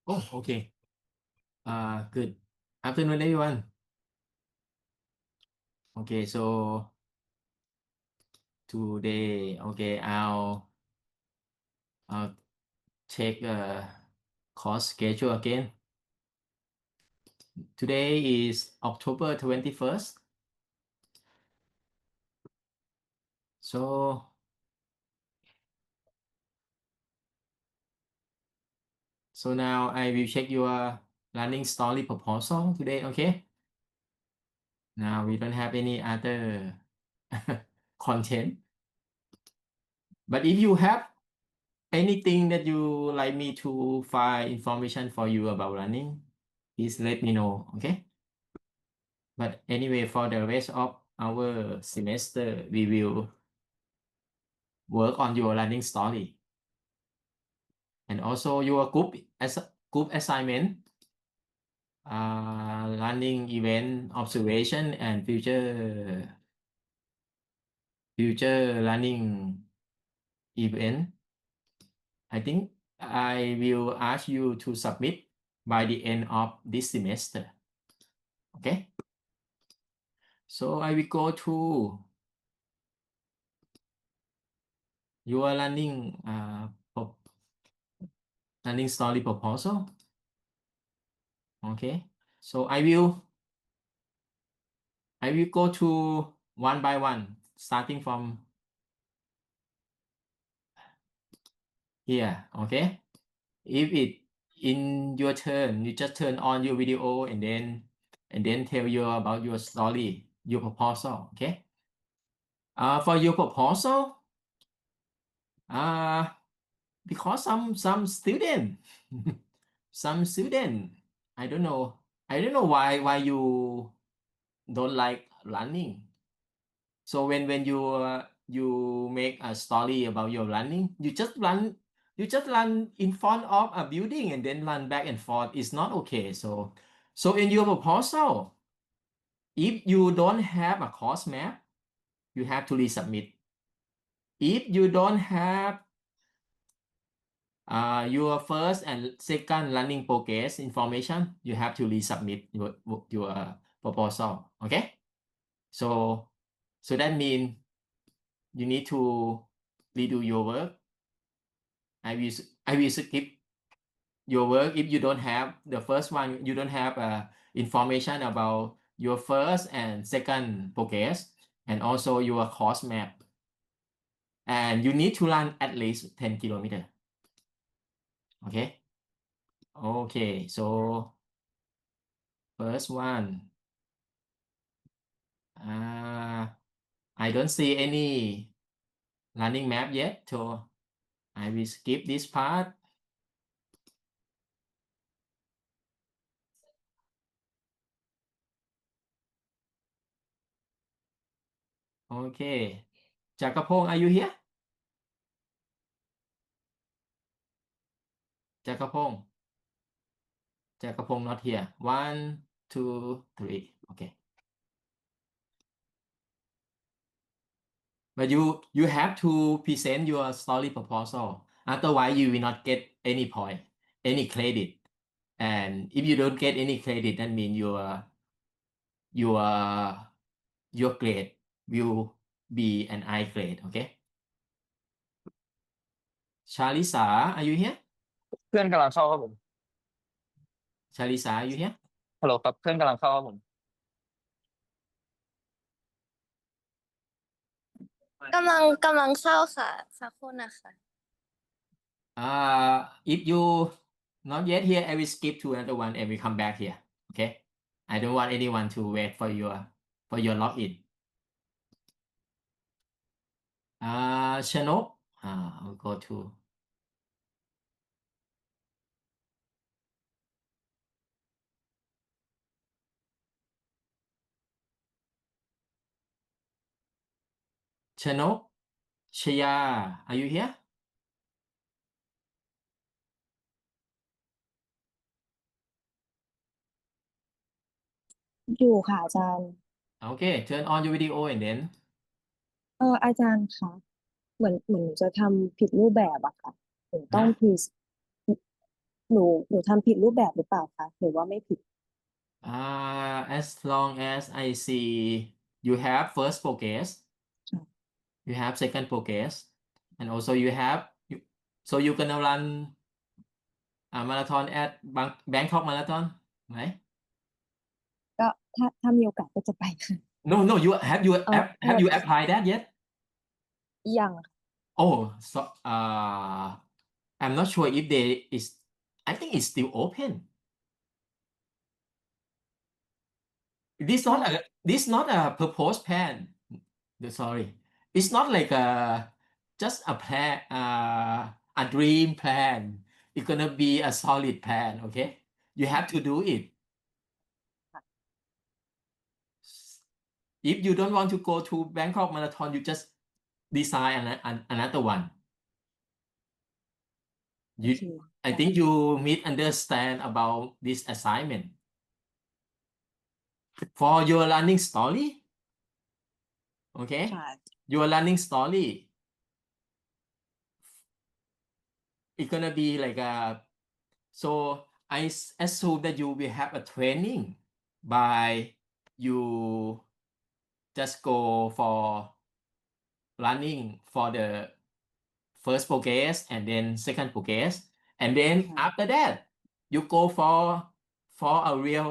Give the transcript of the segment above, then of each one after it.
Oh, okay. Good afternoon, everyone. Okay, so today, okay, I'll take a course schedule again. Today is October 21st. So now I will check your running story proposal today, okay? Now we don't have any other content. But if you have anything that you like me to find information for you about running, please let me know, okay? But anyway, for the rest of our semester, we will work on your running story and also your group assignment, running event observation and future running event. I think I will ask you to submit by the end of this semester. Okay. So I will go to your running story proposal. Okay. So I will go to one by one, starting from here. Okay. If it in your turn, you just turn on your video and then tell you about your story, your proposal. Okay. For your proposal, uh, because some student, some student, I don't know, why you don't like running. So when you make a story about your running, you just run in front of a building and then run back and forth. It's not okay. So in your proposal, if you don't have a course map, you have to resubmit. If you don't have your first and second running progress information, you have to resubmit your proposal. Okay, so that means you need to redo your work. I will skip your work if you don't have the first one. You don't have information about your first and second progress, and also your course map. And you need to run at least 10 kilometers. Okay. Okay. So first one. I don't see any running map yet, so I will skip this part. Okay. Jakapong, are you here? Jakapong. Jakapong not here. One, two, three. Okay. But you have to present your story proposal. Otherwise, you will not get any point, any credit. And if you don't get any credit, that means your your grade will be an I grade. Okay. Shalisa, are you here?เพื่อนกำลังเข้าครับผม Shalisa, are you here? ฮัลโหลครับเพื่อนกำลังเข้าครับผมกำลังเข้าค่ะสักครู่นะคะ If you not yet here, I will skip to another one and we come back here. Okay. I don't want anyone to wait for your login. Chanel. I'll go to Chanok, Chaya, are you here? อยู่ค่ะอาจารย์ Okay, turn on your video and then อาจารย์คะเหมือนหนูจะทำผิดรูปแบบอะค่ะหนูต้อง ฮะ หนูทำผิดรูปแบบหรือเปล่าคะหรือว่าไม่ผิด as long as I see you have first progress, ค่ะ you have second progress, and also you have you, so you're gonna run a marathon at Bangkok Marathon, right? ก็ถ้ามีโอกาสก็จะไปค่ะ No, you have you เออ have you applied that yet? ยังค่ะ Oh, so I'm not sure if they is. I think it's still open. This not a proposed plan. Sorry, it's not like just a plan, a dream plan. It's gonna be a solid plan. Okay, you have to do it. If you don't want to go to Bangkok Marathon, you just design another one. โอ You, เค I think you misunderstand about this assignment. For your learning story, okay, ค่ะ your learning story, it's gonna be like so I assume that you will have a training by you just go for running for the first progress and then second progress, and then after that you go for a real.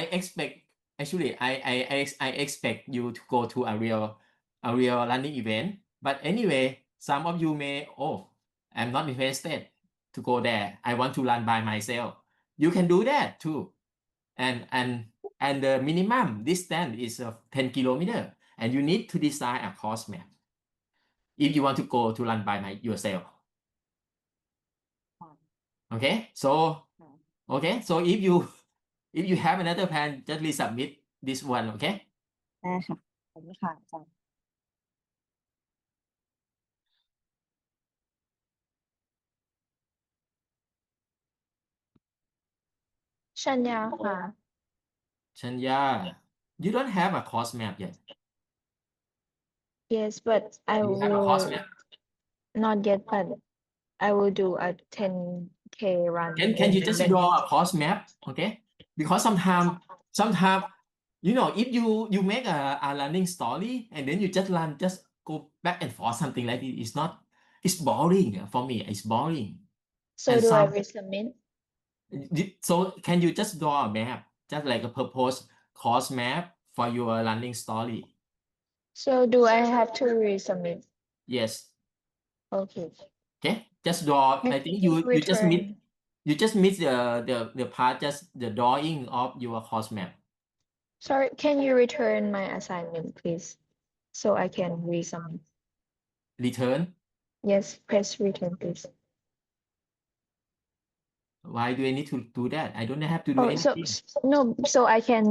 I expect actually I expect you to go to a real running event. But anyway, some of you may, oh, I'm not interested to go there. I want to run by myself. You can do that too. And the minimum distance is 10 kilometers, and you need to design a course map if you want to go to run by yourself. Okay, so if you have another plan, just resubmit this one. Okay. ได้ค่ะขอบคุณค่ะอาจารย์ ชัญญาค่ะ Chanya, you don't have a course map yet. Yes but I You have a course will map. not yet but I will do a 10K run Can you in just Bangkok. draw a course map? Okay. Because sometimes, you know, if you make a running story and then you just go back and forth, something like this, it's boring for me. It's boring. So And do I some, resubmit? so can you just draw a map, just like a proposed course map for your running story? So do I have to resubmit? Yes. Okay. Okay. Just draw. Can I think you you just miss return? the part, just the drawing of your course map. Sorry, can you return my assignment, please? So I can resubmit. Return. Yes, press return, please. Why do I need to do that? I don't have to do Oh, so anything. no, so I can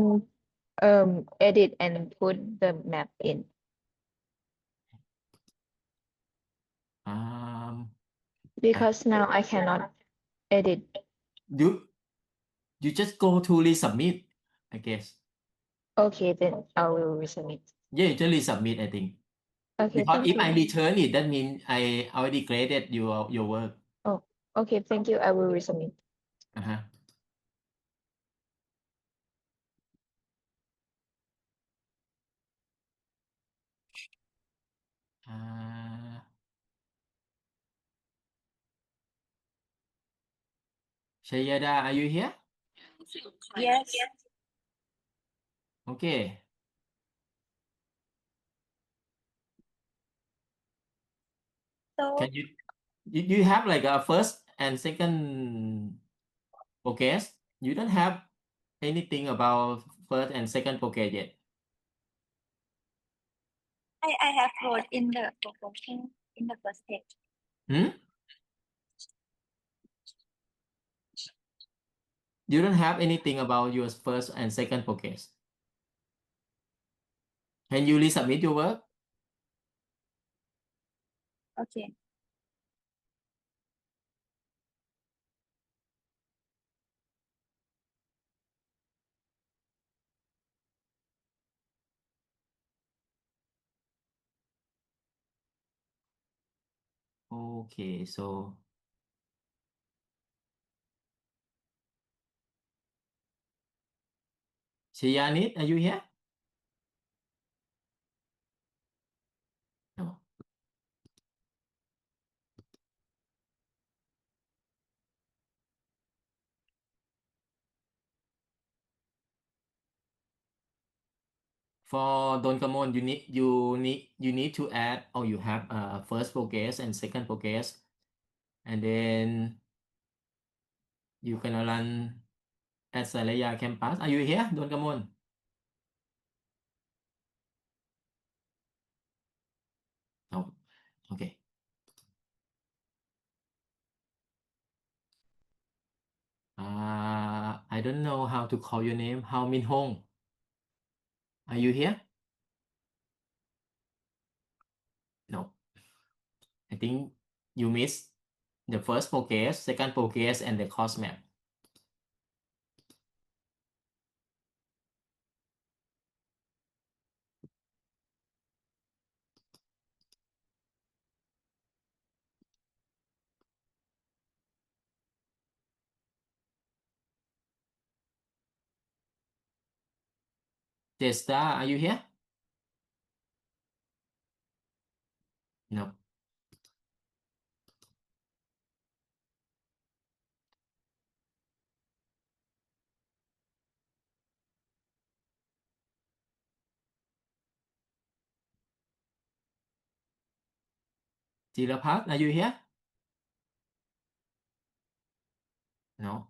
edit and put the map in. Because now I cannot edit. You just go to resubmit, I guess. Okay, then I will resubmit. Yeah, you just resubmit, I think. Okay, Because thank if I you. return it, that means I already graded your work. Oh, okay, thank you. I will resubmit. Uh-huh. Shayada, are you here? Yes. Okay. So Can you have like a first and second progress? You don't have anything about first and second progress yet. I have wrote in the proportion in the first page. You don't have anything about your first and second progress. Can you resubmit your work? โอเค Okay, so Shayanit, are you here? No. For Donkamon, you need to add, or you have first progress and second progress, and then you gonna run at Salaya campus. Are you here, Donkamon? No. Okay. I don't know how to call your name. How Min Hong. Are you here? No. I think you missed the first progress, second progress, and the course map. Testa, are you here? No. Jilapat, are you here? No.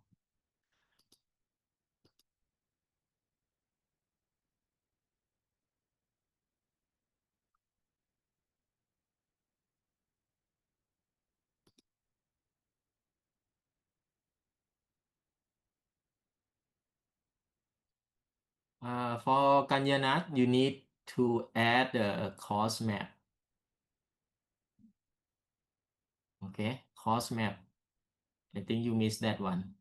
For Kanyanat, you need to add the course map. Okay, course map. I think you missed that one.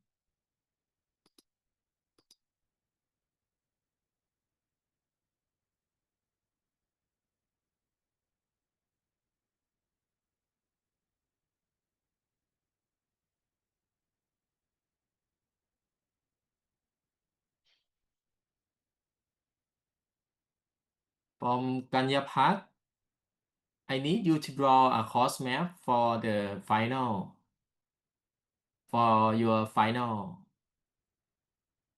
From Kanyapat, I need you to draw a course map for the final, for your final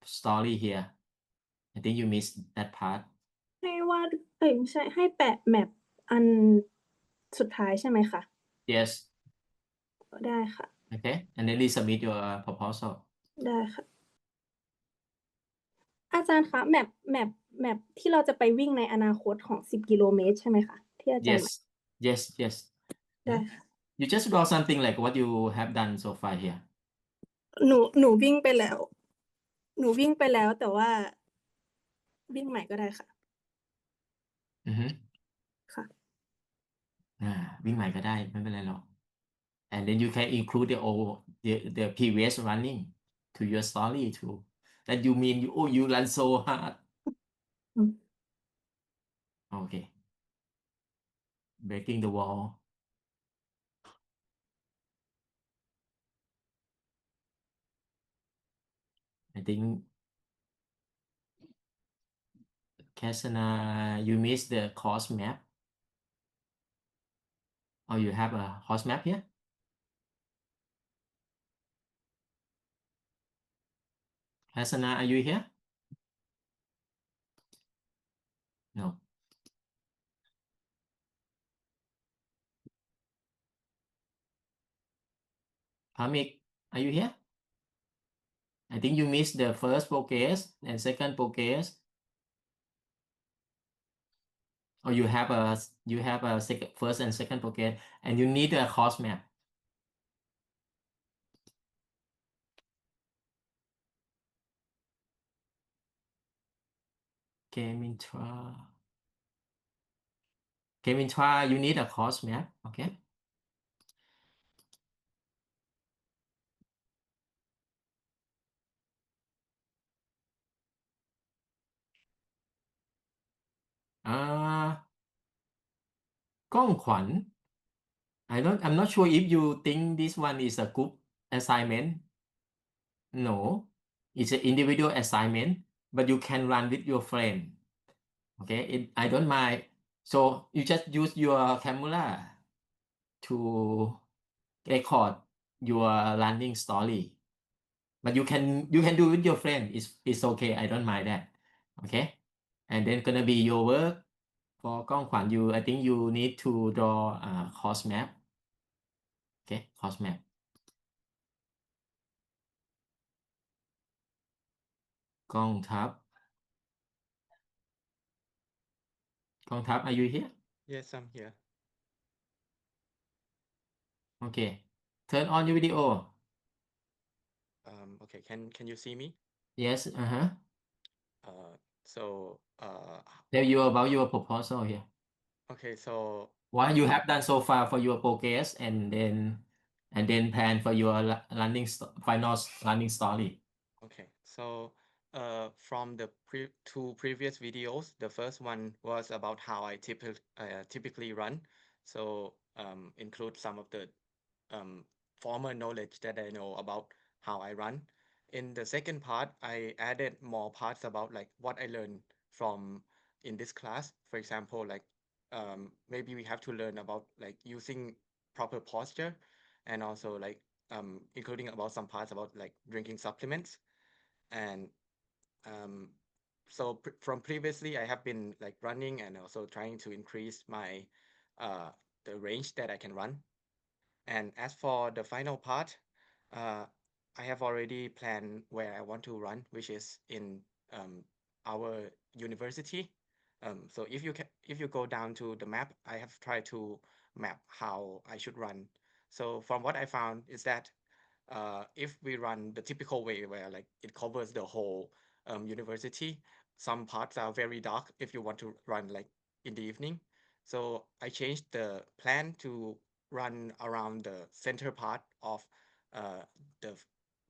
story here. I think you missed that part. ให้วาดไม่ใช่ให้แปะแมปอันสุดท้ายใช่ไหมคะ Yes. ได้ค่ะ Okay, and then resubmit your proposal. ได้ค่ะ อาจารย์คะแมปที่เราจะไปวิ่งในอนาคตของ10 กิโลเมตรใช่ไหมคะที่อาจารย์ Yes. ได้ค่ะ You just draw something like what you have done so far here. หนูวิ่งไปแล้ว แต่ว่าวิ่งใหม่ก็ได้ค่ะ Mm-hmm. ค่ะ วิ่งใหม่ก็ได้ไม่เป็นไรหรอก and then you can include the previous running to your story too that you mean you run so hard. Okay, breaking the wall. I think Kasana, you missed the course map, or you have a course map here. Kasana, are you here? No. Pamik, are you here? I think you missed the first progress and second progress. Or you have a first and second progress, and you need a course map. Kemintra, you need a course map, okay? Gong Kwan, I'm not sure if you think this one is a group assignment. No, it's an individual assignment, but you can run with your friend. Okay, I don't mind. So you just use your camera to record your running story. But you can do with your friend. It's okay. I don't mind that. Okay. And then gonna be your work for Gong Kwan. I think you need to draw a course map. Okay, course map. Gong Thap. Gong Thap, are you here? Yes, I'm here. Okay. Turn on your video. Okay, can you see me? Yes. So Tell you about your proposal here. okay, so What you have done so far for your progress, and then plan for your final running story. okay, so from the two previous videos, the first one was about how I typically run. So include some of the former knowledge that I know about how I run. In the second part, I added more parts about like what I learned from in this class. For example, like maybe we have to learn about like using proper posture, and also like including about some parts about like drinking supplements. And um, so from previously, I have been like running and also trying to increase my the range that I can run. And as for the final part, uh, I have already planned where I want to run, which is in our university. So if you go down to the map, I have tried to map how I should run. So from what I found is that if we run the typical way where like it covers the whole university, some parts are very dark if you want to run like in the evening. So I changed the plan to run around the center part of uh, the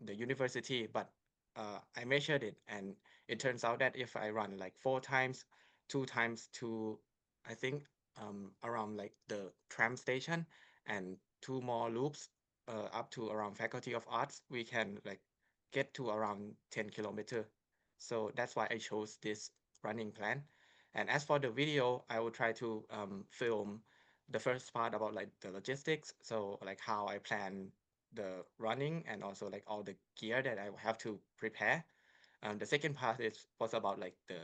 the university, but I measured it, and it turns out that if I run like 4 times, 2 times to I think around like the tram station, and 2 more loops up to around Faculty of Arts, we can like get to around 10 kilometer. So that's why I chose this running plan. And as for the video, I will try to film the first part about like the logistics, so like how I plan the running and also like all the gear that I have to prepare. The second part was about like the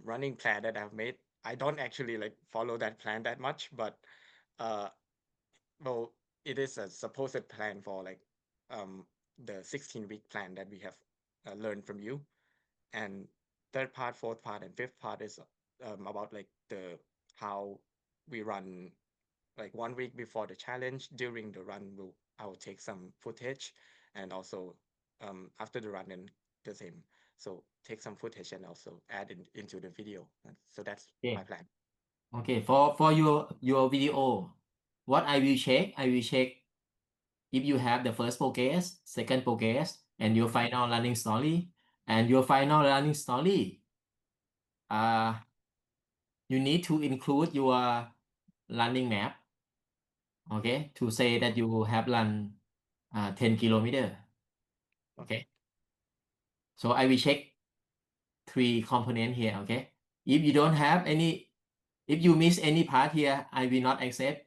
running plan that I've made. I don't actually like follow that plan that much, but uh, well, it is a supposed plan for like the 16-week plan that we have learned from you. And third part, fourth part, and fifth part is about like the how we run like 1 week before the challenge. During the run, I will take some footage, and also after the run, then the same. So take some footage and also add into the video. So that's Okay. my plan. Okay. For your video, what I will check if you have the first progress, second progress, and your final running story. And your final running story, you need to include your running map. Okay, to say that you have run 10 kilometer. Okay. So I will check 3 components here. Okay. If you don't have any, if you miss any part here, I will not accept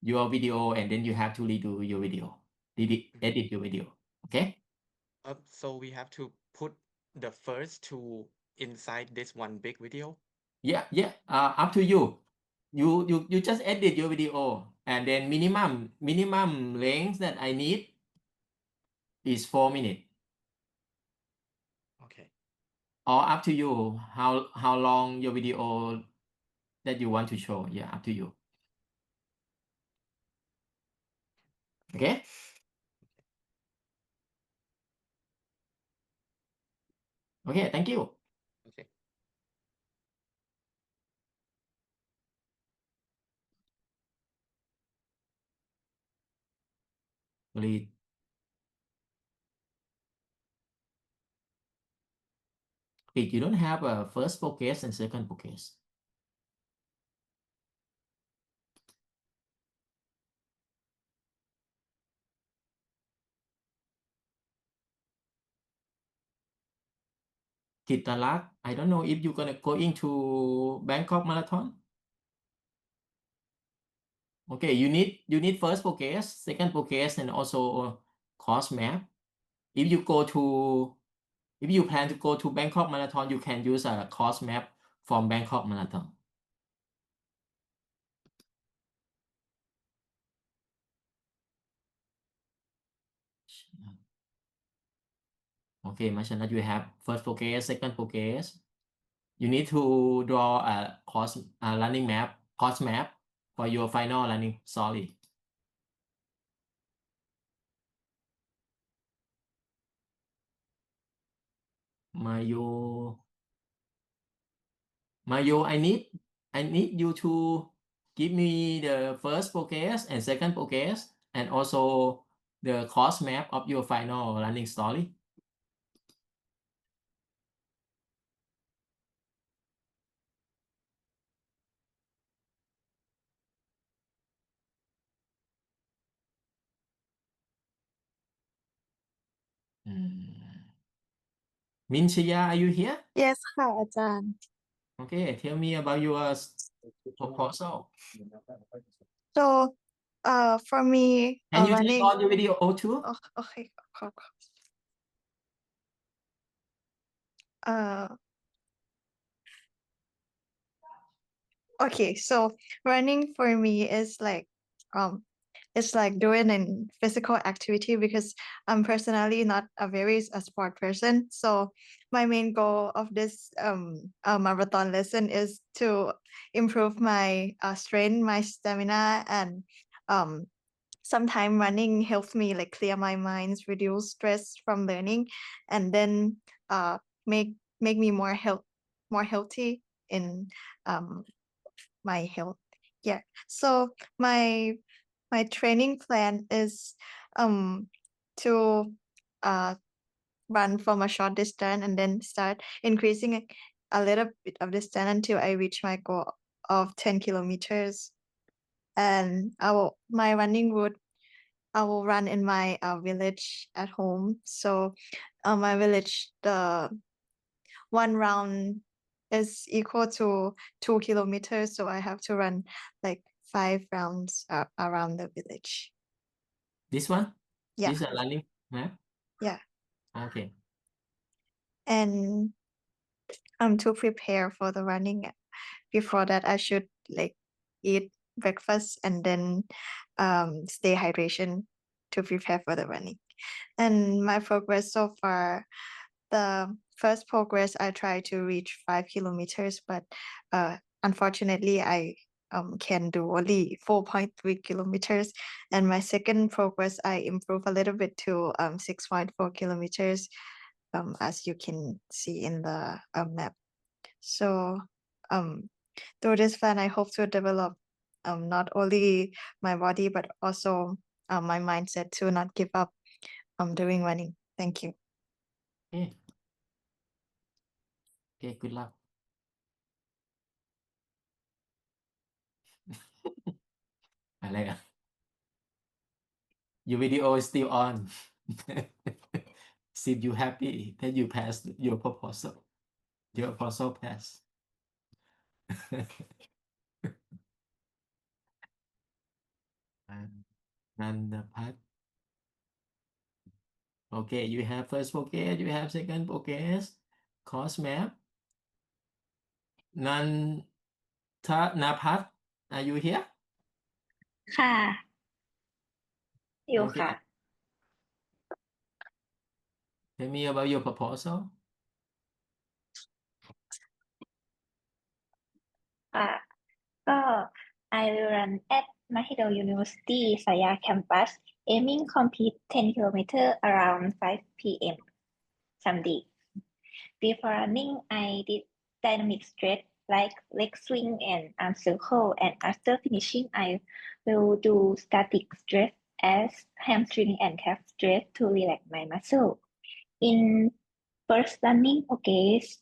your video, and then you have to redo your video, edit your video. Okay. So we have to put the first two inside this one big video. Yeah. Up to you. You just edit your video, and then minimum length that I need is 4 minutes. Okay. Or up to you how long your video that you want to show. Yeah, up to you. Okay. Okay. Thank you. Okay. Please. Please, you don't have a first progress and second progress. Kitalat, I don't know if you're gonna go into Bangkok Marathon. Okay, you need first focus, second focus, and also course map. If you plan to go to Bangkok Marathon, you can use a course map from Bangkok Marathon. Okay, Mashana, you have first focus, second focus. You need to draw a course running map, course map for your final running. Sorry. Mayo, I need you to give me the first focus and second focus, and also the course map of your final running story. Minchaya, are you here? Yes ค่ะอาจารย์ Okay, tell me about your proposal. So, for me, Can you turn running. on your video too? Oh, okay, cool. Okay, so running for me is like, it's like doing a physical activity because I'm personally not a sport person. So my main goal of this marathon lesson is to improve my strength, my stamina, and sometimes running helps me like clear my mind, reduce stress from learning, and then make me more healthy in my health. Yeah. So my training plan is to run from a short distance and then start increasing a little bit of distance until I reach my goal of 10 kilometers. And my running route, I will run in my village at home. So my village, the one round is equal to 2 kilometers. So I have to run like 5 rounds around the village. This one? Yeah. This is a running map? Yeah. Okay. And to prepare for the running, before that, I should like eat breakfast and then stay hydration to prepare for the running. And my progress so far, the first progress I tried to reach 5 kilometers, but unfortunately I can do only 4.3 kilometers. And my second progress, I improved a little bit to 6.4 kilometers, as you can see in the map. So through this plan, I hope to develop not only my body but also my mindset to not give up doing running. Thank you. Okay. Okay, good luck.อะไรอ่ะ Your video is still on. Seem you happy that you passed your proposal. Your proposal passed. Nandapat. Okay, you have first focus, you have second focus, course map. Napat, are you here? ค่ะ อยู่ Okay. ค่ะ Tell me about your proposal. ค่ะ ก็ I will run at Mahidol University Saya campus aiming complete 10 kilometers around 5 p.m. someday. Before running, I did dynamic stretch like leg swing and arm circle, and after finishing, I will do static stretch as hamstring and calf stretch to relax my muscle. In first running focus,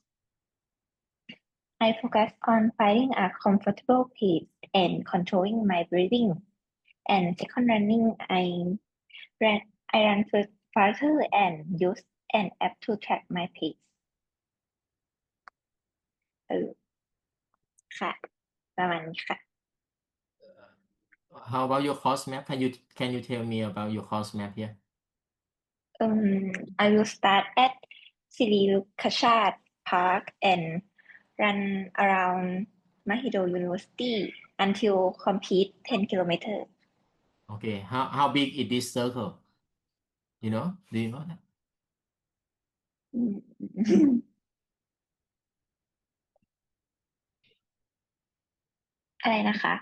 I focus on finding a comfortable pace and controlling my breathing. And second running, I run faster and use an app to track my pace. เออค่ะ ประมาณนี้ค่ะ How about your course map? Can you tell me about your course map here? I will start at Sri Lukashad Park and run around Mahidol University until complete 10 kilometers. Okay. How big is this circle? You know? Do you know that? อืม อะไรนะคะ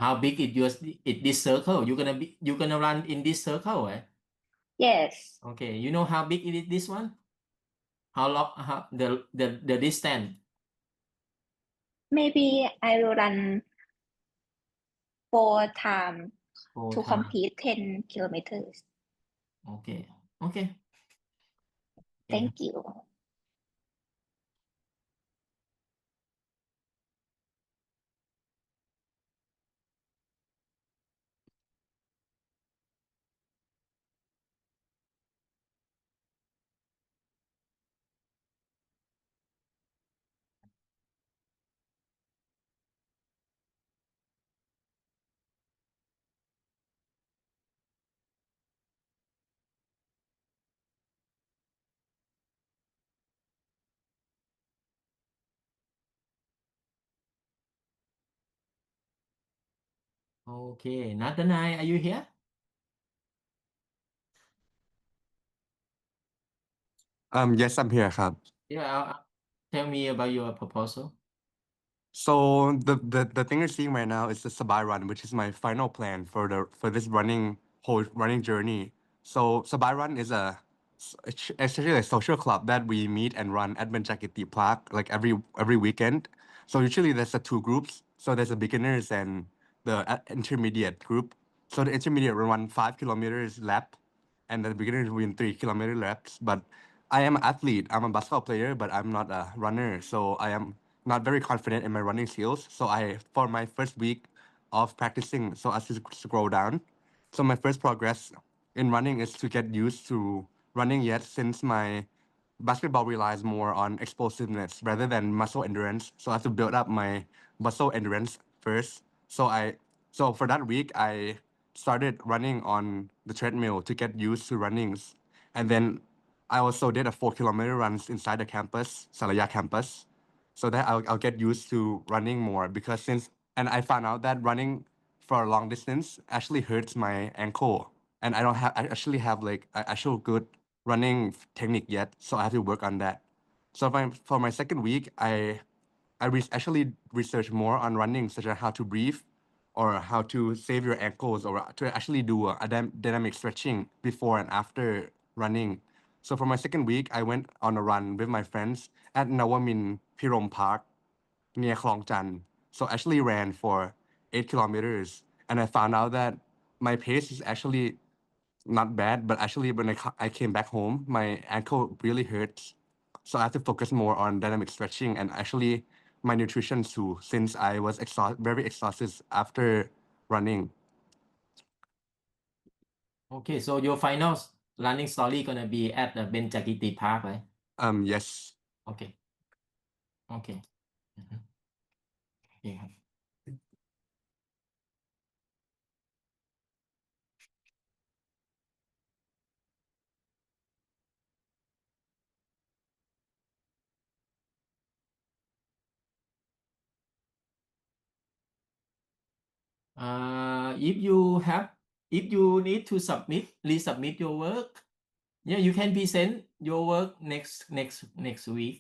How big is this circle? You gonna run in this circle, eh? Yes Okay. You know how big is this one? How long? How the distance? maybe I will run 4 times 4 to times. complete 10 kilometers. Okay. Okay. Thank you. Okay. Natanai, are you here? Yes, I'm here,ครับ. Yeah. Tell me about your proposal. So the thing you're seeing right now is the Sabai Run, which is my final plan for this whole running journey. So Sabai Run is it's essentially a social club that we meet and run at Benjakiti Park like every weekend. So usually there's the two groups. So there's the beginners and the intermediate group. So the intermediate run 5 kilometers lap, and the beginners win 3 kilometer laps. But I am an athlete. I'm a basketball player, but I'm not a runner. So I am not very confident in my running skills. So for my first week of practicing, so as you scroll down, so my first progress in running is to get used to running yet, since my basketball relies more on explosiveness rather than muscle endurance. So I have to build up my muscle endurance first. So for that week, I started running on the treadmill to get used to runnings. And then I also did a 4 kilometer runs inside the campus, Salaya campus, so that I'll get used to running more, because and I found out that running for a long distance actually hurts my ankle, and I actually have like actual good running technique yet, so I have to work on that. So for my second week, actually researched more on running, such as how to breathe, or how to save your ankles, or to actually do a dynamic stretching before and after running. So for my second week, I went on a run with my friends at Nawamin Pirom Park near Klong Chan. So I actually ran for 8 kilometers, and I found out that my pace is actually not bad, but actually when I came back home, my ankle really hurts. So I have to focus more on dynamic stretching and actually my nutrition too, since I was very exhausted after running. Okay. So your final running story gonna be at the Benjakiti Park, right? Yes. Okay. Okay. Mhm. Okay ครับ if you need to resubmit your work, yeah, you can present your work next week.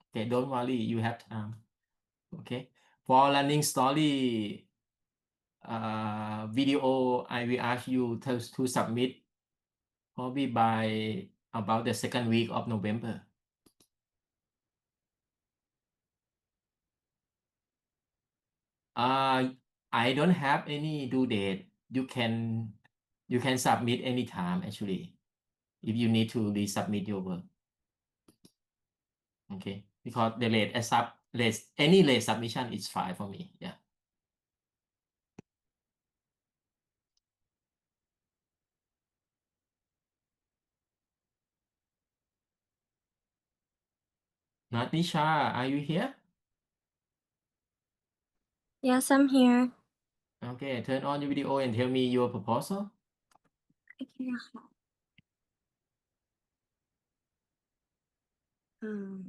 Okay, don't worry, you have time. Okay, for running story video, I will ask you to submit probably by about the second week of November. I don't have any due date. You can submit anytime actually, if you need to resubmit your work. Okay, because the any late submission is fine for me. Yeah. Natisha, are you here? Yes, I'm here. Okay, turn on your video and tell me your proposal. โอเคค่ะอืม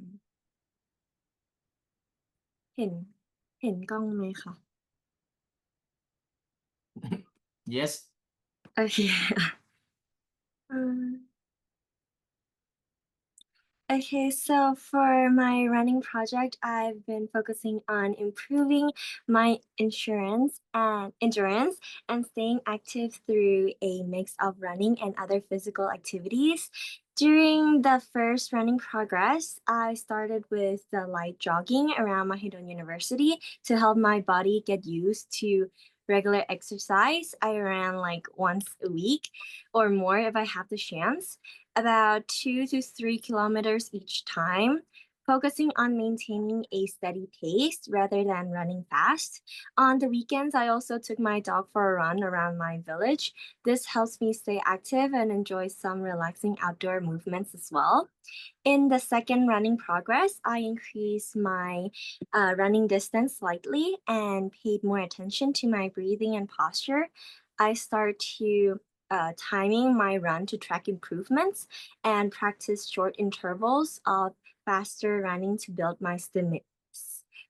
เห็น เห็นกล้องไหมคะ Yes. โอเคอืม Okay, so for my running project, I've been focusing on improving my endurance and staying active through a mix of running and other physical activities. During the first running progress, I started with the light jogging around Mahidol University to help my body get used to regular exercise. I ran like once a week or more if I have the chance, about 2 to 3 kilometers each time, focusing on maintaining a steady pace rather than running fast. On the weekends, I also took my dog for a run around my village. This helps me stay active and enjoy some relaxing outdoor movements as well. In the second running progress, I increased my running distance slightly and paid more attention to my breathing and posture. I start to timing my run to track improvements and practice short intervals of faster running to build my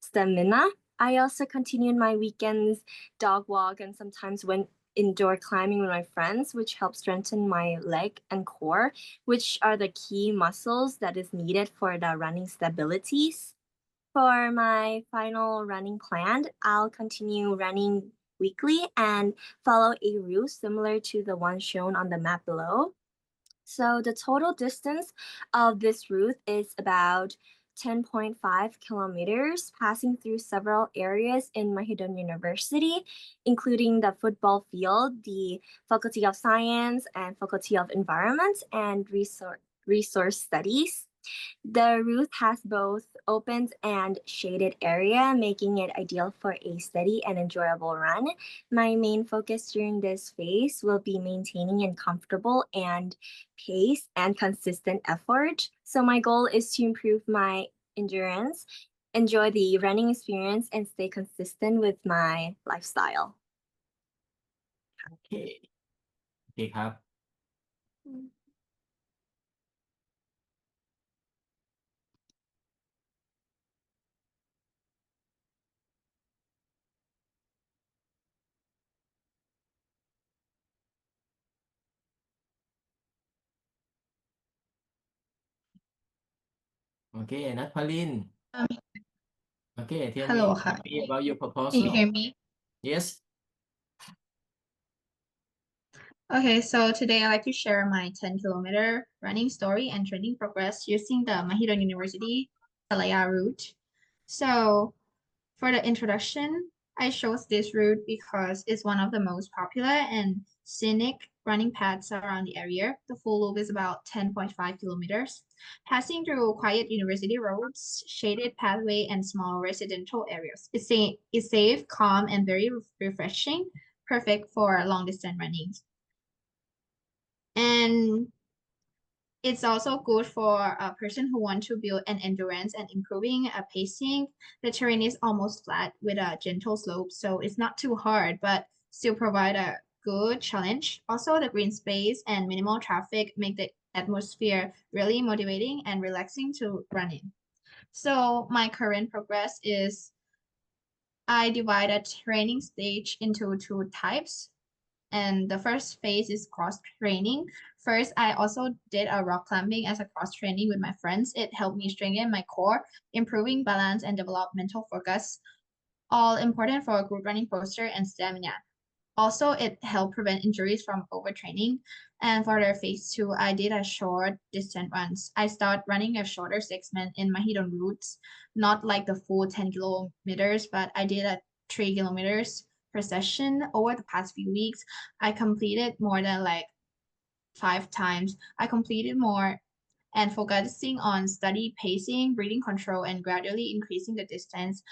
stamina. I also continued my weekends dog walk and sometimes went indoor climbing with my friends, which helped strengthen my leg and core, which are the key muscles that is needed for the running stabilities. For my final running plan, I'll continue running weekly and follow a route similar to the one shown on the map below. So the total distance of this route is about 10.5 kilometers, passing through several areas in Mahidol University, including the football field, the Faculty of Science and Faculty of Environment and Resource Studies. The route has both open and shaded area, making it ideal for a steady and enjoyable run. My main focus during this phase will be maintaining a comfortable and pace and consistent effort. So my goal is to improve my endurance, enjoy the running experience, and stay consistent with my lifestyle. Okay. โอเคครับ Okay, Natpalin. Okay, tell Hello, me hi. about your Can you proposal. hear me? Yes. Okay, so today I'd like to share my 10-kilometer running story and training progress using the Mahidol University Salaya route. So for the introduction, I chose this route because it's one of the most popular and scenic running paths around the area. The full loop is about 10.5 kilometers, passing through quiet university roads, shaded pathway, and small residential areas. It's safe, calm, and very refreshing, perfect for long distance running. And it's also good for a person who want to build an endurance and improving pacing. The terrain is almost flat with a gentle slope, so it's not too hard, but still provide a good challenge. Also, the green space and minimal traffic make the atmosphere really motivating and relaxing to run in. So my current progress is I divide a training stage into 2 types. And the first phase is cross training. First, I also did a rock climbing as a cross training with my friends. It helped me strengthen my core, improving balance and develop mental focus, all important for a good running posture and stamina. Also, it helped prevent injuries from overtraining. And for the phase 2, I did a short distance runs. I started running a shorter segment in Mahidol routes, not like the full 10 kilometers, but I did a 3 kilometers per session. Over the past few weeks, I completed more than like 5 times. I completed more and focusing on steady pacing, breathing control, and gradually increasing the distance.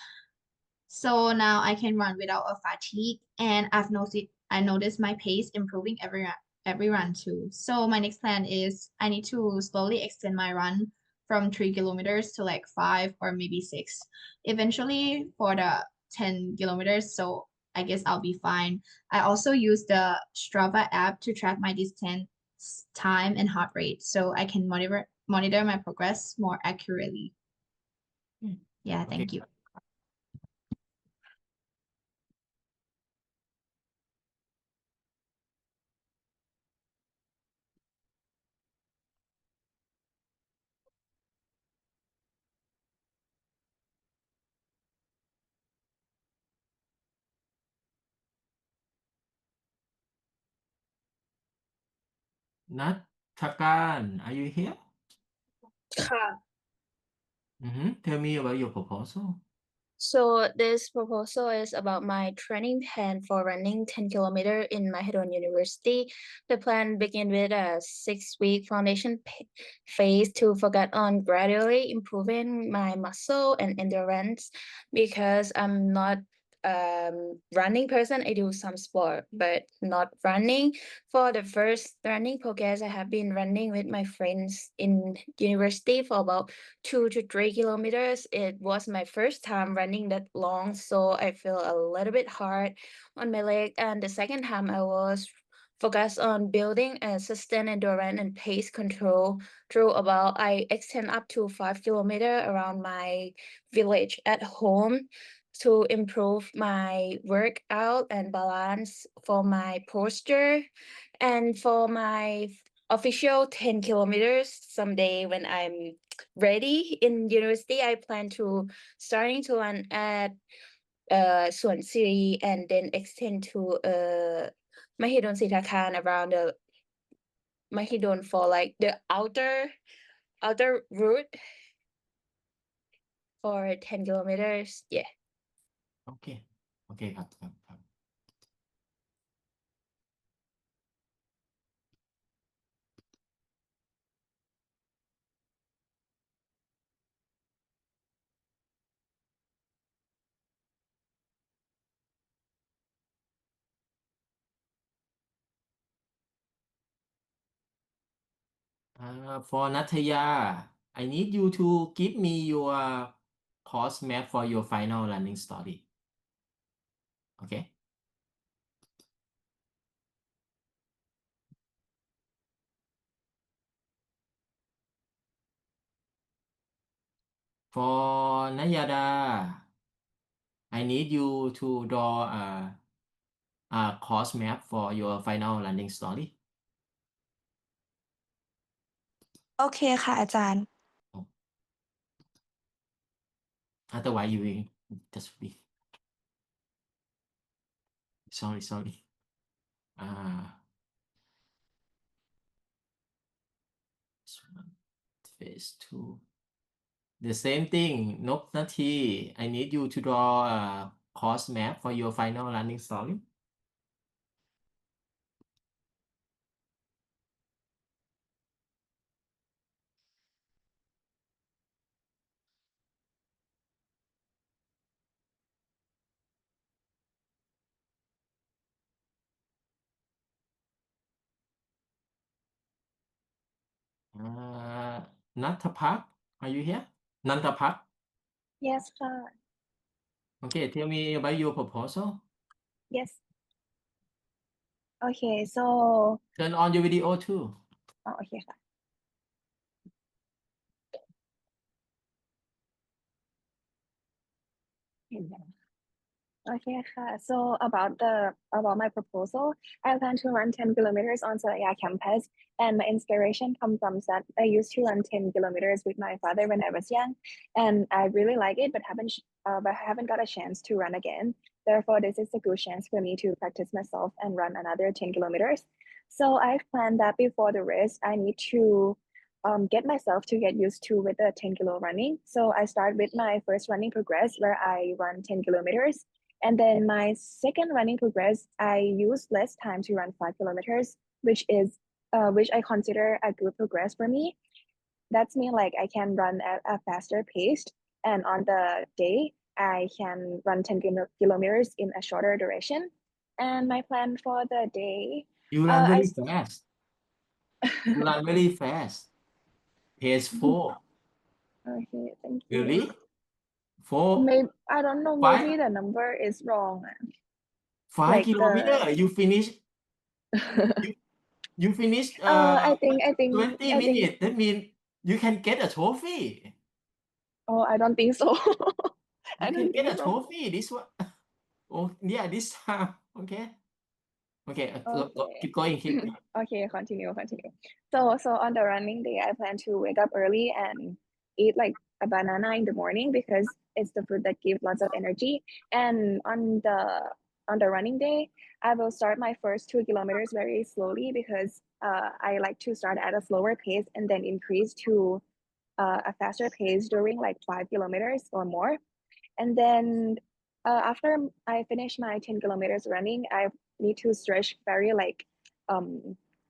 So now I can run without a fatigue, and I noticed my pace improving every run too. So my next plan is I need to slowly extend my run from 3 kilometers to like 5 or maybe 6 eventually for the 10 kilometers. So I guess I'll be fine. I also use the Strava app to track my distance, time, and heart rate, so I can monitor my progress more accurately. Yeah, Okay. thank you. Nathakan, are you here? ค่ะ Tell me about your proposal. So this proposal is about my training plan for running 10 kilometers in Mahidol University. The plan begins with a 6-week foundation phase to focus on gradually improving my muscle and endurance because I'm not running person. I do some sport, but not running. For the first running progress, I have been running with my friends in university for about 2 to 3 kilometers. It was my first time running that long, so I feel a little bit hard on my leg. And the second time I was focused on building a sustained endurance and pace control through about I extend up to 5 kilometers around my village at home to improve my workout and balance for my posture. And for my official 10 kilometers someday when I'm ready in university, I plan to starting to run at Suan Siri and then extend to Mahidol Sitakan around the Mahidol for like the outer route for 10 kilometers. Yeah. Okay. Okay ครับ For Nataya, I need you to give me your course map for your final running story. Okay. For Nayada, I need you to draw a course map for your final running story. โอเคค่ะอาจารย์ Otherwise, you will just be. Sorry. This one, phase 2. The same thing, Nati. I need you to draw a course map for your final running story. Natapak, are you here? Nantapak? Yes ค่ะ Okay, tell me about your proposal. Yes. Okay, so Turn on your video too. โอเคค่ะ Okay, so about my proposal, I plan to run 10 kilometers on Salaya campus, and my inspiration comes from that I used to run 10 kilometers with my father when I was young, and I really like it, but haven't got a chance to run again. Therefore, this is a good chance for me to practice myself and run another 10 kilometers. So I've planned that before the race, I need to get myself to get used to with the 10 kilo running. So I start with my first running progress where I run 10 kilometers. And then my second running progress, I use less time to run 5 kilometers, which I consider a good progress for me. That's mean like I can run at a faster pace, and on the day I can run 10 kilometers in a shorter duration. And my plan for the day, You run I very fast. You run very fast. Pace 4. Okay, thank you. Really? 4, Maybe I don't know, 5, maybe the number is wrong. 5 Like kilometer. You finish. You finished I think 20 minutes. That means you can get a trophy. oh, I don't think so. I You don't can get think a so. trophy. This one. Oh yeah, this time. Okay. Okay. Keep going. Keep. Okay, continue. So on the running day, I plan to wake up early and eat like a banana in the morning because it's the food that gives lots of energy. And on the running day, I will start my first 2 kilometers very slowly because I like to start at a slower pace and then increase to a faster pace during like 5 kilometers or more. And then after I finish my 10 kilometers running, I need to stretch very like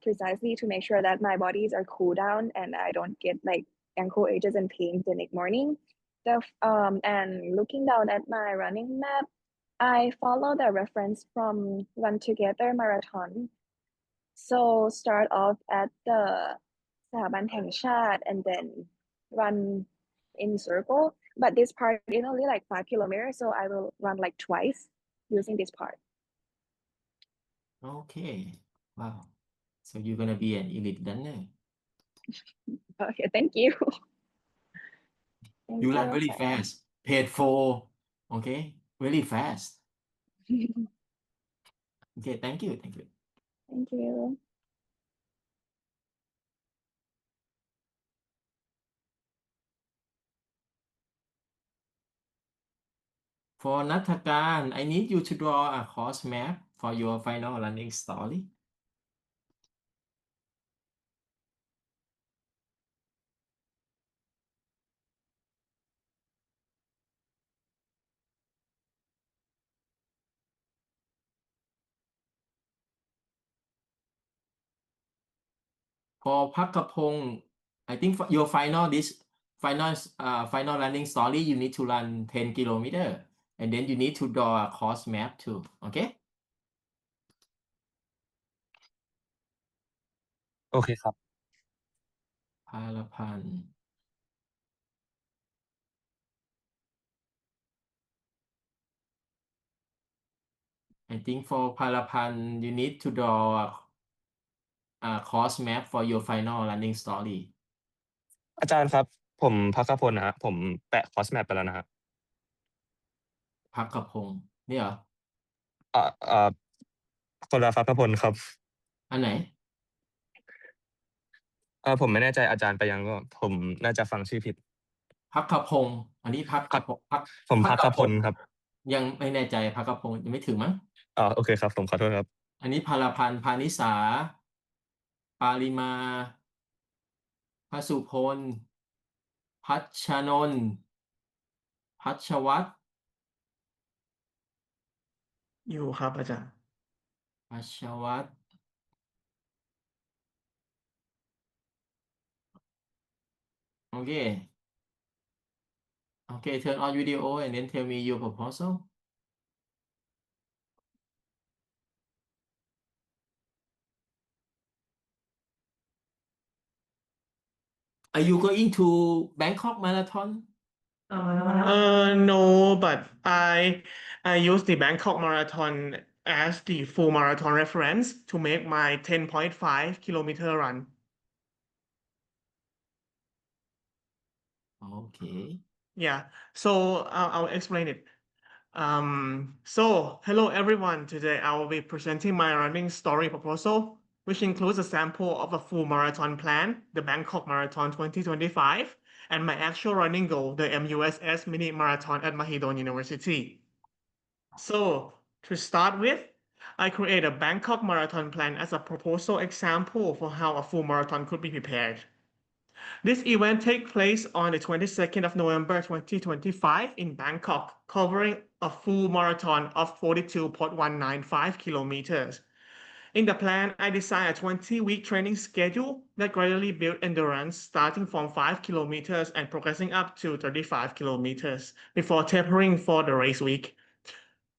precisely to make sure that my bodies are cool down and I don't get like ankle aches and pains the next morning. And looking down at my running map, I follow the reference from Run Together Marathon. So start off at the สถาบันแห่งชาติ and then run in circle. But this part is only like 5 kilometers, so I will run like twice using this part. Okay. Wow. So you're gonna be an elite runner. Okay, thank you. Thank You run you. very fast. Paid for. Okay. Very fast. Okay. Thank you. Thank you. Thank you. For Nathakan, I need you to draw a course map for your final running story. For Phakapong, I think for your final running story, you need to run 10 kilometers, and then you need to draw a course map too. Okay? โอเคครับ Palapan. I think for Palapan, you need to draw a course map for your final running story. อาจารย์ครับ ผมพักขพลนะฮะผมแปะคอสแมปไปแล้วนะฮะ Phakapong นี่เหรอ คนละพักขพลครับ อันไหน ผมไม่แน่ใจอาจารย์ไปยังก็ผมน่าจะฟังชื่อผิด Phakapong อันนี้ผมพักขพลครับ ยังไม่แน่ใจPhakapongยังไม่ถึงมั้ง โอเคครับผมขอโทษครับ อันนี้พาราพันธ์พานิสา ปาริมาพสุพล พัชนนท์พัชวัฒน์ อยู่ครับอาจารย์ พัชวัฒน์ Okay. Okay, turn on video and then tell me your proposal. Are you going to Bangkok Marathon? No, but I use the Bangkok Marathon as the full marathon reference to make my 10.5 kilometer run. Okay. Yeah, so I'll explain it. So hello everyone. Today I will be presenting my running story proposal, which includes a sample of a full marathon plan, the Bangkok Marathon 2025, and my actual running goal, the MUSS Mini Marathon at Mahidol University. So to start with, I create a Bangkok Marathon plan as a proposal example for how a full marathon could be prepared. This event takes place on the 22nd of November 2025 in Bangkok, covering a full marathon of 42.195 kilometers. In the plan, I designed a 20-week training schedule that gradually builds endurance starting from 5 kilometers and progressing up to 35 kilometers before tapering for the race week.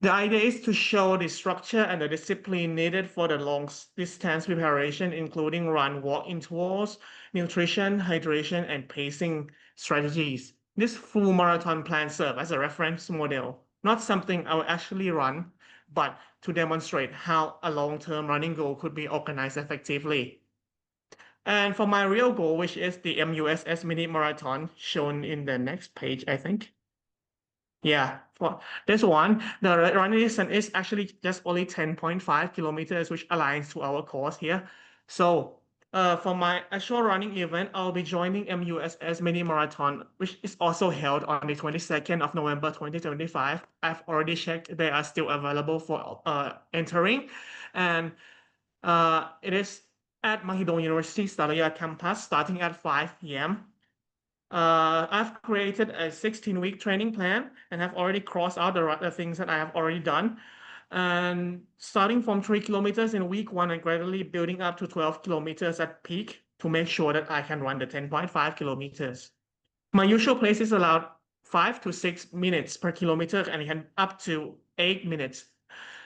The idea is to show the structure and the discipline needed for the long distance preparation, including run, walk intervals, nutrition, hydration, and pacing strategies. This full marathon plan serves as a reference model, not something I will actually run, but to demonstrate how a long-term running goal could be organized effectively. And for my real goal, which is the MUSS mini marathon, shown in the next page, I think. Yeah, for this one, the running distance is actually just only 10.5 kilometers, which aligns to our course here. So, for my actual running event, I'll be joining MUSS Mini Marathon, which is also held on the 22nd of November 2025. I've already checked; they are still available for entering, and it is at Mahidol University Salaya campus, starting at 5 p.m. I've created a 16-week training plan and have already crossed out the things that I have already done. And starting from 3 kilometers in week 1 and gradually building up to 12 kilometers at peak to make sure that I can run the 10.5 kilometers. My usual pace is allowed 5 to 6 minutes per kilometer and can up to 8 minutes.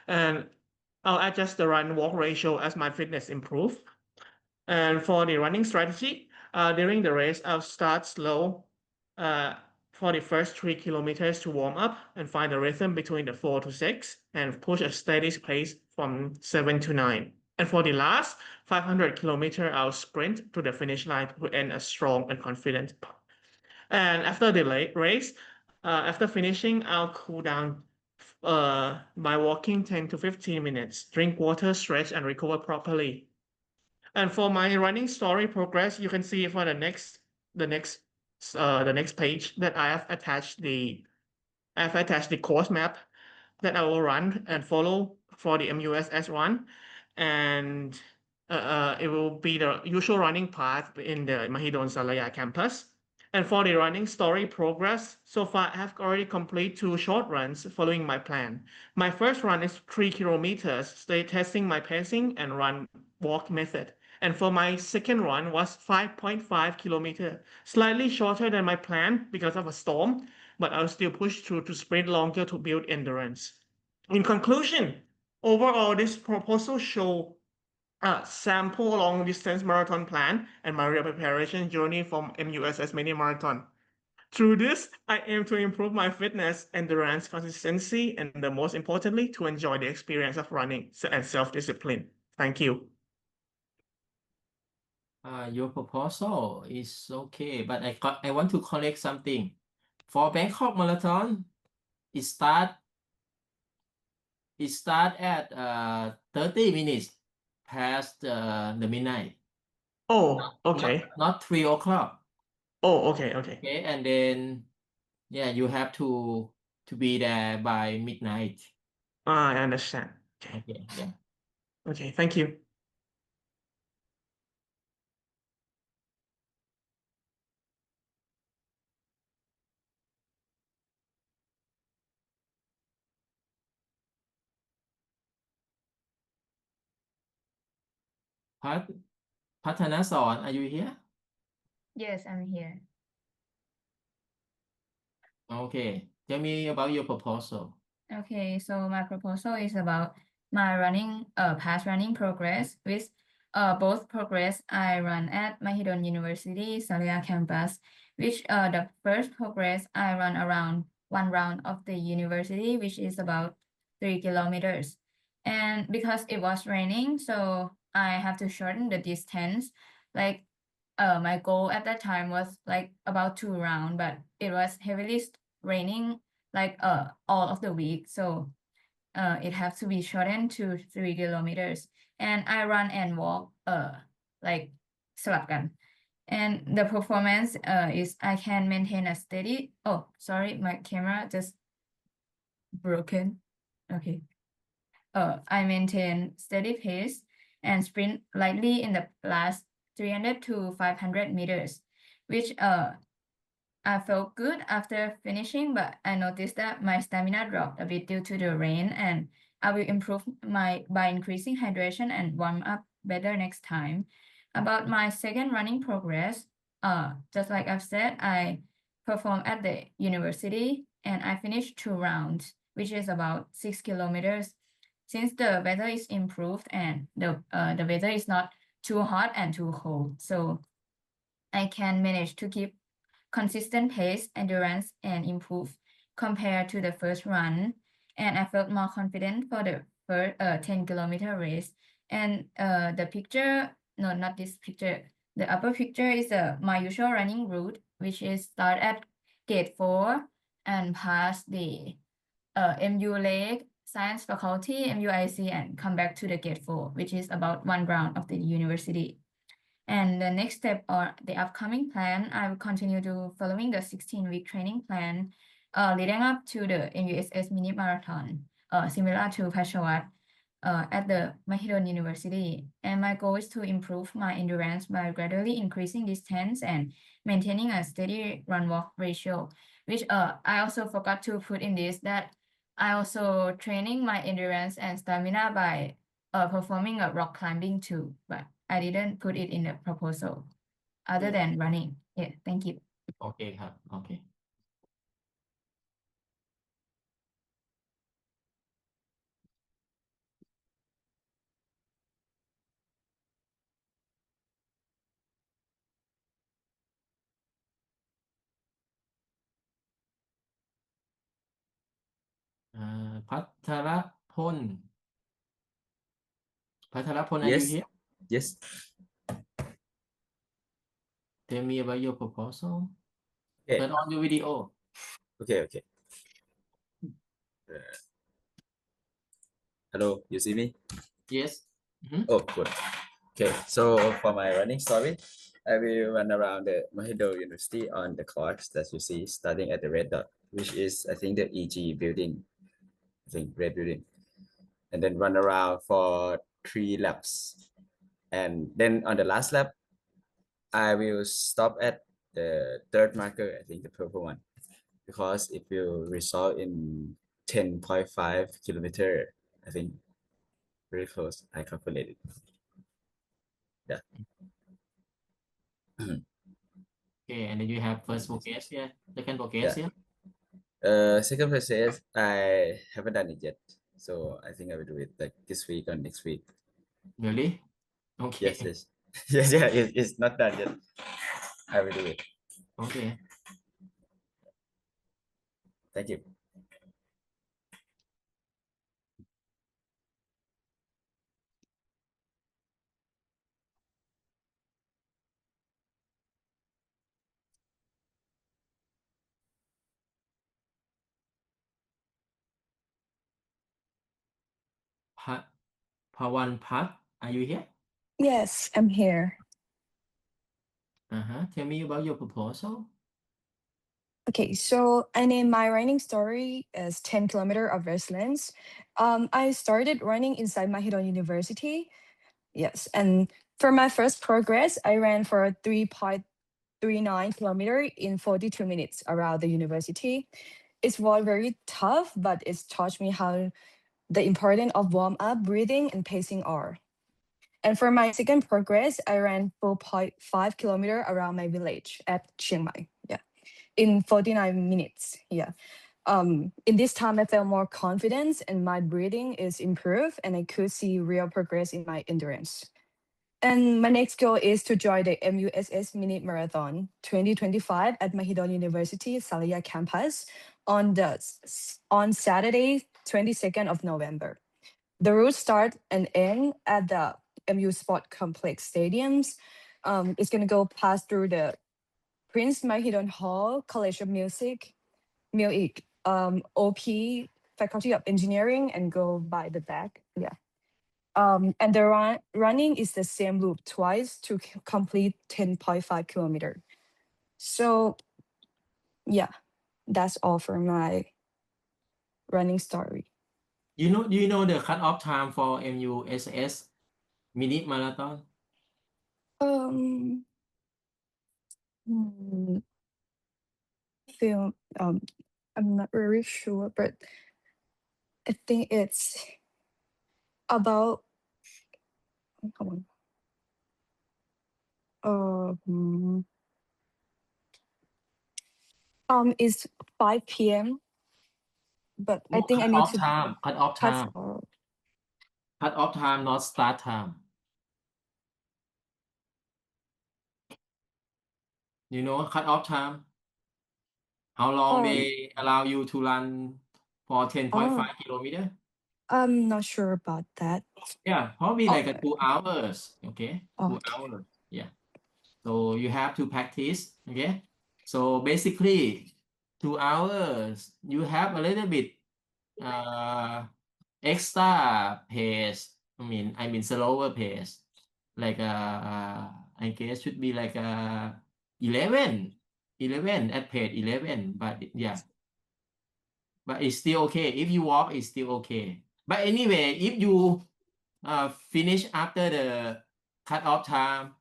And I'll adjust the run-walk ratio as my fitness improves. And for the running strategy, during the race, I'll start slow for the first 3 kilometers to warm up and find a rhythm between the 4 to 6 and push a steady pace from 7 to 9. And for the last 500 kilometer, I'll sprint to the finish line to end a strong and confident. And after the race, after finishing, I'll cool down by walking 10 to 15 minutes, drink water, stretch, and recover properly. And for my running story progress, you can see for the next page that I have attached the course map that I will run and follow for the MUSS run, and it will be the usual running path in the Mahidol Salaya campus. And for the running story progress, so far I have already completed 2 short runs following my plan. My first run is 3 kilometers, testing my pacing and run-walk method. And for my second run was 5.5 kilometers, slightly shorter than my plan because of a storm, but I'll still push through to sprint longer to build endurance. In conclusion, overall, this proposal shows a sample long-distance marathon plan and my real preparation journey from MUSS Mini Marathon. Through this, I aim to improve my fitness, endurance, consistency, and the most importantly, to enjoy the experience of running and self-discipline. Thank you. Your proposal is okay, but I want to correct something. For Bangkok Marathon, it start at 30 minutes past the midnight. Oh, okay. Not 3 o'clock. Oh, okay. Okay, and then yeah, you have to be there by midnight. I understand. Okay. Okay, yeah. Okay, thank you. Pathanasorn, are you here? Yes, I'm here. Okay, tell me about your proposal. Okay, so my proposal is about my past running progress, with both progress I run at Mahidol University Salaya campus, which the first progress I run around 1 round of the university, which is about 3 kilometers. And because it was raining, so I have to shorten the distance. Like my goal at that time was like about 2 rounds, but it was heavily raining like all of the week, so it has to be shortened to 3 kilometers, and I run and walk like สลับกัน. And the performance is I can maintain a steady, oh sorry, my camera just broken. Okay, I maintain steady pace and sprint lightly in the last 300 to 500 meters, which I felt good after finishing, but I noticed that my stamina dropped a bit due to the rain, and I will improve by increasing hydration and warm up better next time. About my second running progress, just like I've said, I performed at the university and I finished 2 rounds which is about 6 kilometers. Since the weather is improved and the weather is not too hot and too cold, so I can manage to keep consistent pace, endurance, and improve compared to the first run. And I felt more confident for the first 10-kilometer race. And the picture, no, not this picture. The upper picture is my usual running route, which is start at gate 4 and pass the MU Lake, Science Faculty, MUIC, and come back to the gate 4, which is about 1 round of the university. And the next step or the upcoming plan, I will continue to following the 16-week training plan, leading up to the MUSS mini marathon, similar to Peshawar, at the Mahidol University. And my goal is to improve my endurance by gradually increasing distance and maintaining a steady run-walk ratio, which I also forgot to put in this, that I also training my endurance and stamina by performing a rock climbing too, but I didn't put it in the proposal other than running. Yeah, thank you. โอเคครับ โอเค พัทรพล are you Yes. here? Yes. Tell me about your proposal. Okay. Turn on your video. Okay. Hello, you see me? Yes. Mhm. Oh, good. Okay, so for my running story, I will run around the Mahidol University on the course that you see starting at the red dot, which is, I think, the EG building, I think, red building, and then run around for 3 laps. And then on the last lap, I will stop at the third marker, I think the purple one, because it will result in 10.5 kilometer, I think, very close. I calculated. Yeah. Okay, and then you have first progress here, second progress Yeah. here. Second process, I haven't done it yet. So I think I will do it like this week or next week. Really? Okay. Yes. Yeah, it's not done yet. I will do it. Okay. Thank you. Pawan Pat, are you here? Yes, I'm here. Tell me about your proposal. Okay, so I named my running story as 10 kilometer of resilience. I started running inside Mahidol University. Yes, and for my first progress, I ran for 3.39 kilometer in 42 minutes around the university. It was very tough, but it's taught me how the importance of warm up, breathing, and pacing are. And for my second progress, I ran 4.5 kilometer around my village at Chiang Mai. Yeah, in 49 minutes. Yeah. In this time, I felt more confidence and my breathing is improved and I could see real progress in my endurance. And my next goal is to join the MUSS Mini Marathon 2025 at Mahidol University Salaya campus on Saturday, 22nd of November. The route start and end at the MU Sport Complex stadiums. It's gonna go past through the Prince Mahidol Hall, College of Music, OP, Faculty of Engineering, and go by the back. Yeah. And the running is the same loop twice to complete 10.5 kilometer. So yeah, that's all for my running story. Do you know the cutoff time for MUSS mini marathon? I'm not very sure, but I think it's about it's 5 p.m. but I No, think I cut need off to time. Cut off cut time. off. Cut off time, not start time. You know cut off time? How long they allow you to run for 10.5 kilometer? I'm not sure about that. Yeah, probably like a Okay. 2 hours. Okay, 2 Okay. hours. Yeah. So you have to practice. Okay. So basically, 2 hours. You have a little bit extra pace. I mean slower pace. Like I guess should be like 11 at pace 11. But yeah. But it's still okay. If you walk, it's still okay. But anyway, if you finish after the cut-off time,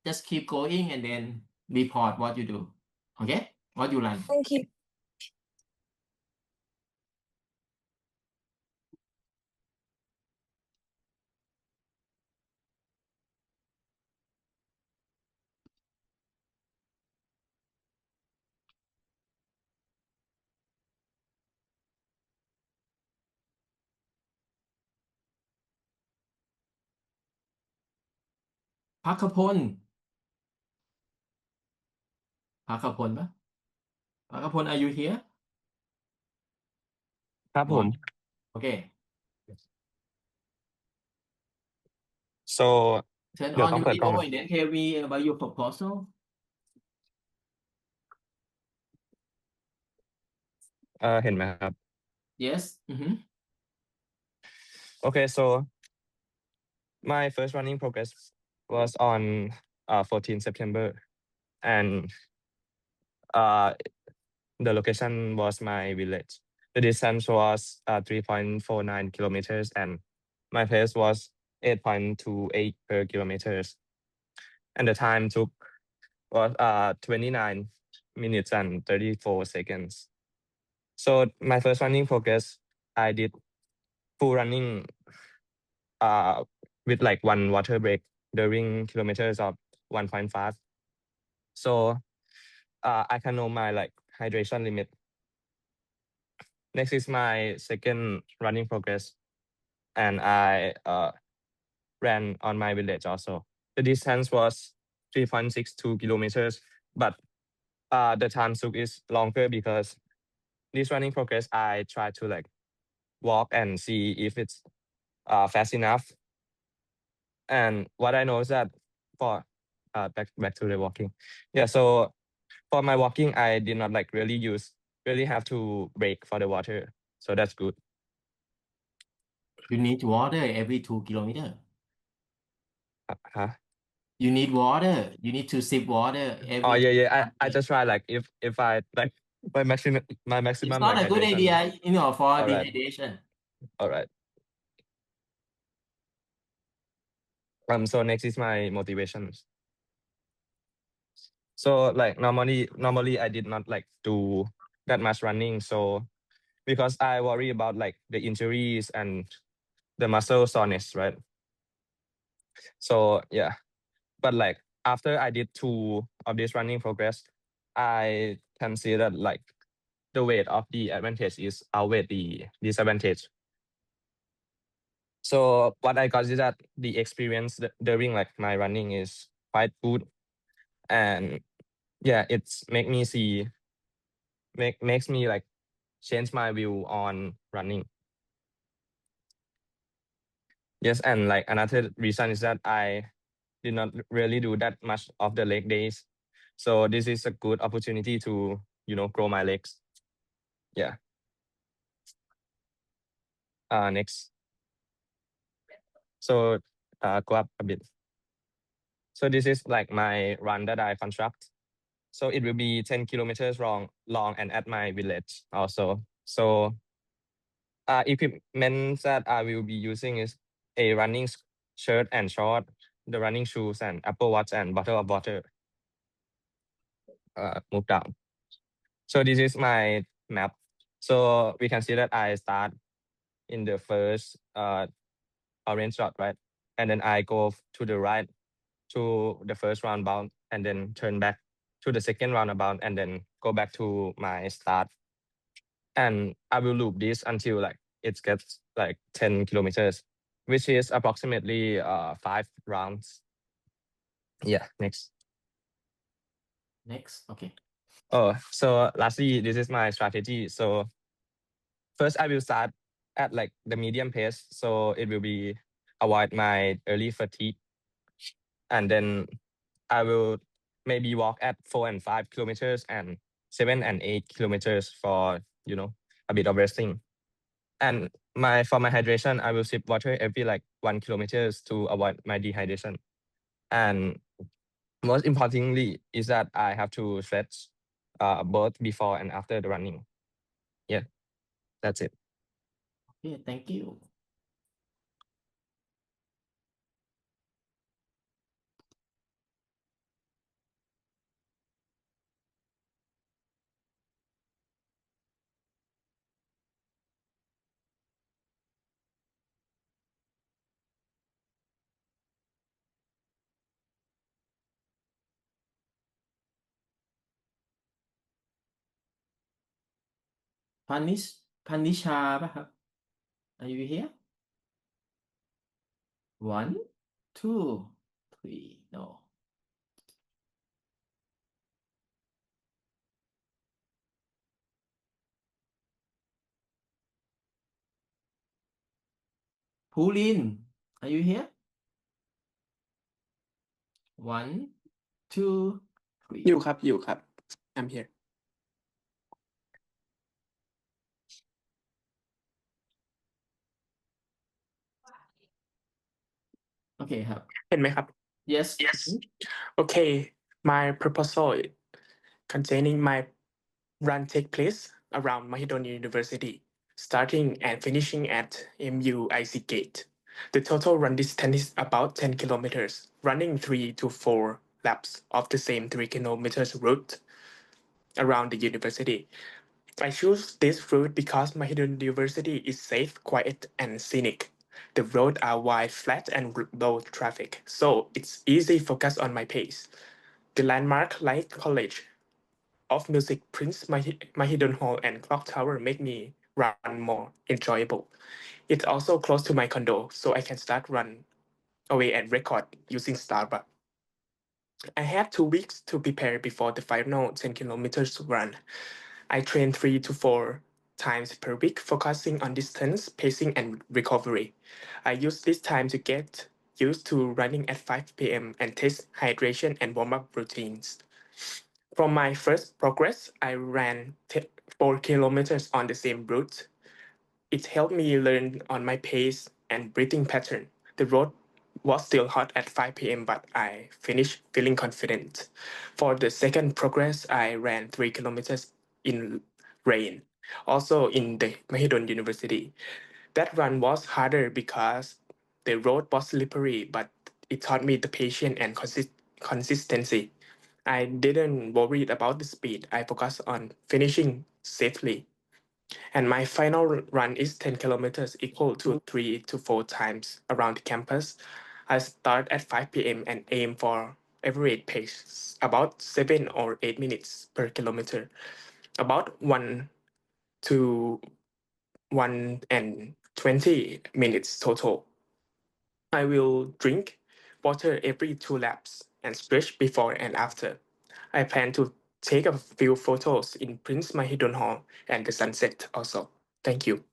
just keep going and then report what you do. Okay? What you run. Thank you. พักขพลพักขพลปะพักขพล are you here? ครับผม Okay. so Turn เดี๋ยว on ต้อง your เปิดกล้อง video and then tell me about your proposal. เห็นไหมครับ Yes. Okay, so my first running progress was on 14 September, and the location was my village. The distance was 3.49 kilometers, and my pace was 8.28 per kilometers, and the time took was 29 minutes and 34 seconds. So my first running progress, I did full running with like 1 water break during kilometers of 1.5. So I can know my like hydration limit. Next is my second running progress, and I ran on my village also. The distance was 3.62 kilometers, but the time took is longer because this running progress I try to like walk and see if it's fast enough. And what I know is that for back to the walking. Yeah, so for my walking, I did not like really have to break for the water. So that's good. You need water every 2 kilometers. Huh? You need water. You need to sip water every. Oh yeah. I just try like if I like my maximum It's not like a good hydration. idea, for All right. dehydration. All right. So next is my motivations. So like normally I did not like do that much running. So because I worry about like the injuries and the muscle soreness, right? So yeah, but like after I did 2 of this running progress, I can see that like the weight of the advantage is outweigh the disadvantage. So what I got is that the experience during like my running is quite good, and yeah, it's makes me like change my view on running. Yes, and like another reason is that I did not really do that much of the leg days. So this is a good opportunity to, grow my legs. Yeah. Next. So go up a bit. So this is like my run that I construct. So it will be 10 kilometers long and at my village also. So equipment that I will be using is a running shirt and short, the running shoes and Apple Watch and bottle of water. Move down. So this is my map. So we can see that I start in the first orange dot, right? And then I go to the right to the first roundabout and then turn back to the second roundabout and then go back to my start. and I will loop this until like it gets like 10 kilometers, which is approximately 5 rounds. Yeah, next. Next. Okay. Oh, so lastly, this is my strategy. So first, I will start at like the medium pace, so it will be avoid my early fatigue, and then I will maybe walk at 4 and 5 kilometers and 7 and 8 kilometers for a bit of resting. And for my hydration, I will sip water every like 1 kilometers to avoid my dehydration. And most importantly is that I have to stretch both before and after the running. Yeah, that's it. Okay, thank you. Panisha ป่ะครับ Are you here? 1, 2, 3. No. Pulin, are you here? 1, 2, 3. อยู่ครับ I'm here. Okay ครับ เห็นไหมครับ Yes. Okay, my proposal containing my run take place around Mahidol University, starting and finishing at MUIC Gate. The total run distance is about 10 kilometers, running 3 to 4 laps of the same 3 kilometers route around the university. I choose this route because Mahidol University is safe, quiet, and scenic. The roads are wide, flat, and low traffic, so it's easy focus on my pace. The landmark Light College of Music, Prince Mahidol Hall, and Clock Tower make me run more enjoyable. It's also close to my condo, so I can start run away and record using Starbucks. I had 2 weeks to prepare before the final 10 kilometers run. I train 3 to 4 times per week, focusing on distance, pacing, and recovery. I use this time to get used to running at 5 p.m. and test hydration and warm-up routines. From my first progress, I ran 4 kilometers on the same route. It helped me learn on my pace and breathing pattern. The road was still hot at 5 p.m., but I finished feeling confident. For the second progress, I ran 3 kilometers in rain, also in the Mahidol University. That run was harder because the road was slippery, but it taught me the patience and consistency. I didn't worry about the speed. I focused on finishing safely. And my final run is 10 kilometers, equal to 3 to 4 times around the campus. I start at 5 p.m. and aim for average pace, about 7 or 8 minutes per kilometer, about 1 to 1 and 20 minutes total. I will drink water every 2 laps and stretch before and after. I plan to take a few photos in Prince Mahidol Hall and the sunset also. Thank you.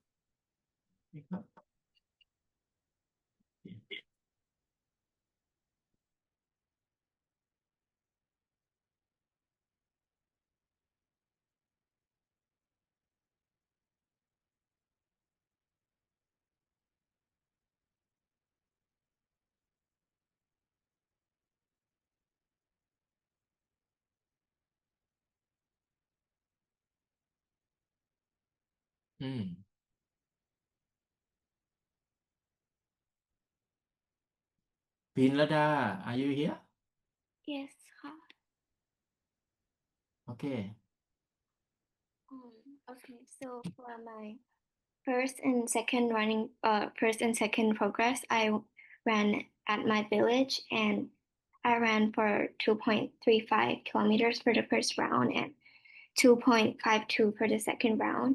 อืม Pinlada, are you here? Yes ค่ะ Okay. Okay, so for my first and second progress, I ran at my village and I ran for 2.35 kilometers for the first round and 2.52 for the second round.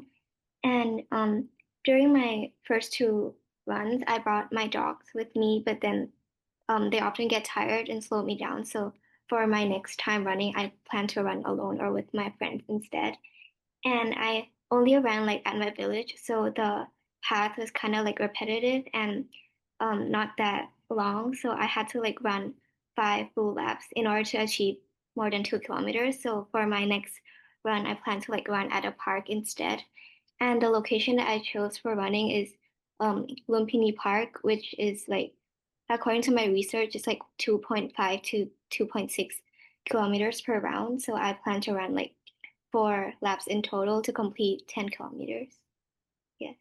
And during my first two runs, I brought my dogs with me, but then they often get tired and slow me down. So for my next time running, I plan to run alone or with my friends instead. And I only ran like at my village, so the path was kind of like repetitive and not that long. So I had to like run 5 full laps in order to achieve more than 2 kilometers. So for my next run, I plan to like run at a park instead. And the location that I chose for running is Lumpini Park, which is like, according to my research, it's like 2.5 to 2.6 kilometers per round. So I plan to run like 4 laps in total to complete 10 kilometers. Yeah.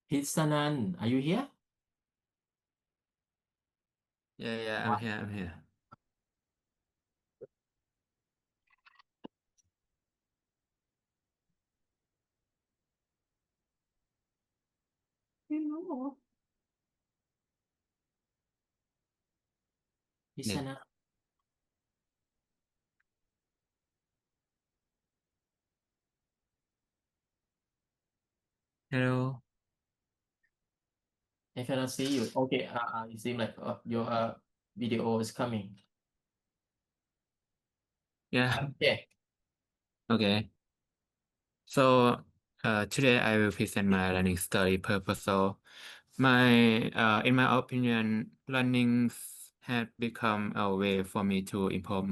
พิษณัน are you here? Yeah, I'm here. Hello. พิษณัน Hello. I cannot see you. Okay, it seems like your video is coming. Yeah. Okay. Okay. So today I will present my running story purpose. So in my opinion, running had become a way for me to improve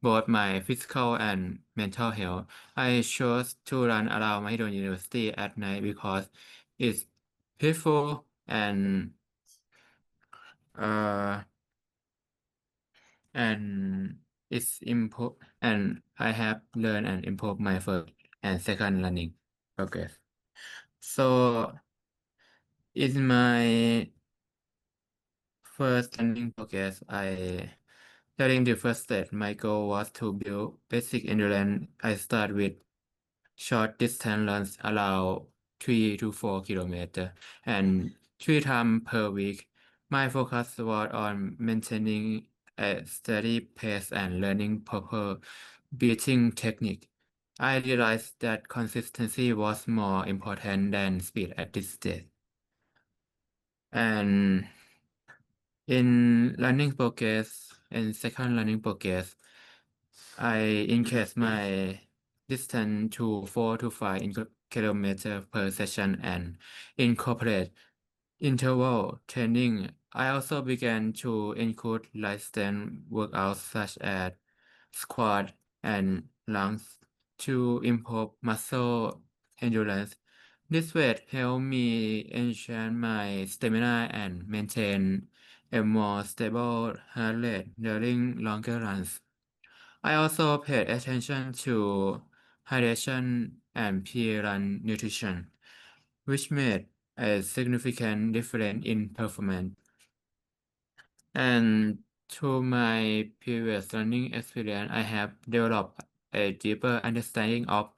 both my physical and mental health. I chose to run around Mahidol University at night because it's peaceful and uh and it's improve and I have learned and improved my first and second running progress. So in my first running progress, during the first stage, my goal was to build basic endurance. I start with short distance runs around 3 to 4 kilometers and 3 times per week. My focus was on maintaining a steady pace and learning proper breathing technique. I realized that consistency was more important than speed at this stage. And in second running progress, I increased my distance to 4 to 5 kilometers per session and incorporate interval training. I also began to include light strength workouts such as squat and lunges to improve muscle endurance. This way helped me enhance my stamina and maintain a more stable heart rate during longer runs. I also paid attention to hydration and pre-run nutrition, which made a significant difference in performance. And through my previous running experience, I have developed a deeper understanding of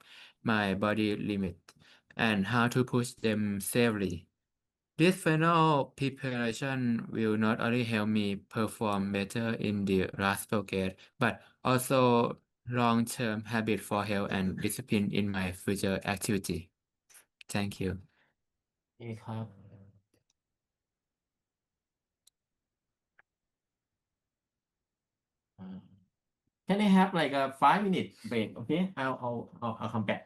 my body limit and how to push them safely. This final preparation will not only help me perform better in the last progress, but also long-term habit for health and discipline in my future activity. Thank you. โอเคครับ Can I have like a 5-minute break? Okay, I'll come back.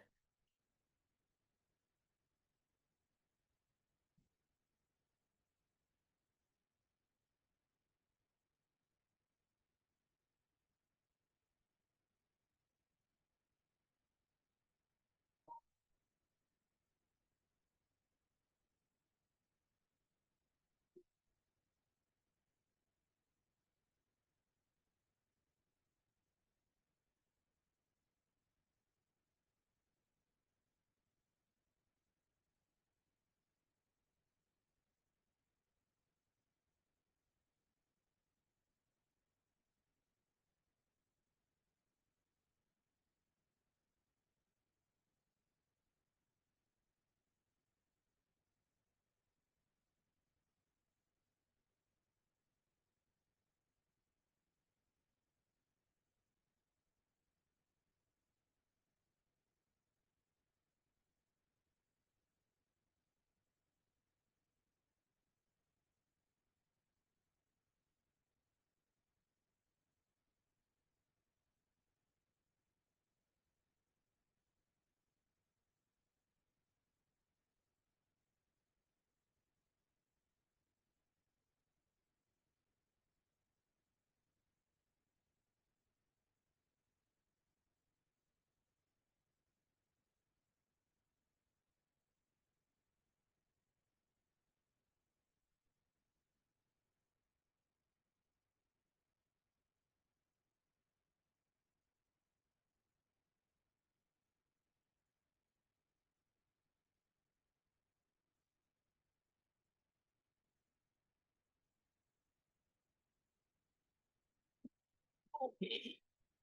Okay.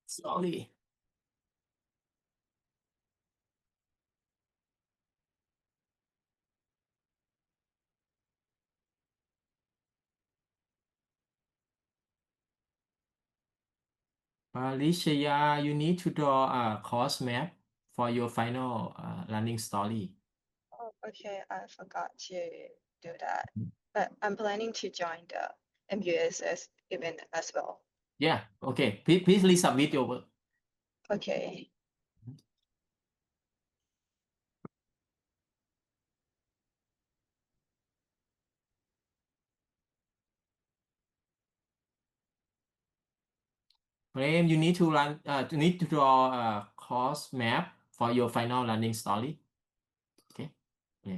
Slowly. Alicia, you need to draw a course map for your final running story. Oh, okay, I forgot to do that. But I'm planning to join the MUSS event as well. Yeah, okay. Please resubmit your work. Okay. Graham, you need to draw a course map for your final running story. Okay. Yeah.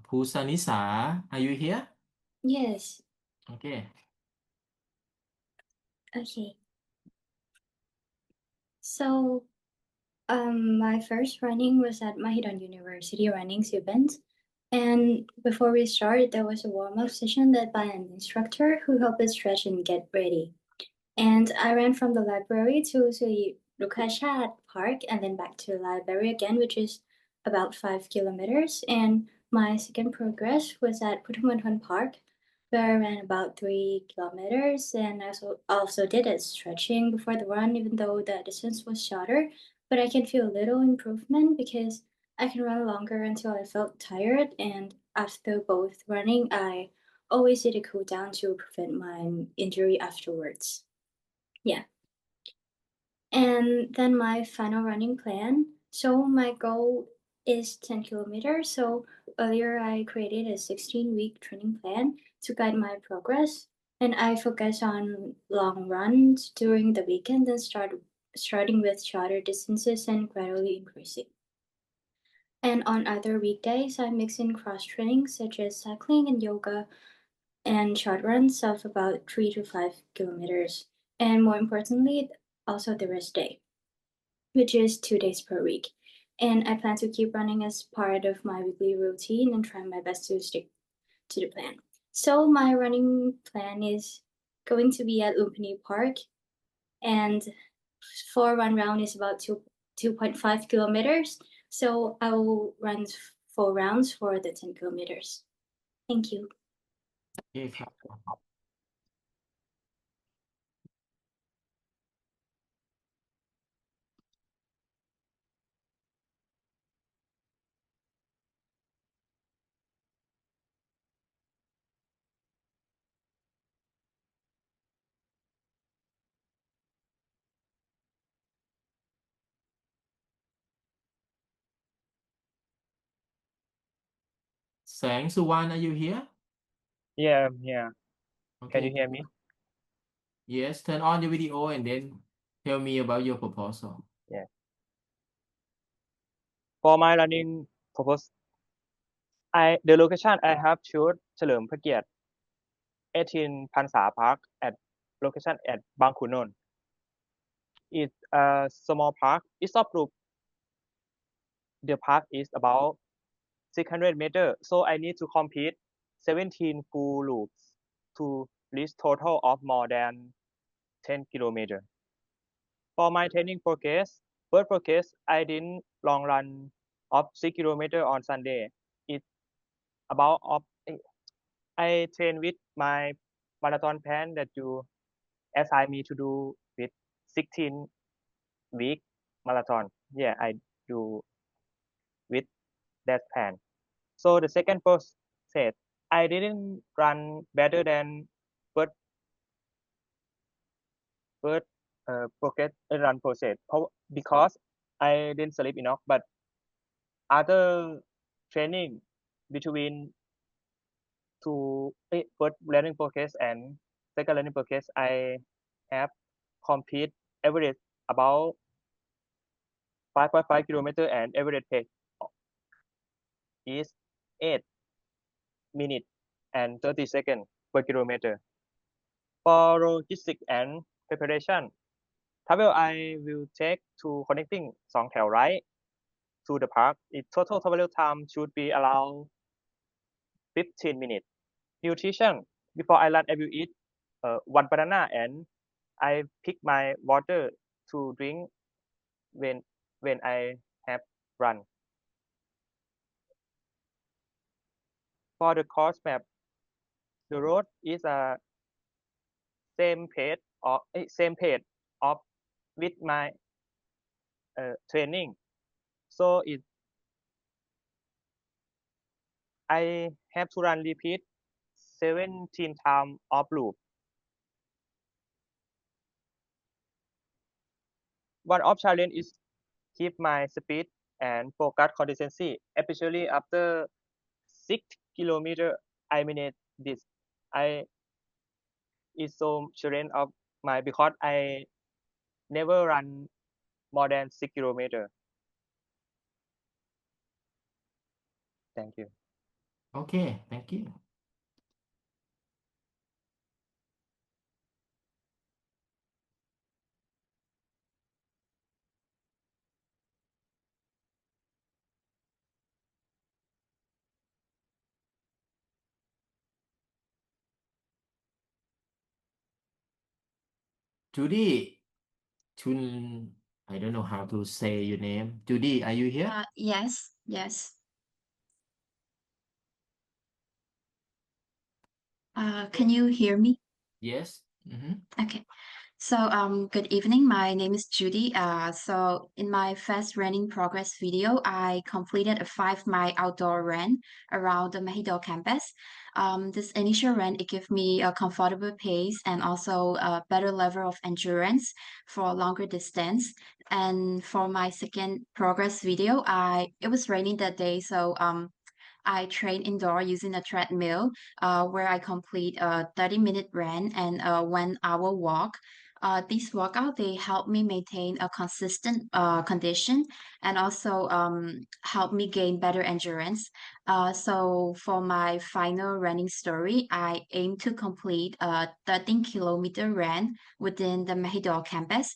Pusanisa, are you here? Yes. Okay. Okay. So, my first running was at Mahidol University Runnings event. And before we started, there was a warm-up session led by an instructor who helped us stretch and get ready. And I ran from the library to the Lukashat Park and then back to the library again, which is about 5 kilometers. And my second progress was at Putumathon Park, where I ran about 3 kilometers. And I also did a stretching before the run, even though the distance was shorter. But I can feel little improvement because I can run longer until I felt tired. And after both running, I always did a cool down to prevent my injury afterwards. Yeah. And then my final running plan. So my goal is 10 kilometers. So earlier I created a 16-week training plan to guide my progress. And I focus on long runs during the weekend and starting with shorter distances and gradually increasing. And on other weekdays, I mix in cross training such as cycling and yoga and short runs of about 3 to 5 kilometers. And more importantly, also the rest day, which is 2 days per week. And I plan to keep running as part of my weekly routine and try my best to stick to the plan. So my running plan is going to be at Lumpini Park, and for one round is about 2.5 kilometers. So I will run 4 rounds for the 10 kilometers. Thank you. โอเคครับ Sang Suwan, are you here? Yeah, I'm here. Can you Okay. hear me? Yes, turn on your video and then tell me about your proposal. Yeah. For my running purpose, the location I have choose เฉลิมพระเกียรติ 18 Pansa Park at location at Bang Khun It's a small park. It's of group. The park is about 600 meters, so I need to complete 17 full loops to reach total of more than 10 kilometers. For my training progress, first progress, I didn't long run of 6 kilometers on Sunday. It's about of I train with my marathon plan that you assign me to do with 16-week marathon. Yeah, I do with that plan. So the second process, I didn't run better than first progress run process because I didn't sleep enough. But other training between first learning process and second learning process, I have complete average about 5.5 kilometer and average pace is 8 minutes and 30 seconds per kilometer. For logistics and preparation, travel I will take to connecting 2 แถว right to the park. Its total travel time should be around 15 minutes. Nutrition. Before I run, I will eat 1 banana and I pick my water to drink when I have run. For the course map, the road is a same pace of with my training. So I have to run repeat 17 times of loop. One of challenge is keep my speed and focus consistency, especially after 6 kilometer. I manage this. It's so challenge of my because I never run more than 6 kilometer. Thank you. Okay, thank you. Judy, I don't know how to say your name. Judy, are you here? Yes, yes. Can you hear me? Yes. Okay. So, good evening. My name is Judy. So in my fast running progress video, I completed a 5-mile outdoor run around the Mahidol campus. This initial run, it gave me a comfortable pace and also a better level of endurance for a longer distance. And for my second progress video, it was raining that day, so I train indoor using a treadmill, where I complete a 30-minute run and a 1-hour walk. These workout, they help me maintain a consistent condition and also help me gain better endurance. So for my final running story, I aim to complete a 13-kilometer run within the Mahidol campus.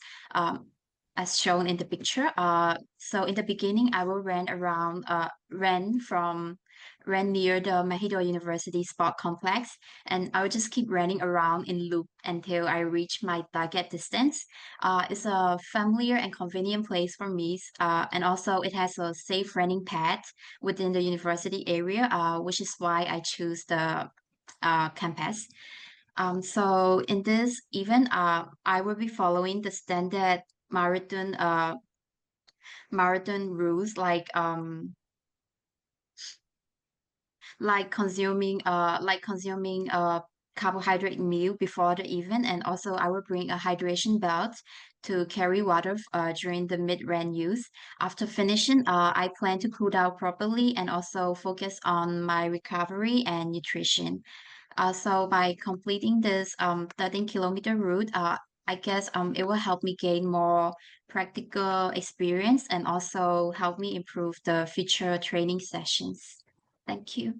As shown in the picture. So in the beginning, I will run near the Mahidol University Sport Complex, and I will just keep running around in loop until I reach my target distance. It's a familiar and convenient place for me, and also it has a safe running path within the university area, which is why I choose the campus. So in this event, I will be following the standard marathon rules consuming carbohydrate meal before the event, and also I will bring a hydration belt to carry water during the mid-run use. After finishing, I plan to cool down properly and also focus on my recovery and nutrition. So by completing this 13-kilometer route, I guess it will help me gain more practical experience and also help me improve the future training sessions. Thank you.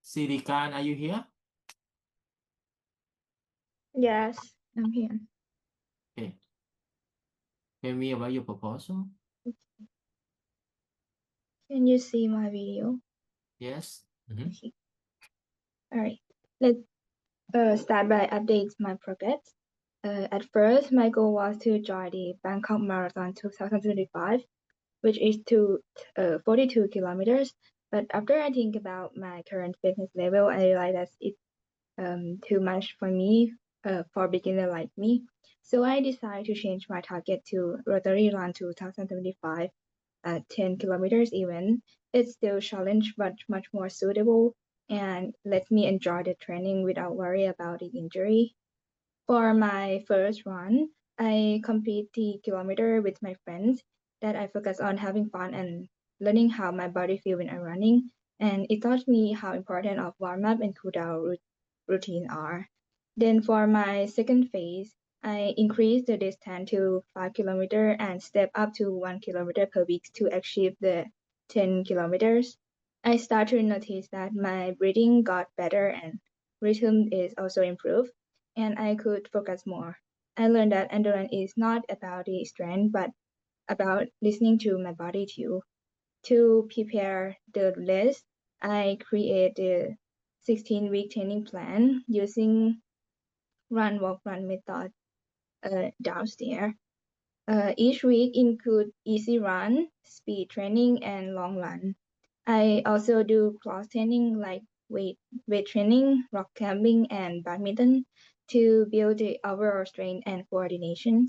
Sirikan, are you here? Yes, I'm here. Okay. Tell me about your proposal. Can you see my video? Yes. Okay. All right. Let's start by update my progress. At first, my goal was to join the Bangkok Marathon 2025, which is 42 kilometers. But after I think about my current fitness level, I realized that it's too much for me for beginner like me. So I decided to change my target to Rotary Run 2075 at 10 kilometers even. It's still challenge, but much more suitable and lets me enjoy the training without worry about the injury. For my first run, I complete the kilometer with my friends that I focus on having fun and learning how my body feels when I'm running. And it taught me how important of warm-up and cool-down routine are. Then for my second phase, I increased the distance to 5 kilometers and step up to 1 kilometer per week to achieve the 10 kilometers. I started to notice that my breathing got better and rhythm is also improved, and I could focus more. I learned that endurance is not about the strength, but about listening to my body too. To prepare the race, I created a 16-week training plan using run, walk, run method downstairs. Each week include easy run, speed training, and long run. I also do cross training like weight training, rock climbing, and badminton to build the overall strength and coordination.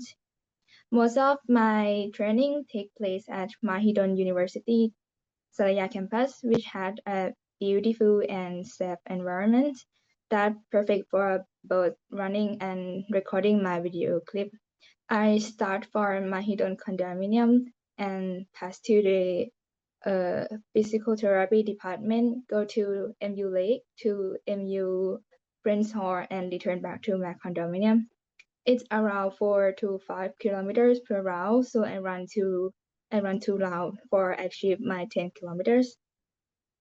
Most of my training take place at Mahidol University Salaya campus, which had a beautiful and safe environment that perfect for both running and recording my video clip. I start for Mahidol condominium and pass to the physical therapy department, go to MU Lake, to MU Prince Hall, and return back to my condominium. It's around 4 to 5 kilometers per round, so I run two rounds for achieve my 10 kilometers.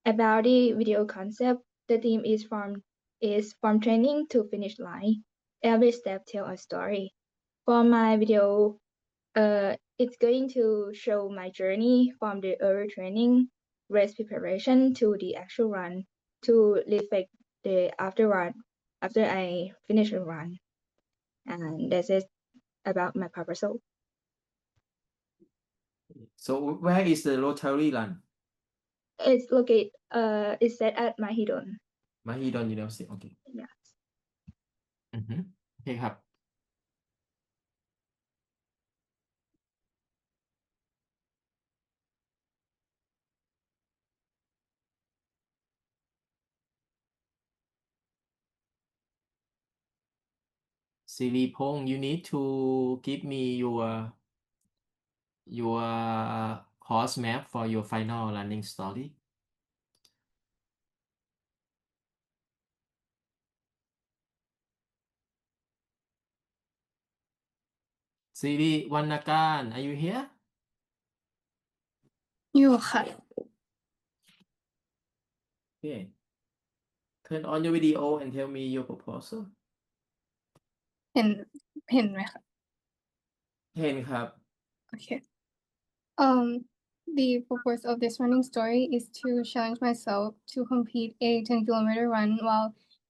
About the video concept, the theme is from training to finish line. Every step tells a story. For my video, it's going to show my journey from the early training, race preparation to the actual run to reflect the afterward after I finish the run. And that's it about my proposal. So where is the Rotary Run? It's located it's set at Mahidol. Mahidol University. Okay. Yeah. โอเคครับ Siripong, you need to give me your course map for your final running story. Siri Wanakan, are you here? อยู่ค่ะ Okay. Turn on your video and tell me your proposal. เห็นไหมคะ เห็นครับ Okay. The purpose of this running story is to challenge myself to complete a 10-kilometer run while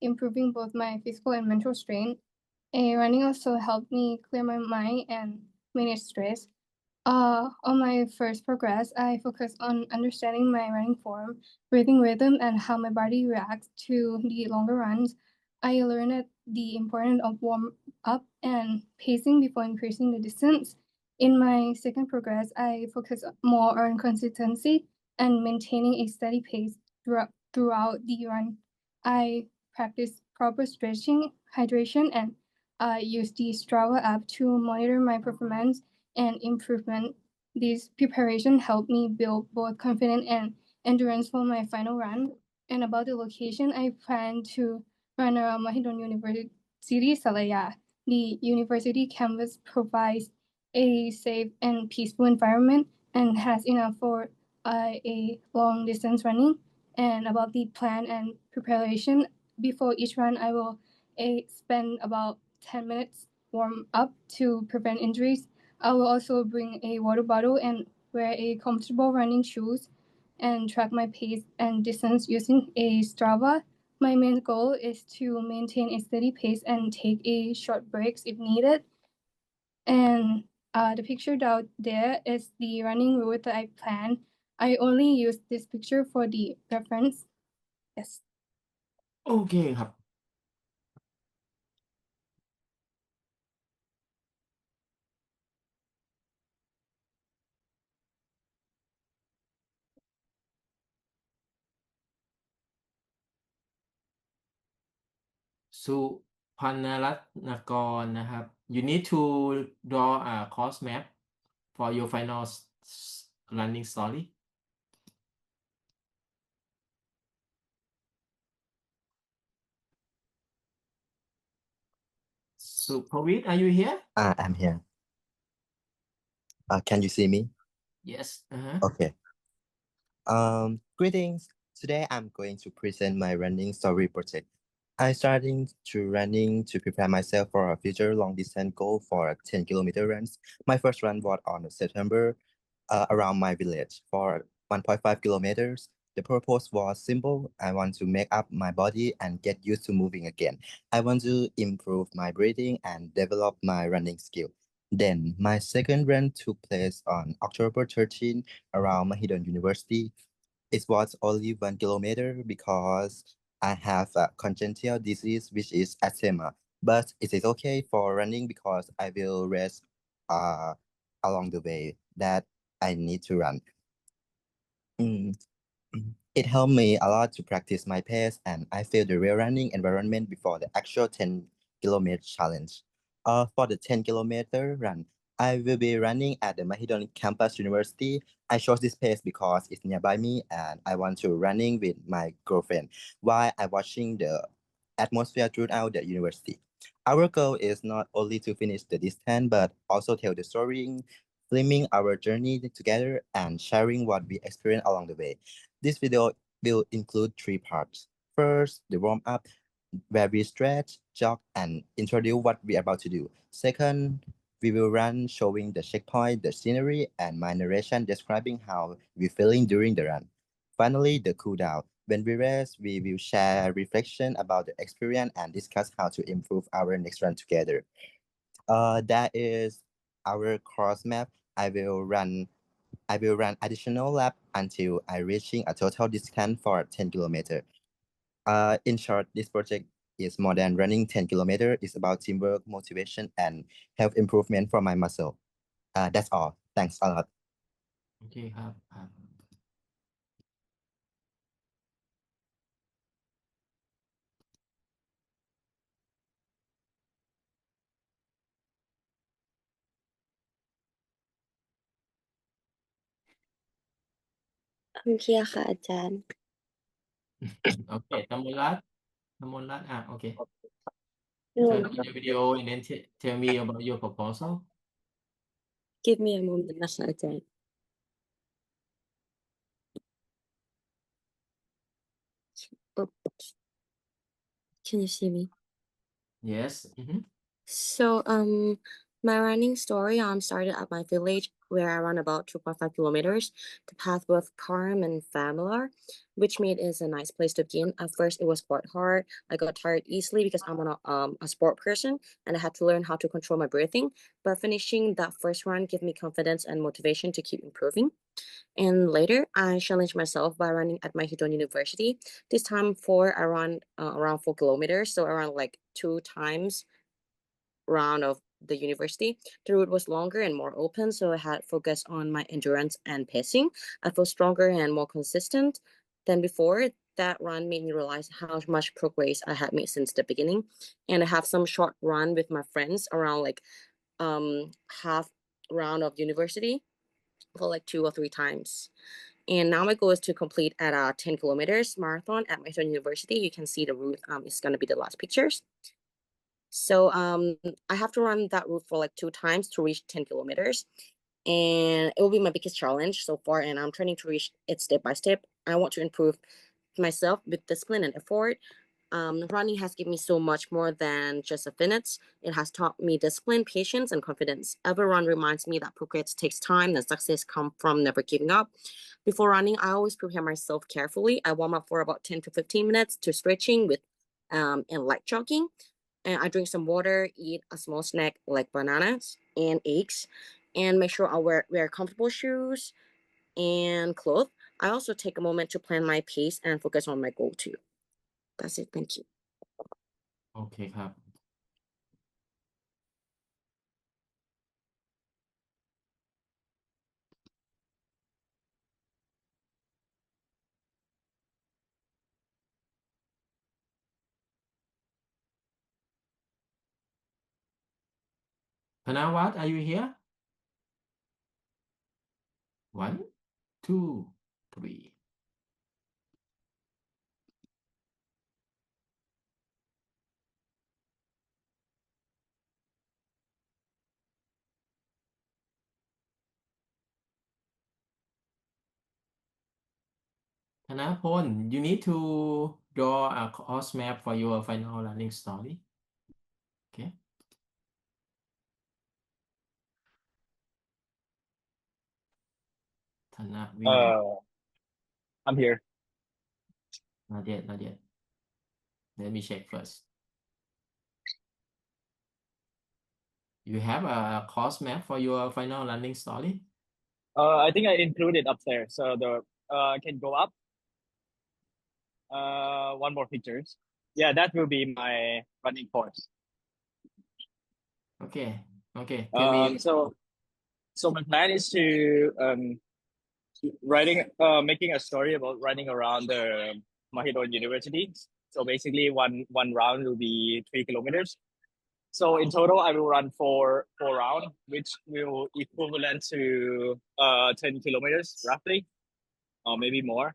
improving both my physical and mental strength. Running also helped me clear my mind and manage stress. On my first progress, I focused on understanding my running form, breathing rhythm, and how my body reacts to the longer runs. I learned the importance of warm up and pacing before increasing the distance. In my second progress, I focused more on consistency and maintaining a steady pace throughout the run. I practiced proper stretching, hydration, and used the Strava app to monitor my performance and improvement. This preparation helped me build both confidence and endurance for my final run. And about the location, I plan to run around Mahidol University Salaya. The university campus provides a safe and peaceful environment and has enough for a long distance running. And about the plan and preparation, before each run, I will spend about 10 minutes warm up to prevent injuries. I will also bring a water bottle and wear a comfortable running shoes and track my pace and distance using a Strava. My main goal is to maintain a steady pace and take a short breaks if needed. And the picture down there is the running route that I plan. I only use this picture for the reference. Yes. โอเคครับ สุพันรัตนกรนะครับ you need to draw a course map for your final running story Supavit, are you here? I'm here. Can you see me? Yes. Uh-huh. Okay. Greetings. Today I'm going to present my running story project. I starting to running to prepare myself for a future long distance goal for a 10-kilometer runs. My first run was on September around my village for 1.5 kilometers. The purpose was simple. I want to make up my body and get used to moving again. I want to improve my breathing and develop my running skill. Then my second run took place on October 13 around Mahidol University. It was only 1 kilometer because I have a congenital disease, which is asthma. But it is okay for running because I will rest along the way that I need to run. It helped me a lot to practice my pace, and I feel the real running environment before the actual 10-kilometer challenge. For the 10-kilometer run, I will be running at the Mahidol Campus University. I chose this place because it's nearby me, and I want to running with my girlfriend while I watching the atmosphere throughout the university. Our goal is not only to finish the distance, but also tell the story, filming our journey together and sharing what we experienced along the way. This video will include 3 parts. First, the warm-up, where we stretch, jog, and introduce what we're about to do. Second, we will run showing the checkpoint, the scenery, and my narration describing how we're feeling during the run. Finally, the cool down. When we rest, we will share reflection about the experience and discuss how to improve our next run together. That is our course map. I will run additional lap until I reaching a total distance for 10 kilometers. In short, this project is more than running 10 kilometers. It's about teamwork, motivation, and health improvement for my muscle. That's all. Thanks a lot. โอเคครับครับ เคลียร์ค่ะอาจารย์ โอเคกมลรัตน์โอเค No, turn on your video and then tell me about your proposal give me a moment นะคะอาจารย์ Oops. Can you see me? yes So, my running story started at my village where I run about 2.5 kilometers. The path was calm and familiar, which made it a nice place to begin. At first, it was quite hard. I got tired easily because I'm a sport person and I had to learn how to control my breathing. But finishing that first run gave me confidence and motivation to keep improving. And later, I challenged myself by running at Mahidol University. This time for around 4 kilometers, so around like 2 times round of the university. The route was longer and more open, so I had focused on my endurance and pacing. I felt stronger and more consistent than before. That run made me realize how much progress I had made since the beginning. And I have some short run with my friends around like half round of university for like 2 or 3 times. And now my goal is to complete at a 10 kilometers marathon at Mahidol University. You can see the route is going to be the last pictures. So I have to run that route for like 2 times to reach 10 kilometers. And it will be my biggest challenge so far. And I'm trying to reach it step by step. I want to improve myself with discipline and effort. Running has given me so much more than just a fitness. It has taught me discipline, patience, and confidence. Every run reminds me that progress takes time and success comes from never giving up. Before running, I always prepare myself carefully. I warm up for about 10 to 15 minutes to stretching with and light jogging. And I drink some water, eat a small snack like bananas and eggs, and make sure I wear comfortable shoes and clothes. I also take a moment to plan my pace and focus on my goal too. That's it. Thank you. โอเคครับ Panawat, are you here? 1, 2, 3. Thanapon, you need to draw a course map for your final learning story. Okay. Thana, I'm here. not yet, not yet. Let me check first. You have a course map for your final learning story? I think I included upstairs. So the can go up. One more pictures. Yeah, that will be my running course. Okay. Okay. Tell me. So my plan is to making a story about running around the Mahidol University. So basically one round will be 3 kilometers. So in total I will run four rounds, which will equivalent to 10 kilometers roughly, or maybe more.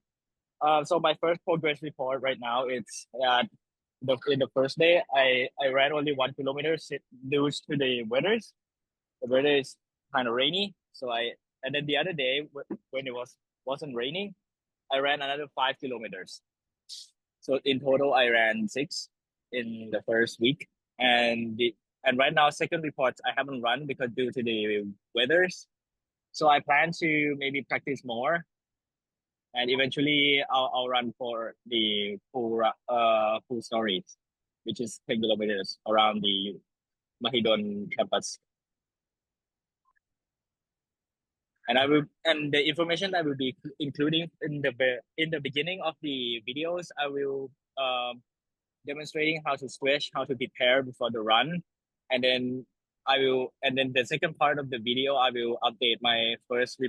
So my first progress report right now it's that in the first day I ran only 1 kilometer due to the weather. The weather is kind of rainy, and then the other day when it wasn't raining, I ran another 5 kilometers. So in total I ran 6 in the first week, and right now second reports I haven't run because due to the weathers. So I plan to maybe practice more, and eventually I'll run for the full stories, which is 10 kilometers around the Mahidol campus. And the information I will be including in the beginning of the videos, I will demonstrating how to stretch, how to prepare before the run, and then the second part of the video I will update my first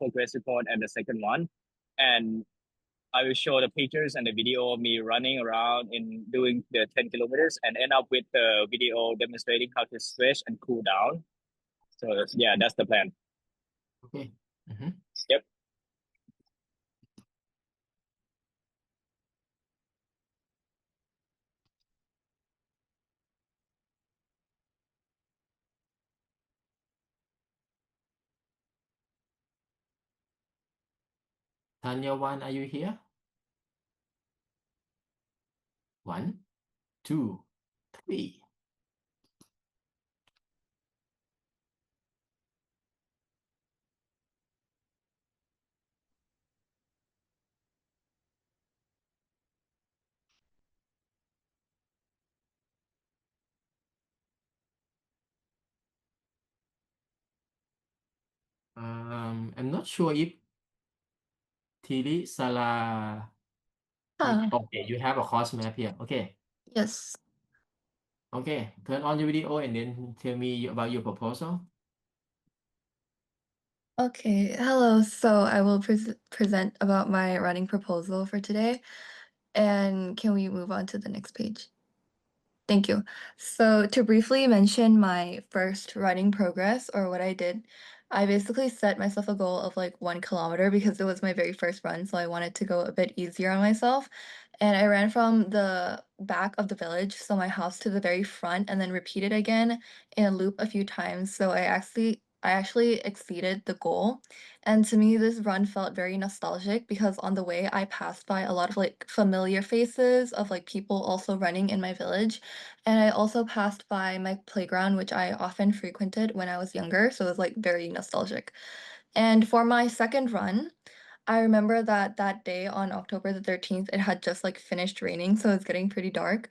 progress report and the second one, and I will show the pictures and the video of me running around in doing the 10 kilometers, and end up with the video demonstrating how to stretch and cool down. So that's the plan. Okay. Yep. Tanyawan, are you here? 1, 2, 3. I'm not sure if Tili Sala. Okay, you have a course map here. Okay. Yes. Okay, turn on your video and then tell me about your proposal. Okay, hello. So I will present about my running proposal for today. And can we move on to the next page? Thank you. So to briefly mention my first running progress or what I did, I basically set myself a goal of like 1 kilometer because it was my very first run, so I wanted to go a bit easier on myself. And I ran from the back of the village, so my house to the very front, and then repeated again in a loop a few times. So I actually exceeded the goal. And to me, this run felt very nostalgic because on the way I passed by a lot of like familiar faces of like people also running in my village. And I also passed by my playground, which I often frequented when I was younger, so it was like very nostalgic. And for my second run, I remember that that day on October the 13th, it had just like finished raining, so it's getting pretty dark.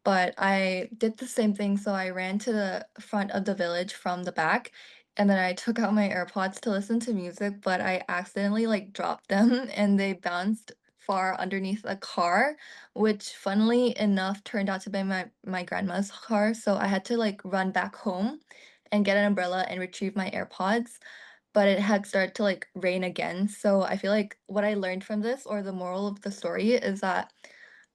But I did the same thing, so I ran to the front of the village from the back, and then I took out my AirPods to listen to music, but I accidentally like dropped them and they bounced far underneath a car, which funnily enough turned out to be my grandma's car, so I had to like run back home and get an umbrella and retrieve my AirPods, but it had started to like rain again. So I feel like what I learned from this, or the moral of the story, is that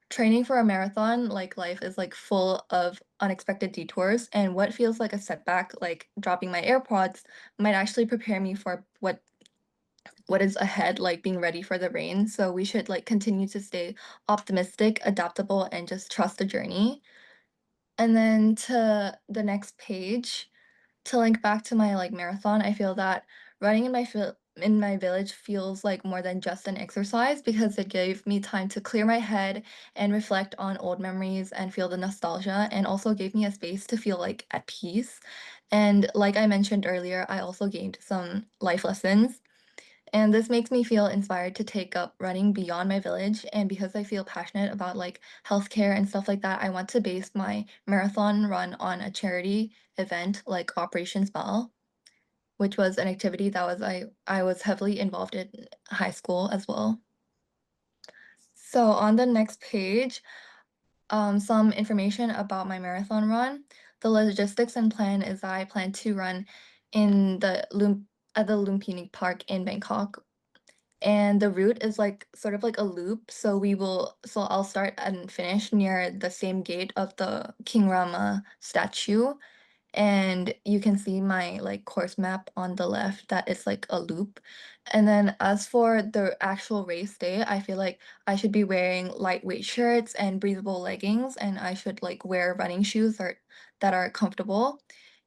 training for a marathon, like life, is like full of unexpected detours, and what feels like a setback, like dropping my AirPods, might actually prepare me for what is ahead, like being ready for the rain. So we should like continue to stay optimistic, adaptable, and just trust the journey. And then to the next page, to link back to my like marathon, I feel that running in my village feels like more than just an exercise because it gave me time to clear my head and reflect on old memories and feel the nostalgia, and also gave me a space to feel like at peace. And like I mentioned earlier, I also gained some life lessons. And this makes me feel inspired to take up running beyond my village. And because I feel passionate about like healthcare and stuff like that, I want to base my marathon run on a charity event like Operation Smile, which was an activity that I was heavily involved in high school as well. So on the next page, some information about my marathon run. The logistics and plan is that I plan to run in at the Lumpini Park in Bangkok. And the route is like sort of like a loop. So I'll start and finish near the same gate of the King Rama statue. And you can see my like course map on the left that is like a loop. And then as for the actual race day, I feel like I should be wearing lightweight shirts and breathable leggings, and I should like wear running shoes that are comfortable,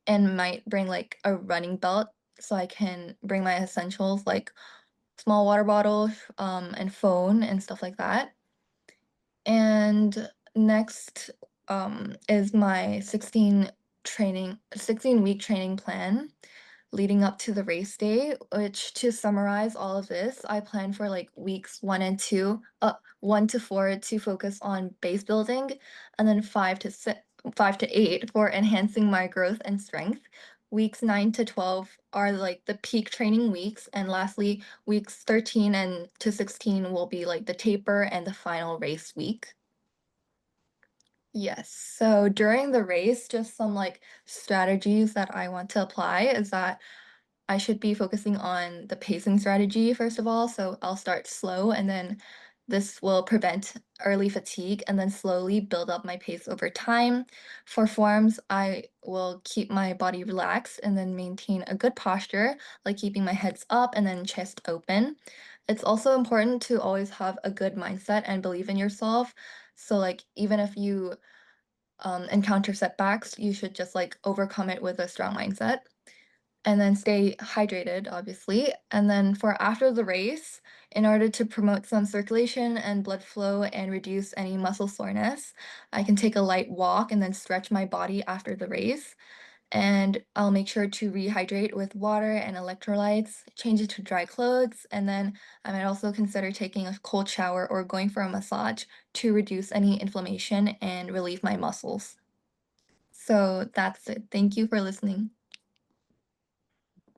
and might bring like a running belt so I can bring my essentials like small water bottle, and phone and stuff like that. And next is my 16-week training plan leading up to the race day, which, to summarize all of this, I plan for like weeks 1 to 4 to focus on base building, and then 5 to 8 for enhancing my growth and strength. Weeks 9 to 12 are like the peak training weeks, and lastly, weeks 13 to 16 will be like the taper and the final race week. Yes. So during the race, just some like strategies that I want to apply is that I should be focusing on the pacing strategy first of all. So I'll start slow, and then this will prevent early fatigue and then slowly build up my pace over time. For forms, I will keep my body relaxed and then maintain a good posture, like keeping my heads up and then chest open. It's also important to always have a good mindset and believe in yourself. So like even if you encounter setbacks, you should just like overcome it with a strong mindset. And then stay hydrated, obviously. And then for after the race, in order to promote some circulation and blood flow and reduce any muscle soreness, I can take a light walk and then stretch my body after the race. And I'll make sure to rehydrate with water and electrolytes, change it to dry clothes, and then I might also consider taking a cold shower or going for a massage to reduce any inflammation and relieve my muscles. So that's it. Thank you for listening.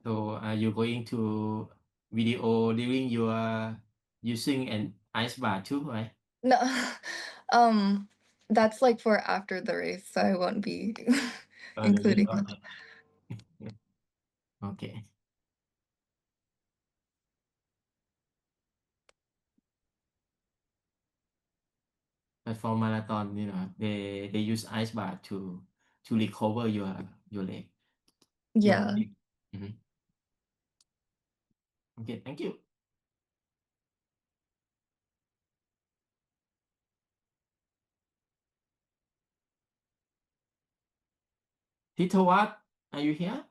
So are you going to video during your using an ice bath too, right? No, that's like for after the race, so I won't be including that. Okay. Okay. But for marathon, they use ice bath to recover your leg. Yeah. Mhm. Okay, thank you. Titawat, are you here?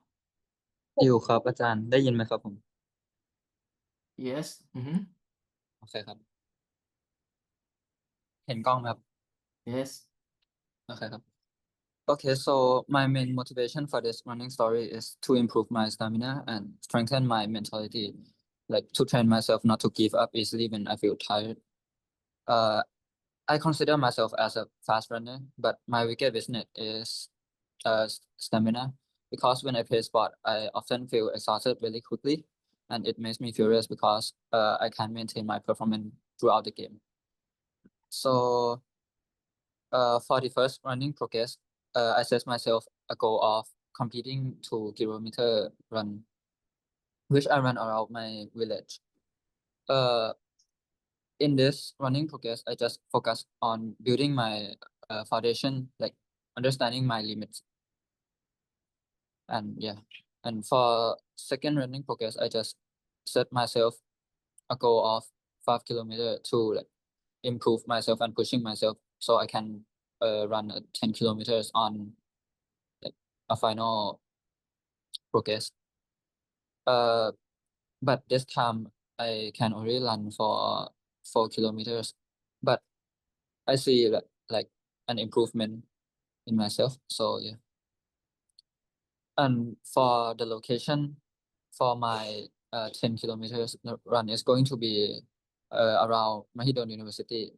อยู่ครับอาจารย์ได้ยินไหมครับผม Yes. โอเคครับ เห็นกล้องไหมครับ Yes. โอเคครับ Okay, so my main motivation for this running story is to improve my stamina and strengthen my mentality, like to train myself not to give up easily when I feel tired. I consider myself as a fast runner, but my weakest weakness is stamina, because when I play sport, I often feel exhausted really quickly, and it makes me furious because I can't maintain my performance throughout the game. So for the first running progress, I set myself a goal of completing 2-kilometer run, which I run around my village. in this running progress, I just focus on building my foundation, like understanding my limits. And yeah, and for second running progress, I just set myself a goal of 5 kilometers to like improve myself and pushing myself so I can run 10 kilometers on like a final progress. But this time I can only run for 4 kilometers, but I see like an improvement in myself. So yeah. And for the location for my 10 kilometers run is going to be around Mahidol University.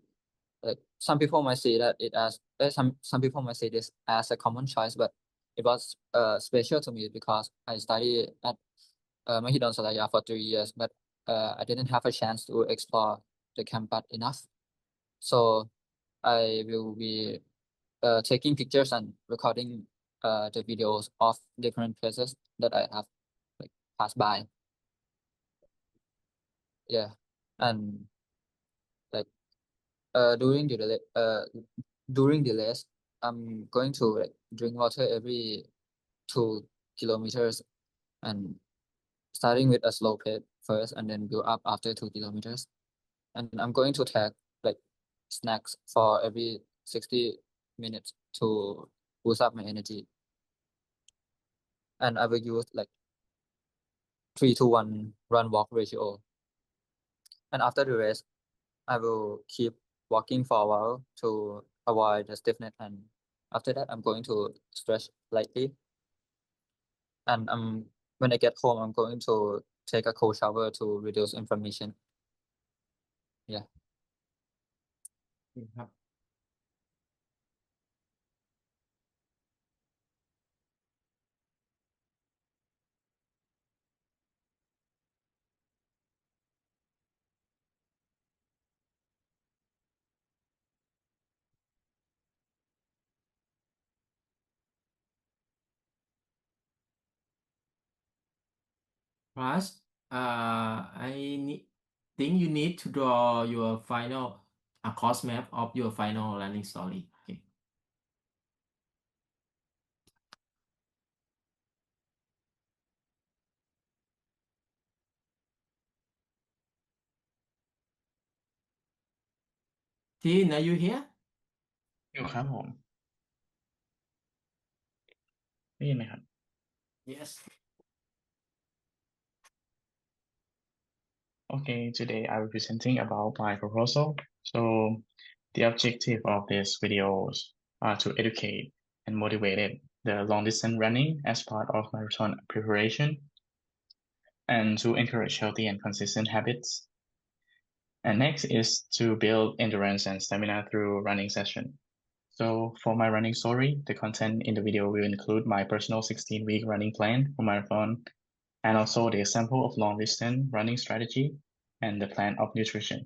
Like some people might say that it as some people might say this as a common choice, but it was special to me because I studied at Mahidol Salaya for 3 years, but I didn't have a chance to explore the campus enough. So I will be taking pictures and recording the videos of different places that I have like passed by. Yeah, and like during the race, I'm going to like drink water every 2 kilometers and starting with a slow pace first and then build up after 2 kilometers. And I'm going to take like snacks for every 60 minutes to boost up my energy. And I will use like 3-to-1 run walk ratio. And after the race, I will keep walking for a while to avoid the stiffness. And after that, I'm going to stretch lightly. And when I get home, I'm going to take a cold shower to reduce inflammation. Yeah. ครับ Class, think you need to draw your final course map of your final running story. Okay. Tin, are you here? อยู่ครับผม ได้ยินไหมครับ Yes. Okay, today I will be presenting about my proposal. So the objective of these videos are to educate and motivate the long distance running as part of marathon preparation and to encourage healthy and consistent habits. And next is to build endurance and stamina through running session. So for my running story, the content in the video will include my personal 16-week running plan for marathon and also the example of long distance running strategy and the plan of nutrition.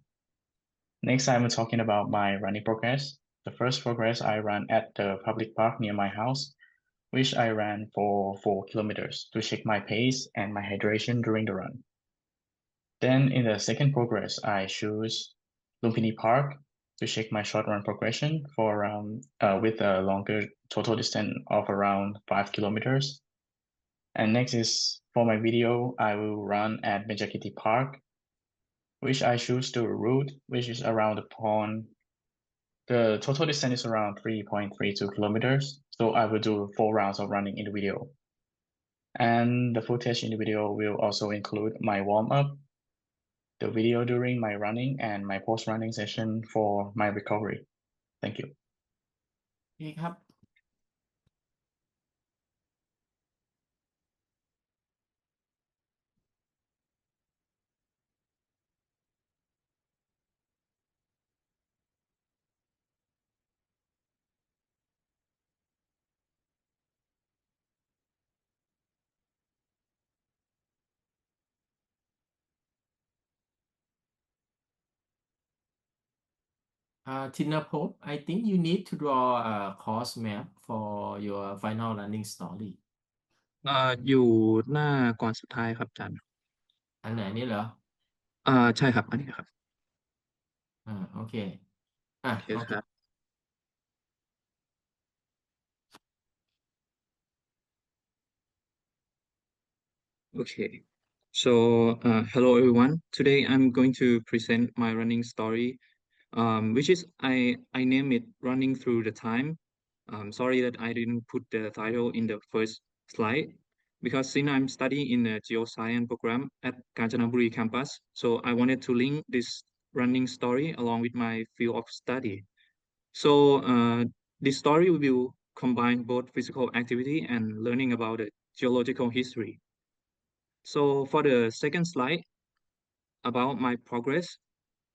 Next, I'm talking about my running progress. The first progress I ran at the public park near my house, which I ran for 4 kilometers to check my pace and my hydration during the run. Then in the second progress, I choose Lumpini Park to check my short run progression for with a longer total distance of around 5 kilometers. And next is for my video, I will run at Benjakiti Park, which I choose the route, which is around the pond. The total distance is around 3.32 kilometers, so I will do 4 rounds of running in the video. And the footage in the video will also include my warm-up, the video during my running, and my post-running session for my recovery. Thank you. นี่ครับ Tinapop, I think you need to draw a course map for your final running story. อยู่หน้าก่อนสุดท้ายครับอาจารย์ อันไหนนี่เหรอ ใช่ครับอันนี้ครับ โอเคอ่ะ Yes, โอเค ครับ Okay. So, hello everyone. Today I'm going to present my running story, which is I name it Running Through the Time. Sorry that I didn't put the title in the first slide because since I'm studying in a geoscience program at Kanchanaburi campus, so I wanted to link this running story along with my field of study. So, this story will combine both physical activity and learning about the geological history. So for the second slide about my progress,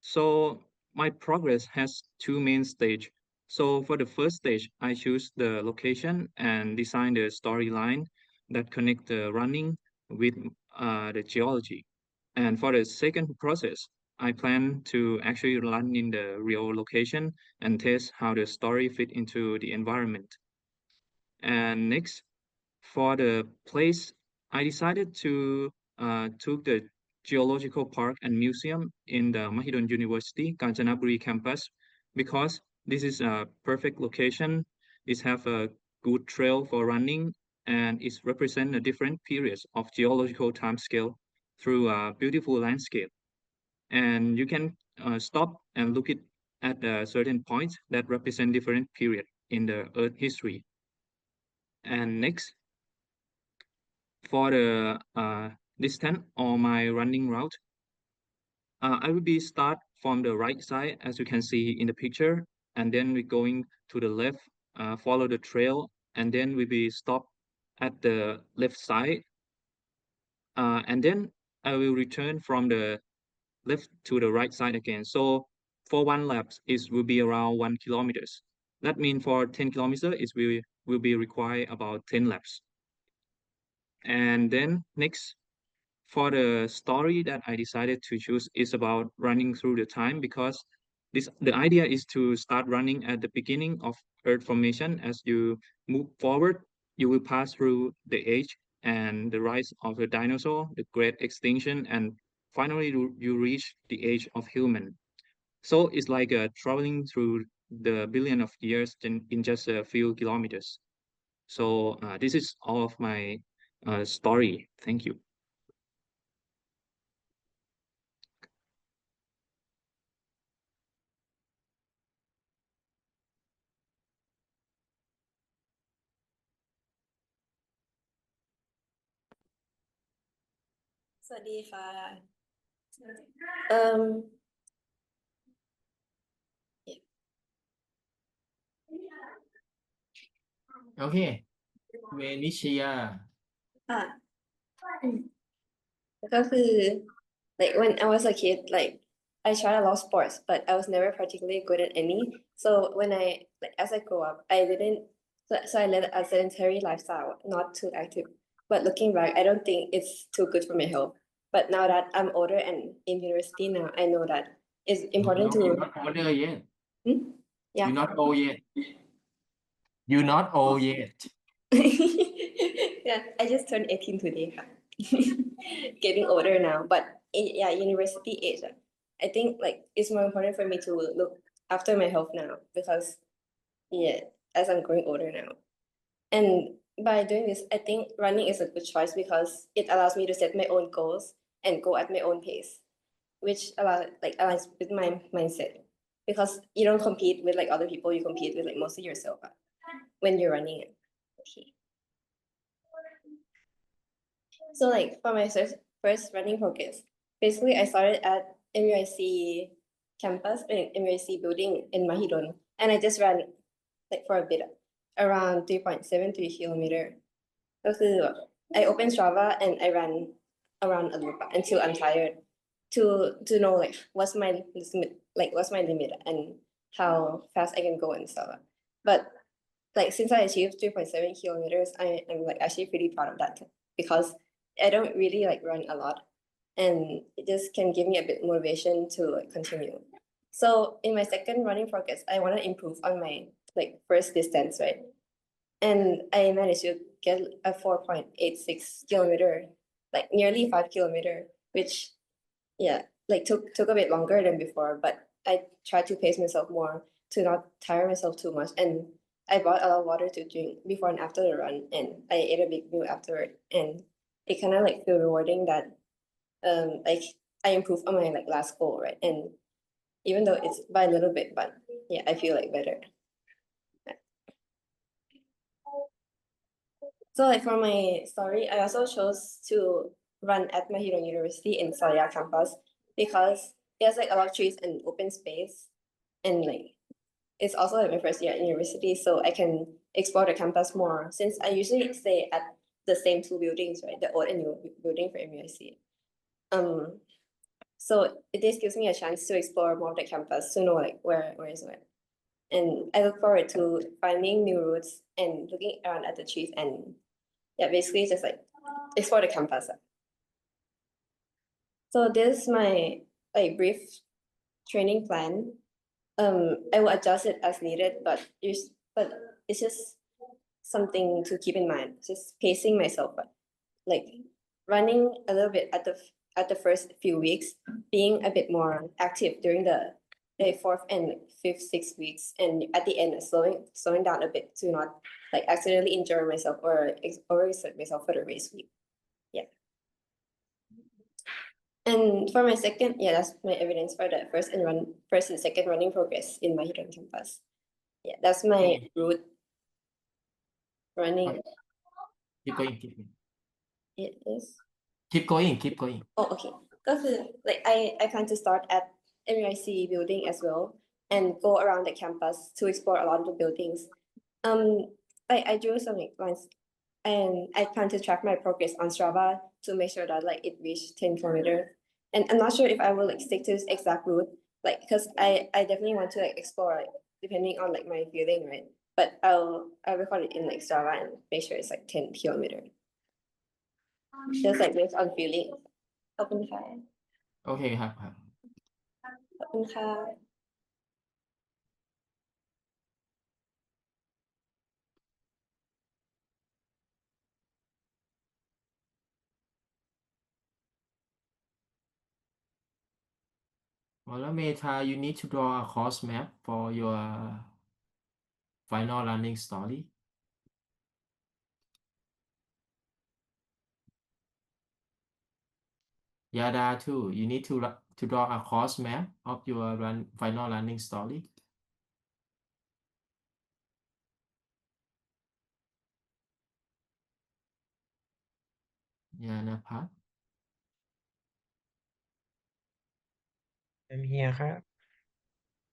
so my progress has two main stages. So for the first stage, I choose the location and design the storyline that connect the running with the geology. And for the second process, I plan to actually run in the real location and test how the story fit into the environment. And next, for the place, I decided to took the Geological Park and Museum in the Mahidol University, Kanchanaburi campus, because this is a perfect location. It have a good trail for running and it represent a different periods of geological time scale through a beautiful landscape. And you can stop and look at certain points that represent different period in the Earth history. And next, for the distance or my running route, I will be start from the right side, as you can see in the picture, and then we're going to the left, follow the trail, and then we be stop at the left side, and then I will return from the left to the right side again. So for one lap, it will be around 1 kilometers. That means for 10 kilometers, it will be require about 10 laps. And then next, for the story that I decided to choose is about running through the time because the idea is to start running at the beginning of Earth formation. As you move forward, you will pass through the age and the rise of the dinosaur, the great extinction, and finally you reach the age of human. So it's like traveling through the billion of years in just a few kilometers. So this is all of my story. Thank you. สวัสดีค่ะ โอเคเวนิชยา ค่ะ ก็คือ like when I was a kid, like I tried a lot of sports, but I was never particularly good at any. So when as I grew up, I didn't. So I led a sedentary lifestyle, not too active. But looking back, I don't think it's too good for my health. But now that I'm older and in university now, I know that it's important to. You're not older yet. Yeah. You're not old yet. You're not old yet. Yeah, I just turned 18 today. Getting older now, but yeah, university age. I think like it's more important for me to look after my health now because yeah, as I'm growing older now. And by doing this, I think running is a good choice because it allows me to set my own goals and go at my own pace, which aligns with my mindset. Because you don't compete with like other people, you compete with like mostly yourself when you're running. Okay. So like for my first running progress, basically I started at MUIC campus, MUIC building in Mahidol, and I just ran like for a bit, around 3.73 kilometer. So I opened Strava and I ran around a loop until I'm tired to know like what's my limit and how fast I can go and stuff. But like since I achieved 3.7 kilometers, I'm like actually pretty proud of that because I don't really like run a lot and it just can give me a bit motivation to like continue. So in my second running progress, I want to improve on my like first distance, right? And I managed to get a 4.86 kilometer, like nearly 5 kilometer, which yeah, like took a bit longer than before, but I try to pace myself more to not tire myself too much. And I bought a lot of water to drink before and after the run, and I ate a big meal afterward. And it kind of like feel rewarding that like I improved on my like last goal, right? And even though it's by a little bit, but yeah, I feel like better. So like for my story, I also chose to run at Mahidol University in Salaya campus because there's like a lot of trees and open space, and like it's also like my first year at university, so I can explore the campus more since I usually stay at the same two buildings, right? The old and new building for MUIC. So this gives me a chance to explore more of the campus to know like where is where. And I look forward to finding new routes and looking around at the trees and yeah, basically just like explore the campus. So this is my like brief training plan. I will adjust it as needed, but it's just something to keep in mind. Just pacing myself, but like running a little bit at the first few weeks, being a bit more active during the fourth and fifth, 6 weeks, and at the end slowing down a bit to not like accidentally injure myself or overexert myself for the race week. Yeah. And for my second, yeah, that's my evidence for the first and second running progress in Mahidol campus. Yeah, that's my route running. Keep going, keep going. It is. Keep going, keep going. Oh, okay. ก็คือ like I plan to start at MUIC building as well and go around the campus to explore a lot of the buildings. I drew some like lines and I plan to track my progress on Strava to make sure that like it reached 10 kilometers. And I'm not sure if I will like stick to this exact route, like because I definitely want to like explore like depending on like my feeling, right? But I'll record it in like Strava and make sure it's like 10 kilometers. Just like based on feeling. ขอบคุณค่ะ โอเคครับครับ ขอบคุณค่ะ Well, Meta, you need to draw a course map for your final running story. Yada too, you need to draw a course map of your final running story. Yanapat. I'm here ครับ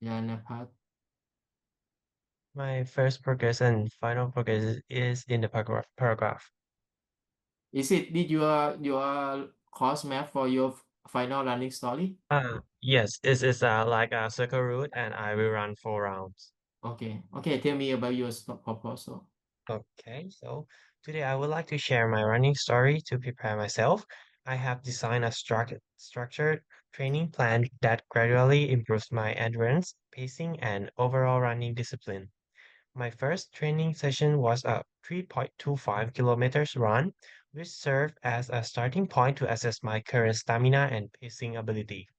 Yanapat. My first progress and final progress is in the paragraph. Did your course map for your final running story? Yes, it is like a circle route and I will run 4 rounds. Okay, tell me about your proposal. Okay, so today I would like to share my running story to prepare myself. I have designed a structured training plan that gradually improves my endurance, pacing, and overall running discipline. My first training session was a 3.25 kilometers run, which served as a starting point to assess my current stamina and pacing ability.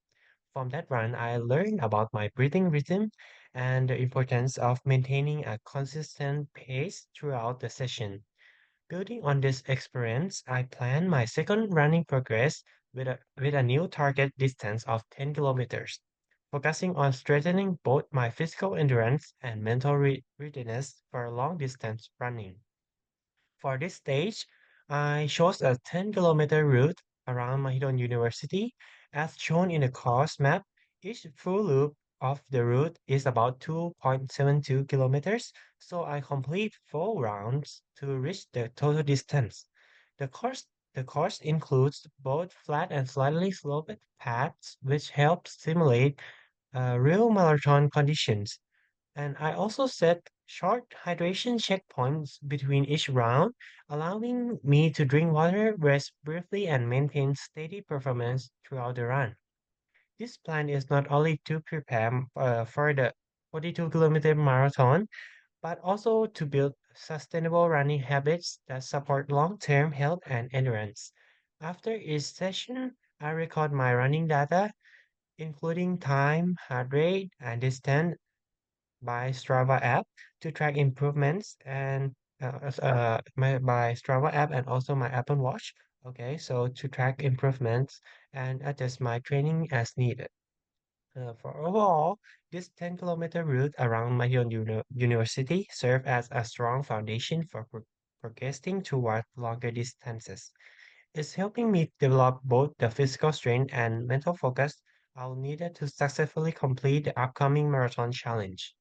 From that run, I learned about my breathing rhythm and the importance of maintaining a consistent pace throughout the session. Building on this experience, I plan my second running progress with a new target distance of 10 kilometers, focusing on strengthening both my physical endurance and mental readiness for long-distance running. For this stage, I chose a 10-kilometer route around Mahidol University. As shown in the course map, each full loop of the route is about 2.72 kilometers, so I complete 4 rounds to reach the total distance. The course includes both flat and slightly sloped paths, which help simulate real marathon conditions. And I also set short hydration checkpoints between each round, allowing me to drink water, rest briefly, and maintain steady performance throughout the run. This plan is not only to prepare for the 42-kilometer marathon, but also to build sustainable running habits that support long-term health and endurance. After each session, I record my running data. including time, heart rate, and distance by Strava app to track improvements and by Strava app and also my Apple Watch. Okay, so to track improvements and adjust my training as needed. For overall, this 10-kilometer route around Mahidol University served as a strong foundation for progressing toward longer distances. It's helping me develop both the physical strength and mental focus I'll need to successfully complete the upcoming marathon challenge.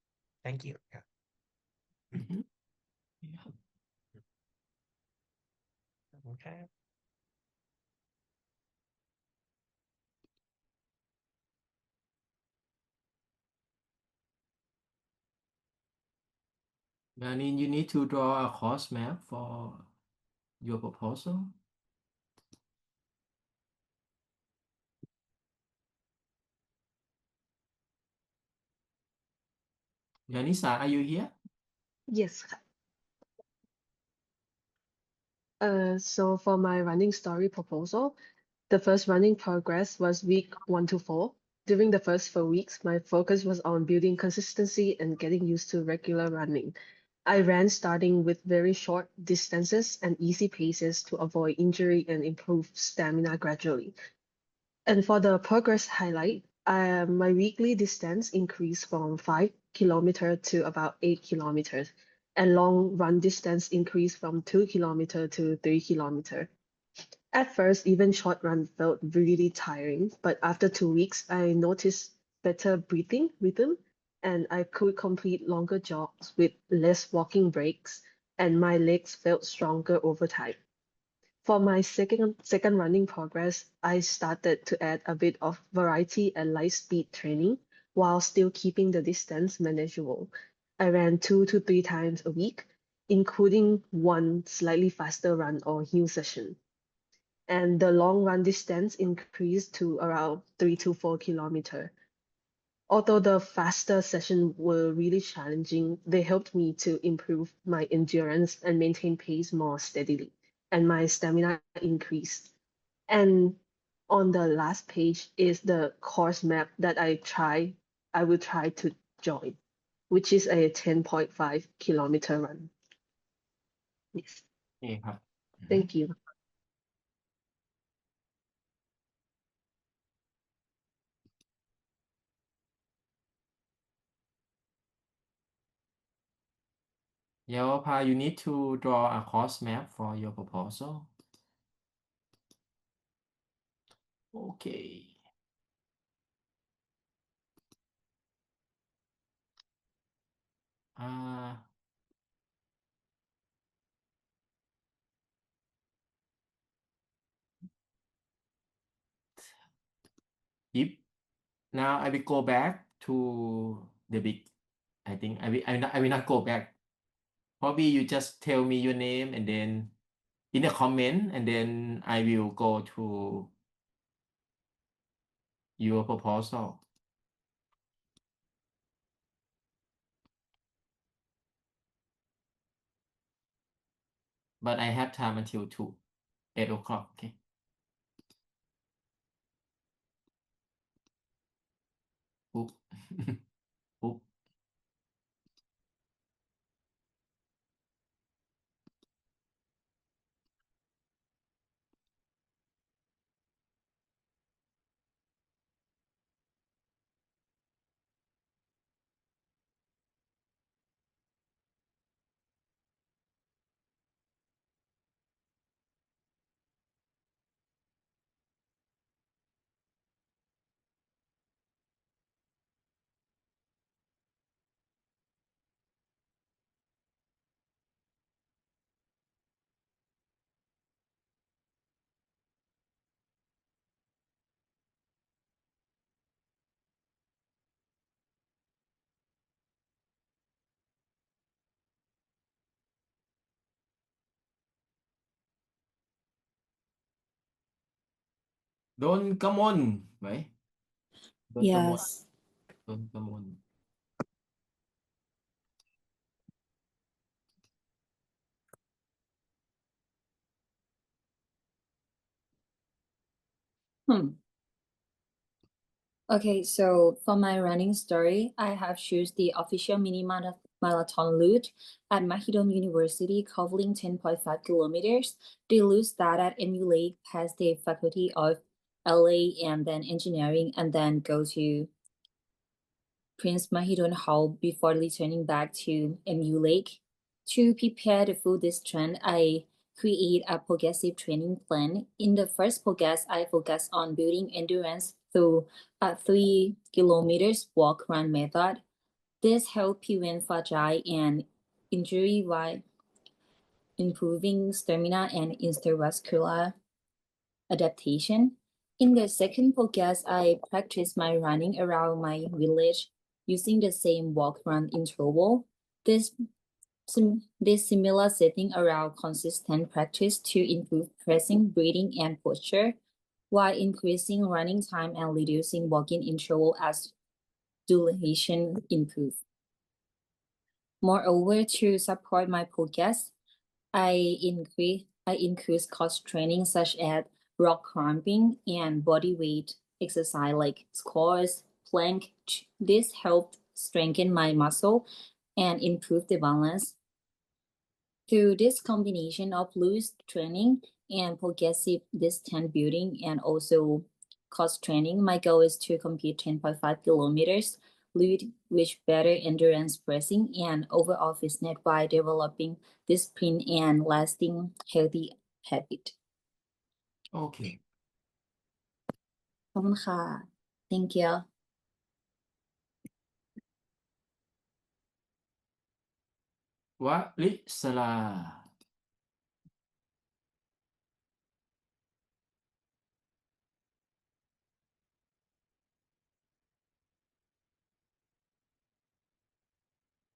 Thank you. Yeah. Mhm. Yeah. Okay. Berlin, you need to draw a course map for your proposal. Yanisa, are you here? Yes. So for my running story proposal, the first running progress was week 1 to 4. During the first 4 weeks, my focus was on building consistency and getting used to regular running. I ran starting with very short distances and easy paces to avoid injury and improve stamina gradually. And for the progress highlight, my weekly distance increased from 5 kilometers to about 8 kilometers, and long run distance increased from 2 kilometers to 3 kilometers. At first, even short run felt really tiring, but after 2 weeks, I noticed better breathing rhythm, and I could complete longer jogs with less walking breaks, and my legs felt stronger over time. For my second running progress, I started to add a bit of variety and light speed training while still keeping the distance manageable. I ran 2 to 3 times a week, including one slightly faster run or hill session. And the long run distance increased to around 3 to 4 kilometers. Although the faster sessions were really challenging, they helped me to improve my endurance and maintain pace more steadily, and my stamina increased. And on the last page is the course map that I will try to join, which is a 10.5 kilometer run. Yes, นี่ครับ thank you. Yawapa, you need to draw a course map for your proposal. Okay. Uh, if now I will go back to the big. I think I will not go back. Probably you just tell me your name and then in a comment, and then I will go to your proposal. But I have time until 8 o'clock. Okay. Oop. Oop. Don Kamon, right? Don Kamon. Yes. Don Kamon. Okay, so for my running story, I have choose the official mini marathon route at Mahidol University covering 10.5 kilometers. The route started at MU Lake past the Faculty of LA and then engineering and then go to Prince Mahidol Hall before returning back to MU Lake. To prepare the full distance, I create a progressive training plan. In the first progress, I focus on building endurance through a 3 kilometers walk-run method. This helps prevent fragile and injury while improving stamina and intravascular adaptation. In the second progress, I practice my running around my village using the same walk-run interval. This similar setting around consistent practice to improve pressing, breathing, and posture, while increasing running time and reducing walking interval as duration improve. Moreover, to support my progress, I increase cross training such as rock climbing and body weight exercise like squats, plank. This helped strengthen my muscle and improve the balance. Through this combination of loose training and progressive distance building and also cross training, my goal is to complete 10.5 kilometers lead with better endurance pressing and overall fitness by developing discipline and lasting healthy habit. Okay. ขอบคุณค่ะ Thank you. Walisala.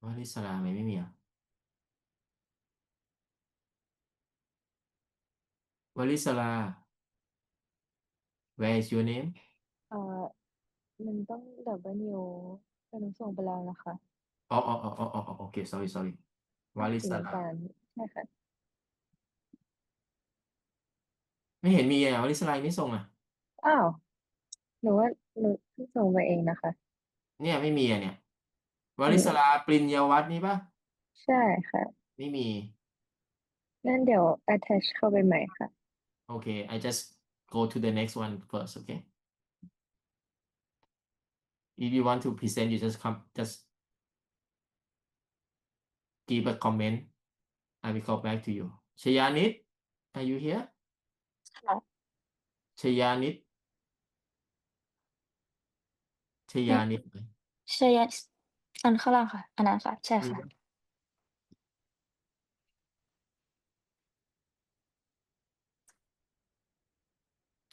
Walisala ไม่มีอ่ะ Walisala where is your name มันต้อง W แต่หนูส่งไปแล้วนะคะ อ๋อโอเค sorry สี Walisala น้ำตาลใช่ค่ะ ไม่เห็นมีอ่ะ Walisala ไม่ส่งอ่ะ อ้าว หนูว่าหนูเพิ่งส่งไปเองนะคะ เนี่ยไม่มีอ่ะเนี่ยวลิศราปริญญาวัฒน์นี่ปะ ใช่ค่ะ ไม่มี งั้นเดี๋ยว attach เข้าไปใหม่ค่ะ โอเค I just go to the next one first okay if you want to present you just give a comment I will call back to you ชยานิด are you here ค่ะ ชยานิดไหม ใช่อันข้างล่างค่ะ อันนั้นค่ะ ใช่ค่ะ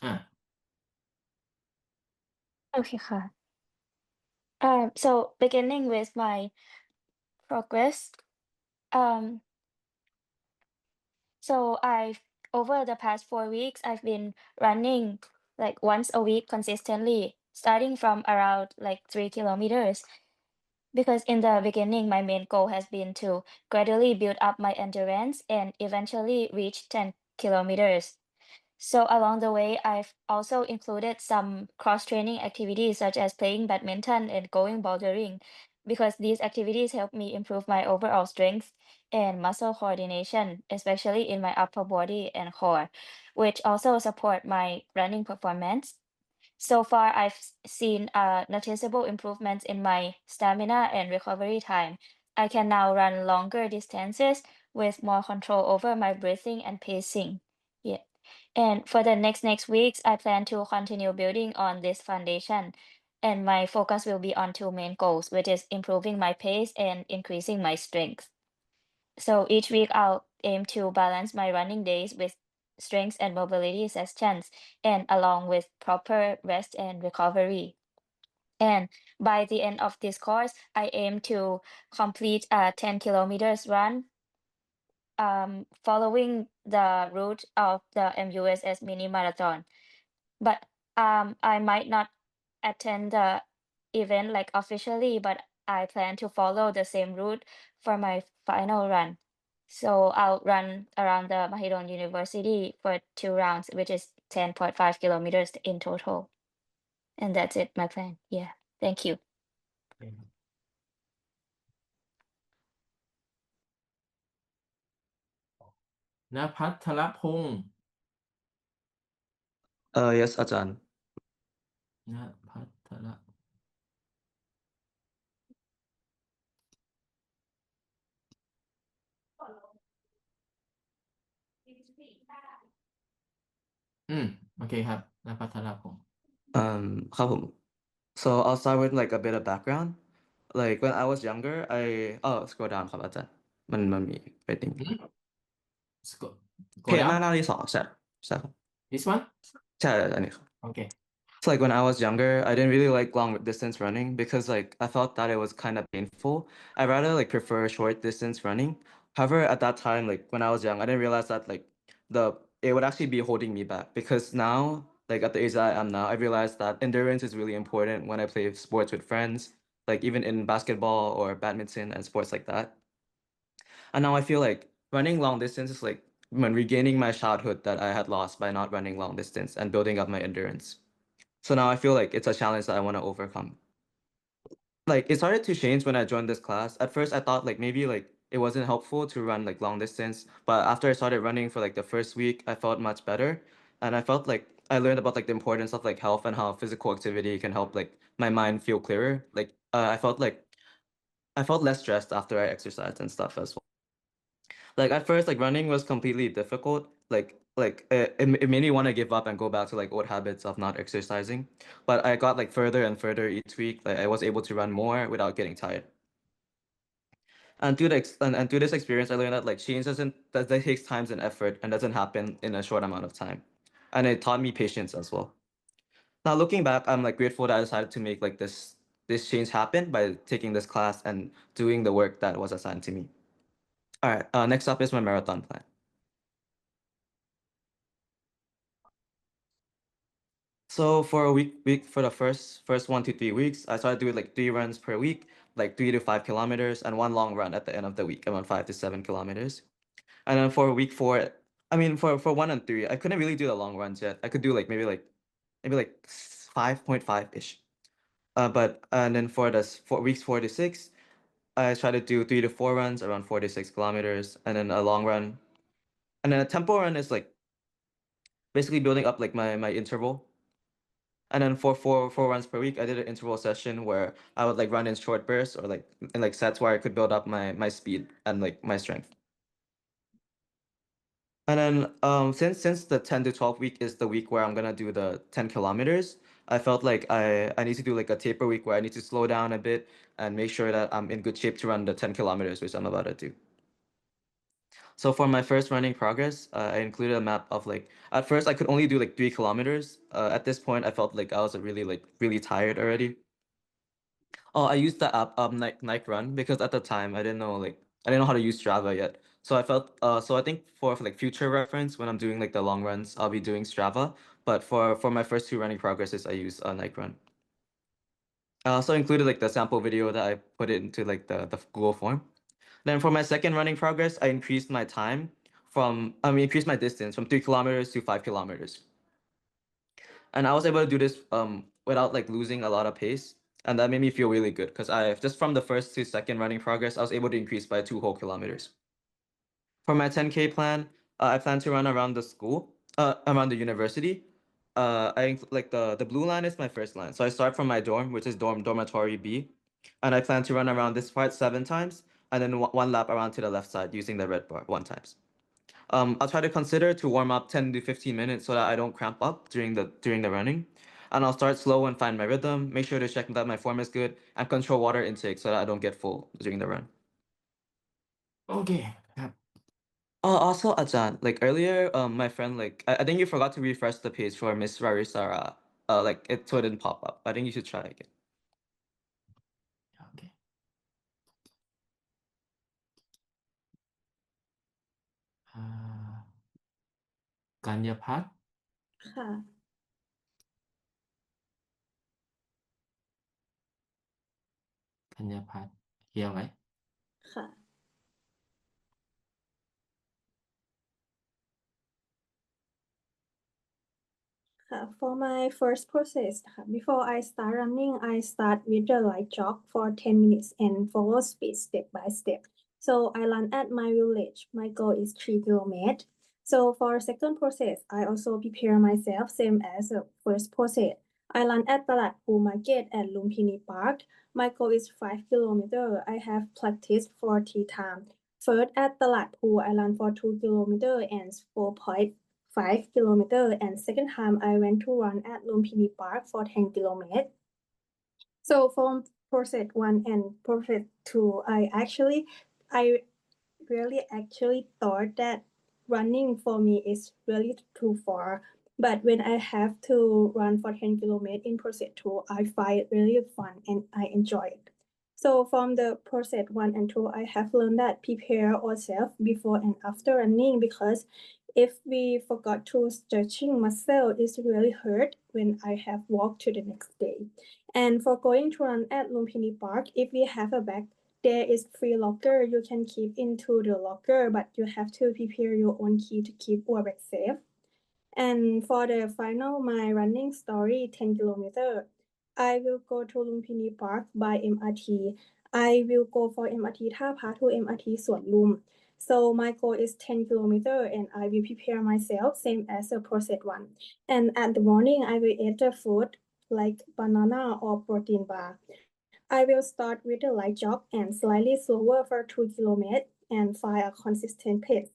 อ่ะ โอเคค่ะ so beginning with my progress so over the past 4 weeks I've been running like once a week consistently starting from around like 3 kilometers because in the beginning my main goal has been to gradually build up my endurance and eventually reach 10 kilometers. So along the way, I've also included some cross-training activities such as playing badminton and going bouldering because these activities help me improve my overall strength and muscle coordination, especially in my upper body and core, which also support my running performance. So far, I've seen noticeable improvements in my stamina and recovery time. I can now run longer distances with more control over my breathing and pacing. Yeah. And for the next weeks, I plan to continue building on this foundation. And my focus will be on two main goals, which is improving my pace and increasing my strength. So each week I'll aim to balance my running days with strength and mobility sessions and along with proper rest and recovery. And by the end of this course, I aim to complete a 10 kilometers run following the route of the MUSS mini marathon. But I might not attend the event like officially, but I plan to follow the same route for my final run. So I'll run around the Mahidol University for 2 rounds, which is 10.5 kilometers in total. And that's it, my plan. Yeah. Thank you. ณภัทรพงษ์ Yes อาจารย์ ณภัทร โอเคครับ ณภัทรพงษ์ ครับผม so I'll start with like a bit of background like when I was younger I scroll down ครับอาจารย์มันมี rating Go เพจ down หน้าที่สองใช่ครับ this one ใช่อันนี้ครับ okay So like when I was younger, I didn't really like long distance running because like I thought that it was kind of painful. I rather like prefer short distance running. However, at that time, like when I was young, I didn't realize that like it would actually be holding me back because now, like at the age that I am now, I realized that endurance is really important when I play sports with friends, like even in basketball or badminton and sports like that. And now I feel like running long distance is like when regaining my childhood that I had lost by not running long distance and building up my endurance. So now I feel like it's a challenge that I want to overcome. Like it started to change when I joined this class. At first I thought like maybe like it wasn't helpful to run like long distance, but after I started running for like the first week, I felt much better. And I felt like I learned about like the importance of like health and how physical activity can help like my mind feel clearer. Like I felt less stressed after I exercised and stuff as well. Like at first, like running was completely difficult. It made me want to give up and go back to like old habits of not exercising. But I got like further and further each week. Like I was able to run more without getting tired. And through this experience, I learned that like change that takes time and effort and doesn't happen in a short amount of time. And it taught me patience as well. Now looking back, I'm like grateful that I decided to make like this change happen by taking this class and doing the work that was assigned to me. All right, next up is my marathon plan. So for a week for the first 1 to 3 weeks, I started doing like 3 runs per week, like 3 to 5 kilometers, and one long run at the end of the week, around 5 to 7 kilometers. And then for week 4, I mean for 1 and 3, I couldn't really do the long runs yet. I could do like maybe like 5.5-ish. But and then for weeks 4 to 6, I try to do 3 to 4 runs around 4 to 6 kilometers, and then a long run. And then a tempo run is like basically building up like my interval. And then for 4 runs per week, I did an interval session where I would like run in short bursts or like in like sets where I could build up my speed and like my strength. And then since the 10 to 12 week is the week where I'm gonna do the 10 kilometers, I felt like I need to do like a taper week where I need to slow down a bit and make sure that I'm in good shape to run the 10 kilometers, which I'm about to do. So for my first running progress, I included a map of like at first I could only do like 3 kilometers. At this point, I felt like I was really tired already. Oh, I used the app Nike Run because at the time I didn't know how to use Strava yet. So I think for like future reference when I'm doing like the long runs, I'll be doing Strava. But for my first 2 running progresses, I use Nike Run. I also included like the sample video that I put it into like the Google form. Then for my second running progress, I increased my increased my distance from 3 kilometers to 5 kilometers. And I was able to do this without like losing a lot of pace. And that made me feel really good because I just from the first to second running progress, I was able to increase by 2 whole kilometers. For my 10K plan, I plan to run around the school, around the university. Like the blue line is my first line. So I start from my dorm, which is dormitory B. And I plan to run around this part 7 times and then one lap around to the left side using the red bar 1 times. I'll try to consider to warm up 10 to 15 minutes so that I don't cramp up during the running. And I'll start slow and find my rhythm, make sure to check that my form is good, and control water intake so that I don't get full during the run. โอเคครับ Also, Ajahn, like earlier, my friend, like I think you forgot to refresh the page for Miss Rarisara. Like so it didn't pop up. I think you should try again. โอเคกัญญพัฒน์ ค่ะ กัญญพัฒน์เคลียร์ไว้ ค่ะ ค For my first process นะคะ before I start running I start with the light jog for 10 minutes and follow speed step by step. So I run at my village. My goal is 3 kilometers. So for second process I also prepare myself same as the first process. I run at Talat Phu Market at Lumpini Park. My goal is 5 kilometers. I have practiced 40 times. First at Talat Phu I run for 2 kilometers and 4.5 kilometers, and second time I went to run at Lumpini Park for 10 kilometers. So from process 1 and process 2, I really actually thought that running for me is really too far. But when I have to run for 10 kilometers in process 2, I find it really fun and I enjoy it. So from the process 1 and 2, I have learned that prepare ourselves before and after running, because if we forgot to stretching muscle, it's really hurt when I have walked to the next day. And for going to run at Lumpini Park, if we have a bag, there is free locker. You can keep into the locker, but you have to prepare your own key to keep your bag safe. And for the final, my running story, 10 kilometers, I will go to Lumpini Park by MRT. I will go for MRT Tha Pha to MRT Suan Lum. So my goal is 10 kilometers and I will prepare myself same as the process 1. And at the morning, I will eat the food like banana or protein bar. I will start with a light jog and slightly slower for 2 kilometers and find a consistent pace.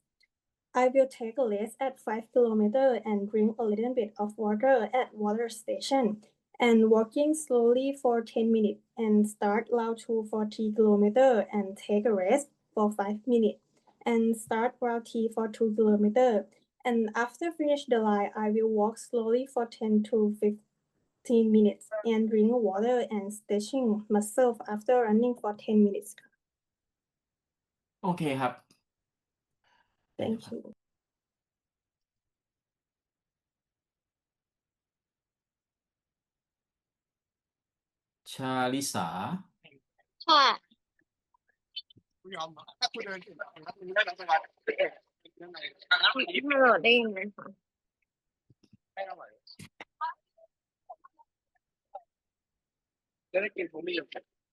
I will take a rest at 5 kilometers and drink a little bit of water at water station, and walking slowly for 10 minutes and start round 2 for 3 kilometers and take a rest for 5 minutes and start round 3 for 2 kilometers. And after finish the line, I will walk slowly for 10 to 15 minutes and drink water and stretching myself after running for 10 minutes. โอเคครับ Thank you. Charissa ค่ะ ฮัลโหลได้ยินไหมคะ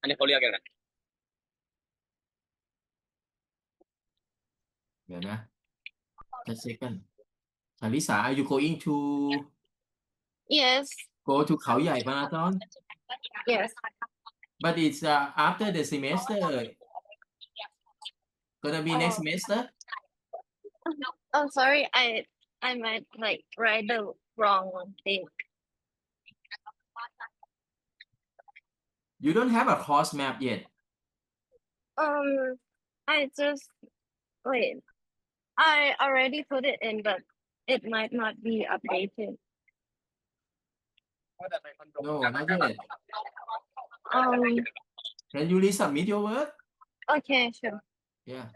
อันนี้เขาเรียกกันนะ เดี๋ยวนะ just second Charissa are you going to Yes go to เขาใหญ่ Marathon Yes but it's after the semester gonna be next semester Oh sorry I might like write the wrong thing you don't have a course map yet I just wait I already put it in but it might not be updated no not yet can you resubmit your work Okay sure yeah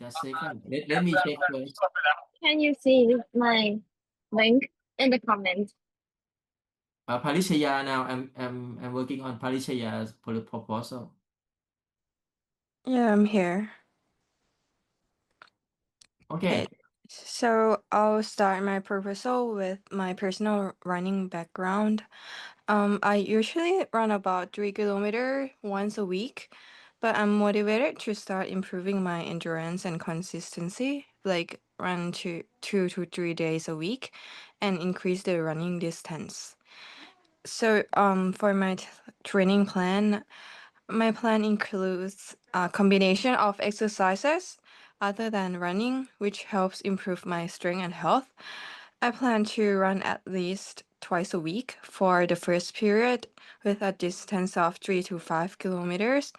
just second let me check first Can you see my link in the comments Parishaya now I'm working on Parishaya's proposal Yeah, I'm here. okay So I'll start my proposal with my personal running background. I usually run about 3 kilometers once a week, but I'm motivated to start improving my endurance and consistency, like run 2 to 3 days a week and increase the running distance. So for my training plan, my plan includes a combination of exercises other than running, which helps improve my strength and health. I plan to run at least twice a week for the first period with a distance of 3 to 5 kilometers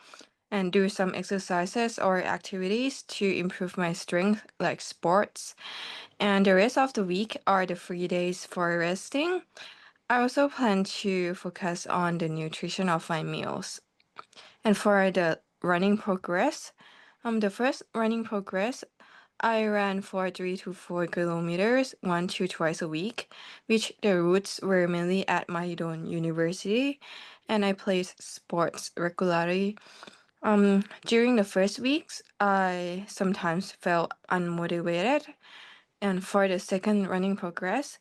and do some exercises or activities to improve my strength, like sports. And the rest of the week are the free days for resting. I also plan to focus on the nutrition of my meals. And for the running progress, the first running progress, I ran for 3 to 4 kilometers 1 to twice a week, which the routes were mainly at Mahidol University, and I played sports regularly. During the first weeks, I sometimes felt unmotivated, and for the second running progress,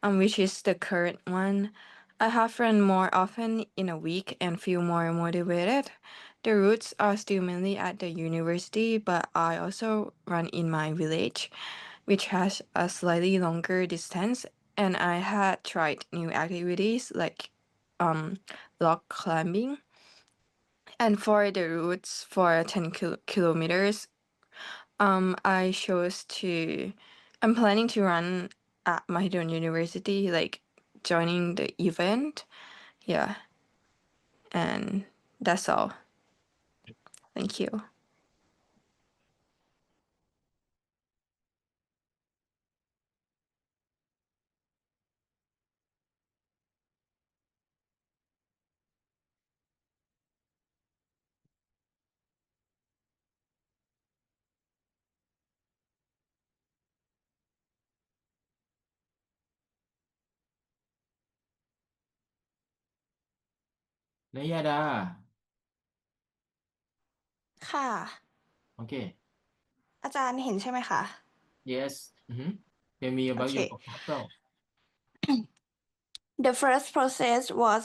which is the current one, I have run more often in a week and feel more motivated. The routes are still mainly at the university, but I also run in my village, which has a slightly longer distance, and I had tried new activities like log climbing. And for the routes for 10 kilometers, I chose to, I'm planning to run at Mahidol University, like joining the event. Yeah. And that's all. Thank you. Nayada ค่ะ okay อาจารย์เห็นใช่ไหมคะ yes tell me about your Okay. proposal The first process was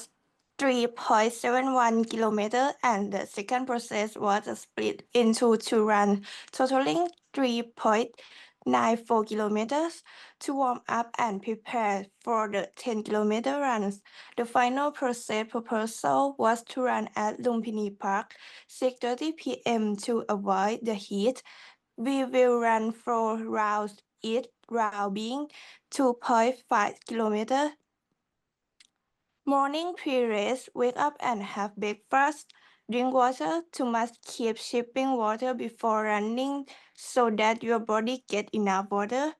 3.71 kilometer and the second process was split into 2 runs, totaling 3.94 kilometers to warm up and prepare for the 10 kilometer runs. The final process proposal was to run at Lumpini Park 6:30 p.m. to avoid the heat. We will run 4 rounds, each round being 2.5 kilometers. Morning pre-race, wake up and have breakfast. Drink water. Too much keep sipping water before running so that your body get enough water.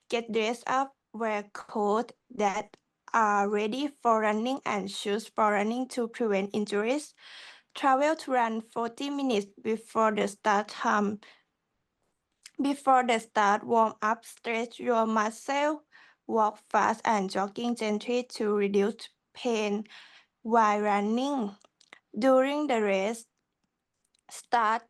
Get dressed up, wear clothes that are ready for running and shoes for running to prevent injuries. Travel to run 40 minutes before the start time. Before the start, warm up, stretch your muscle, walk fast and jogging gently to reduce pain while running. During the race, start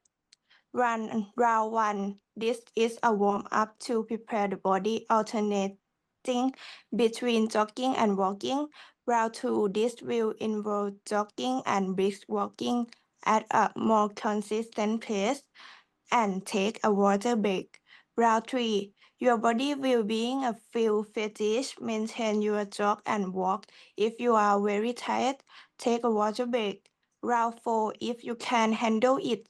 run round 1. This is a warm up to prepare the body, alternating between jogging and walking. Round 2, this will involve jogging and brisk walking at a more consistent pace and take a water break. Round 3, your body will be in a feel fatigue. Maintain your jog and walk. If you are very tired, take a water break. Round 4, if you can handle it,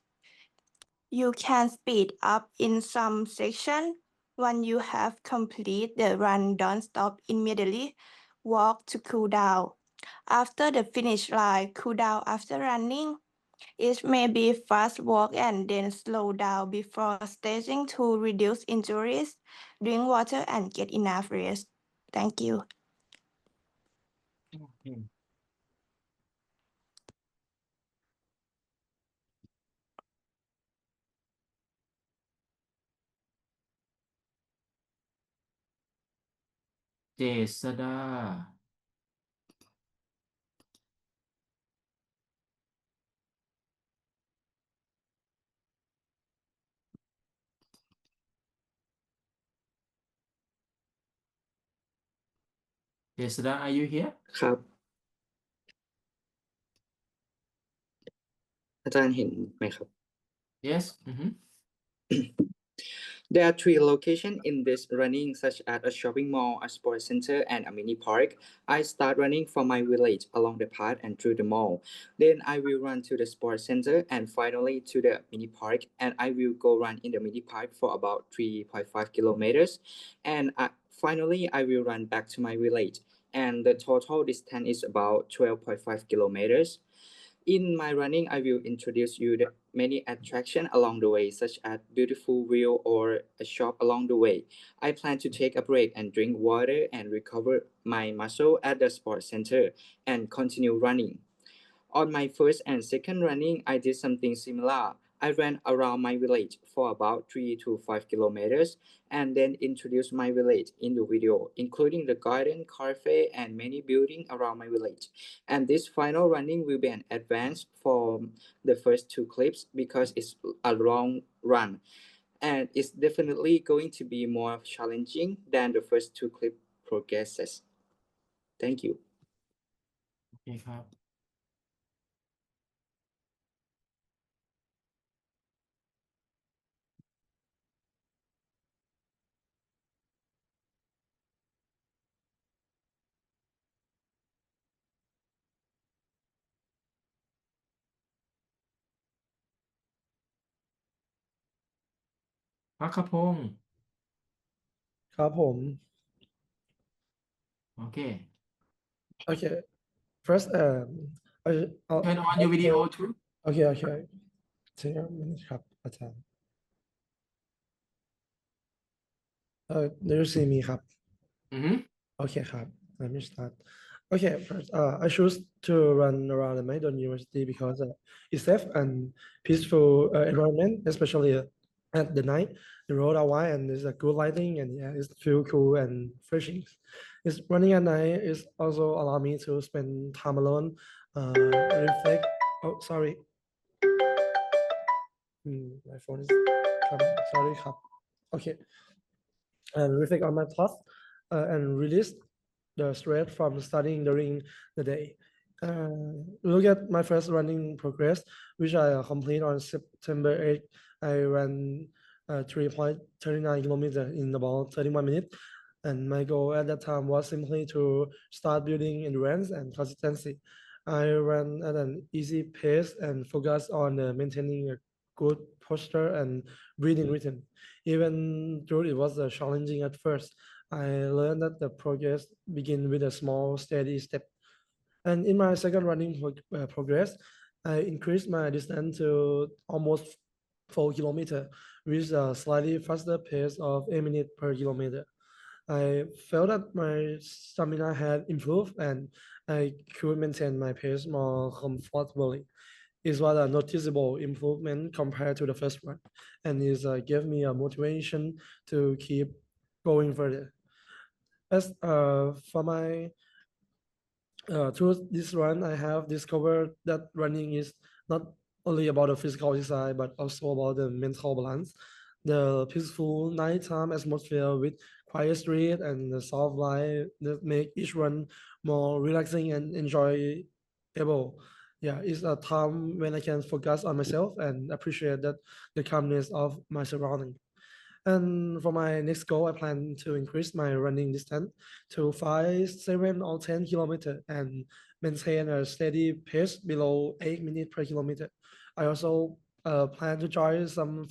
you can speed up in some section. When you have completed the run, don't stop immediately. Walk to cool down. After the finish line, cool down after running. It may be fast walk and then slow down before staging to reduce injuries. Drink water and get enough rest. Thank you. Jesada Jesada are you here ครับ อาจารย์เห็นไหมครับ yes There are 3 locations in this running, such as a shopping mall, a sports center, and a mini park. I start running from my village along the path and through the mall. Then I will run to the sports center and finally to the mini park. And I will go run in the mini park for about 3.5 kilometers. And finally, I will run back to my village. And the total distance is about 12.5 kilometers. In my running, I will introduce you the many attractions along the way, such as beautiful view or a shop along the way. I plan to take a break and drink water and recover my muscle at the sports center and continue running. On my first and second running, I did something similar. I ran around my village for about 3 to 5 kilometers and then introduced my village in the video, including the garden, cafe, and many buildings around my village. And this final running will be an advance for the first two clips because it's a long run. And it's definitely going to be more challenging than the first two clip progresses. Thank you. โอเคครับ พักขพงศ์ ครับผม โอเค Okay. First, I'll turn on your video too Okay. Take a minute ครับอาจารย์ Do you see me ครับ Okay ครับ Let me start. Okay, first, I choose to run around the Mahidol University because it's safe and peaceful environment, especially at the night. The road are wide and there's a good lighting, and yeah, it's feel cool and refreshing. It's running at night is also allow me to spend time alone, reflect. Oh, sorry. My phone is coming. Sorry, ครับ Okay. And reflect on my thoughts and release the stress from studying during the day. Look at my first running progress, which I complete on September 8th. I ran 3.39 kilometers in about 31 minutes. And my goal at that time was simply to start building endurance and consistency. I ran at an easy pace and focused on maintaining a good posture and breathing rhythm. Even though it was challenging at first, I learned that the progress begins with a small, steady step. And in my second running progress, I increased my distance to almost 4 kilometers, with a slightly faster pace of 8 minutes per kilometer. I felt that my stamina had improved and I could maintain my pace more comfortably. It was a noticeable improvement compared to the first one, and it gave me a motivation to keep going further. As for my through this run, I have discovered that running is not only about the physical exercise, but also about the mental balance. The peaceful nighttime atmosphere with quiet street and the soft light that make each run more relaxing and enjoyable. Yeah, it's a time when I can focus on myself and appreciate that the calmness of my surrounding. And for my next goal, I plan to increase my running distance to 5, 7, or 10 kilometers and maintain a steady pace below 8 minutes per kilometer. I also plan to join some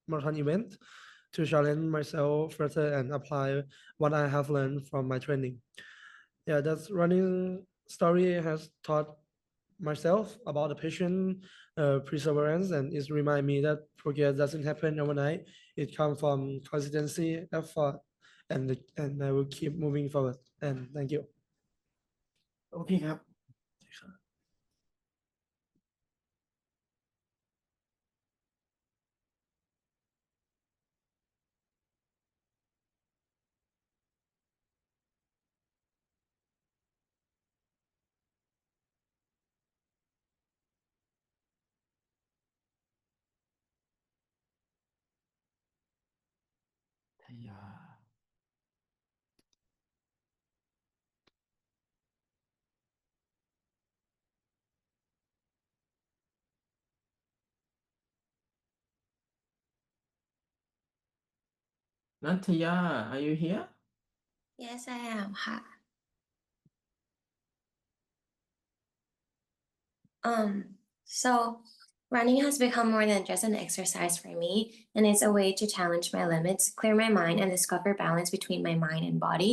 marathon event to challenge myself further and apply what I have learned from my training. Yeah, that's running story has taught myself about the patience, perseverance, and it remind me that progress doesn't happen overnight. It comes from consistency, effort, and I will keep moving forward. And thank you. โอเคครับ ทยา นัทยา are you here Yes, I am ค่ะ So running has become more than just an exercise for me, and it's a way to challenge my limits, clear my mind, and discover balance between my mind and body.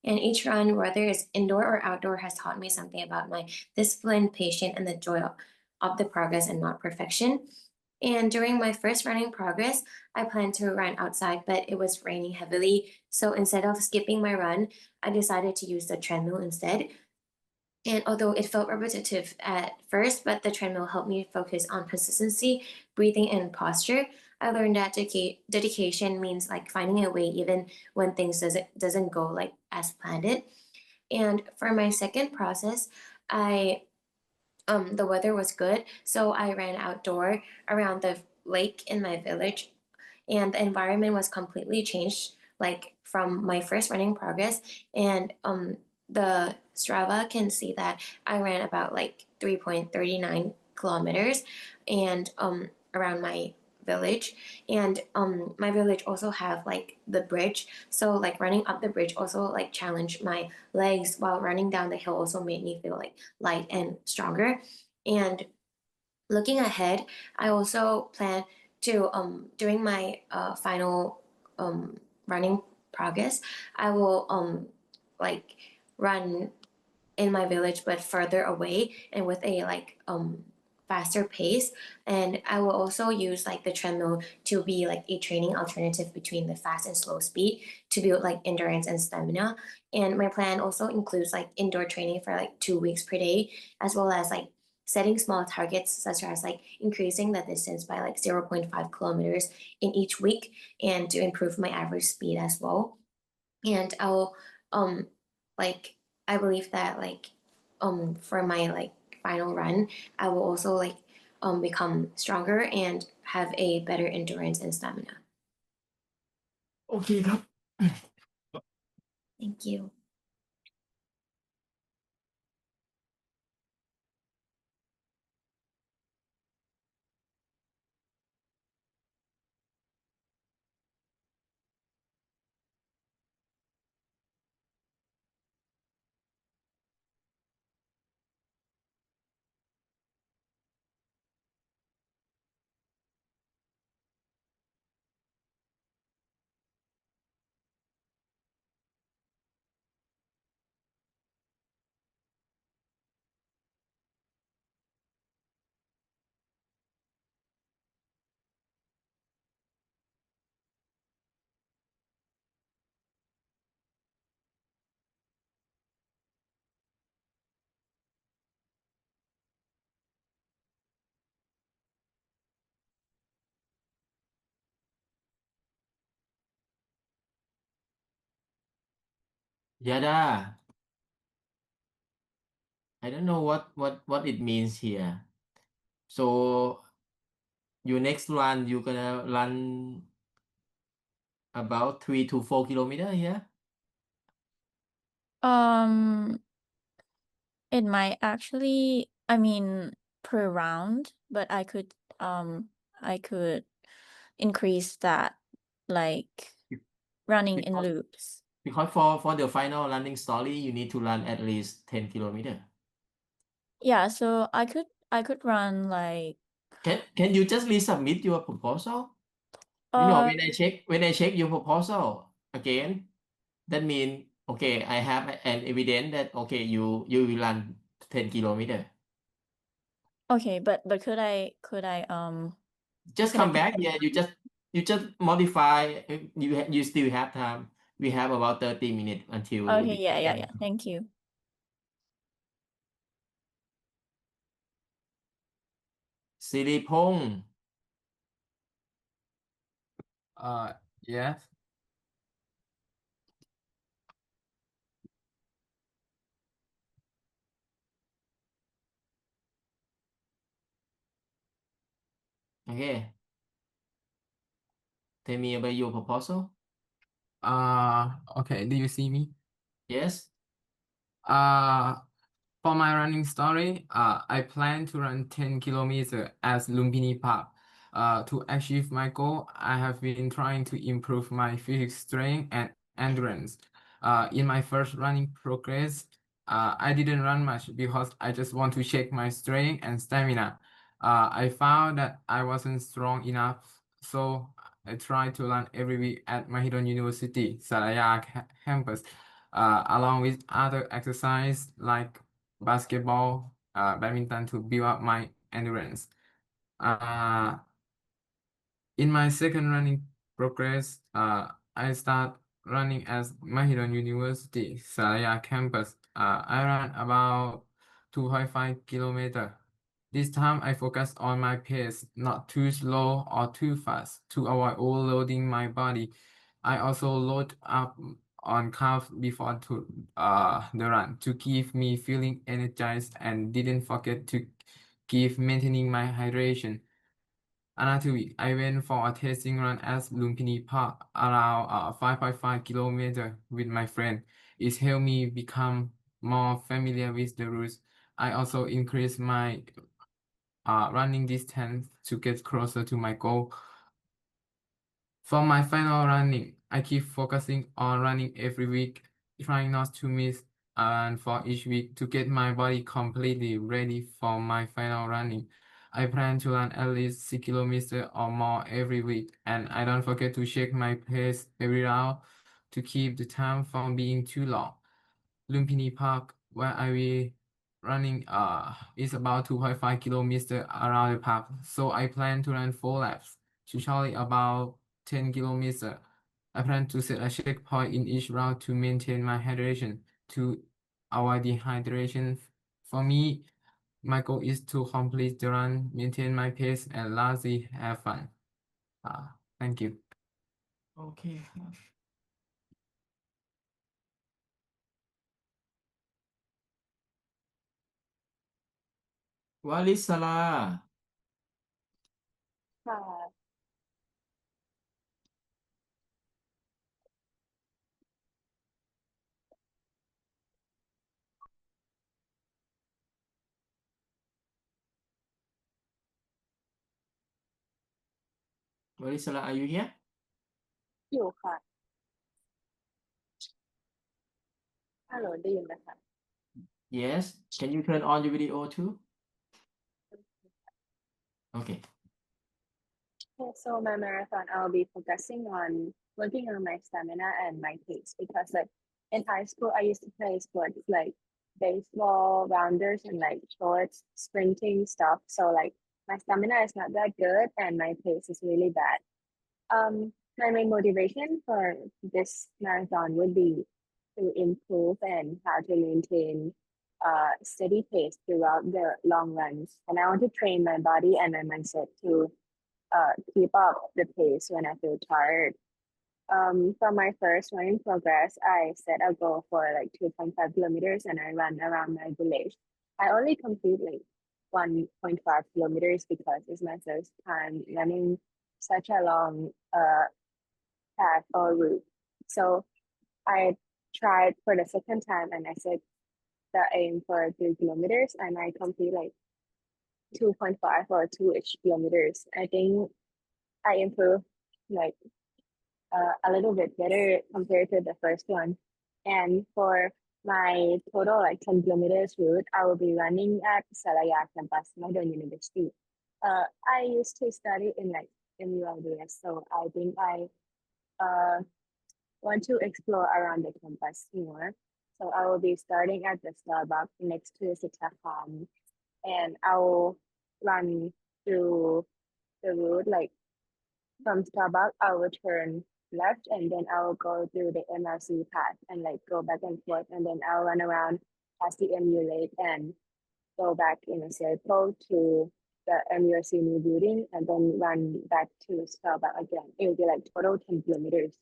And each run, whether it's indoor or outdoor, has taught me something about my discipline, patience, and the joy of the progress and not perfection. And during my first running progress, I planned to run outside, but it was raining heavily. So instead of skipping my run, I decided to use the treadmill instead. And although it felt repetitive at first, but the treadmill helped me focus on consistency, breathing, and posture. I learned that dedication means like finding a way even when things doesn't go like as planned it. And for my second process, the weather was good, so I ran outdoor around the lake in my village, and the environment was completely changed like from my first running progress. And the Strava can see that I ran about like 3.39 kilometers and around my village. And my village also have like the bridge, so like running up the bridge also like challenged my legs, while running down the hill also made me feel like light and stronger. And looking ahead, I also plan to during my final running progress, I will like run in my village but further away and with a like faster pace. And I will also use like the treadmill to be like a training alternative between the fast and slow speed to build like endurance and stamina. And my plan also includes like indoor training for like 2 weeks per day, as well as like setting small targets such as like increasing the distance by like 0.5 kilometers in each week, and to improve my average speed as well. And I'll like I believe that like for my like final run, I will also like become stronger and have a better endurance and stamina. โอเคครับ Thank you. Yada, I don't know what it means here. So your next run, you're gonna run about 3 to 4 kilometer here? It might actually, I mean, per round, but I could increase that, like running in Because loops. because for the final running story, you need to run at least 10 kilometer. Yeah, so I could run like Can you just resubmit your proposal? You know, uh when I check your proposal again, that mean okay, I have an evidence that okay, you will run 10 kilometer. okay, but could I Just could I come put back. Yeah, you just modify. You still have time. We have about 30 minutes until Okay, the yeah. Thank you. สิริพงษ์ Yes. Okay. Tell me about your proposal. Okay. Do you see me? Yes. For my running story, I plan to run 10 kilometers at Lumpini Park. To achieve my goal, I have been trying to improve my physical strength and endurance. In my first running progress, I didn't run much because I just want to check my strength and stamina. I found that I wasn't strong enough, so I tried to run every week at Mahidol University, Saraya campus, along with other exercise like basketball, badminton to build up my endurance. In my second running progress, I start running at Mahidol University, Saraya campus. I ran about 2.5 kilometers. This time I focus on my pace, not too slow or too fast, to avoid overloading my body. I also load up on carbs before the run to keep me feeling energized, and didn't forget to keep maintaining my hydration. Another week, I went for a tasting run at Lumpini Park, around 5.5 kilometers with my friend. It helped me become more familiar with the routes. I also increased my running distance to get closer to my goal. For my final running, I keep focusing on running every week, trying not to miss, and for each week to get my body completely ready for my final running. I plan to run at least 6 kilometers or more every week, and I don't forget to check my pace every round to keep the time from being too long. Lumpini Park, where I will running is about 2.5 kilometers around the park, so I plan to run 4 laps, usually about 10 kilometers. I plan to set a checkpoint in each route to maintain my hydration to avoid dehydration. For me, my goal is to complete the run, maintain my pace, and lastly have fun. Thank you. Okay. Walisala. ค่ะ Walisala, are you here? อยู่ค่ะ ฮัลโหลได้ยินไหมคะ Yes. Can you turn on your video too? Okay. Okay, so my marathon, I'll be focusing on working on my stamina and my pace because like in high school, I used to play sports like baseball, rounders, and like shorts, sprinting stuff. So like my stamina is not that good and my pace is really bad. My main motivation for this marathon would be to improve and how to maintain steady pace throughout the long runs. And I want to train my body and my mindset to keep up the pace when I feel tired. For my first running progress, I set a goal for like 2.5 kilometers and I run around my village. I only complete like 1.5 kilometers because it's my first time running such a long path or route. So I tried for the second time and I set the aim for 3 kilometers and I complete like 2.5 or 2-ish kilometers. I think I improved like a little bit better compared to the first one. And for my total like 10 kilometers route, I will be running at Salaya campus, Mahidol University. I used to study in like MUIDS, so I think I want to explore around the campus more. So I will be starting at the Starbucks next to Sitafam, and I will run through the route like from Starbucks. I will turn left and then I will go through the MRC path and like go back and forth, and then I'll run around past the MU Lake and go back in a circle to the MUSC new building and then run back to Starbucks again. It will be like total 10 kilometers.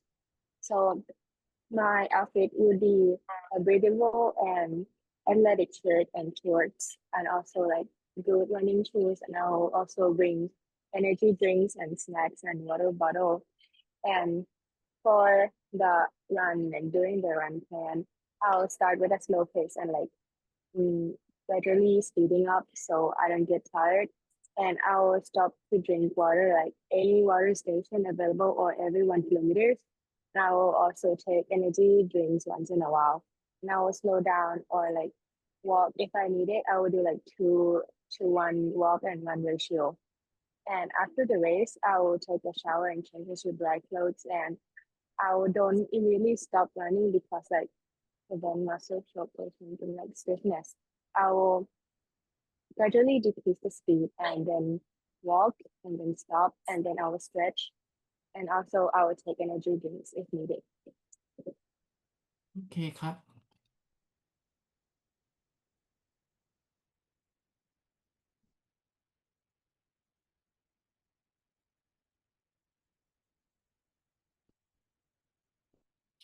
So my outfit would be a breathable and athletic shirt and shorts, and also like good running shoes. And I'll also bring energy drinks and snacks and water bottle. And for the run and during the run plan, I'll start with a slow pace and like gradually speeding up so I don't get tired. And I'll stop to drink water like any water station available or every 1 kilometers. And I will also take energy drinks once in a while. And I will slow down or like walk if I need it. I will do like 2-to-1 walk and run ratio. And after the race, I will take a shower and change into dry clothes. And I don't immediately stop running because like prevent muscle shock or something like stiffness. I will gradually decrease the speed and then walk and then stop and then I will stretch. And also I will take energy drinks if needed. โอเคครับ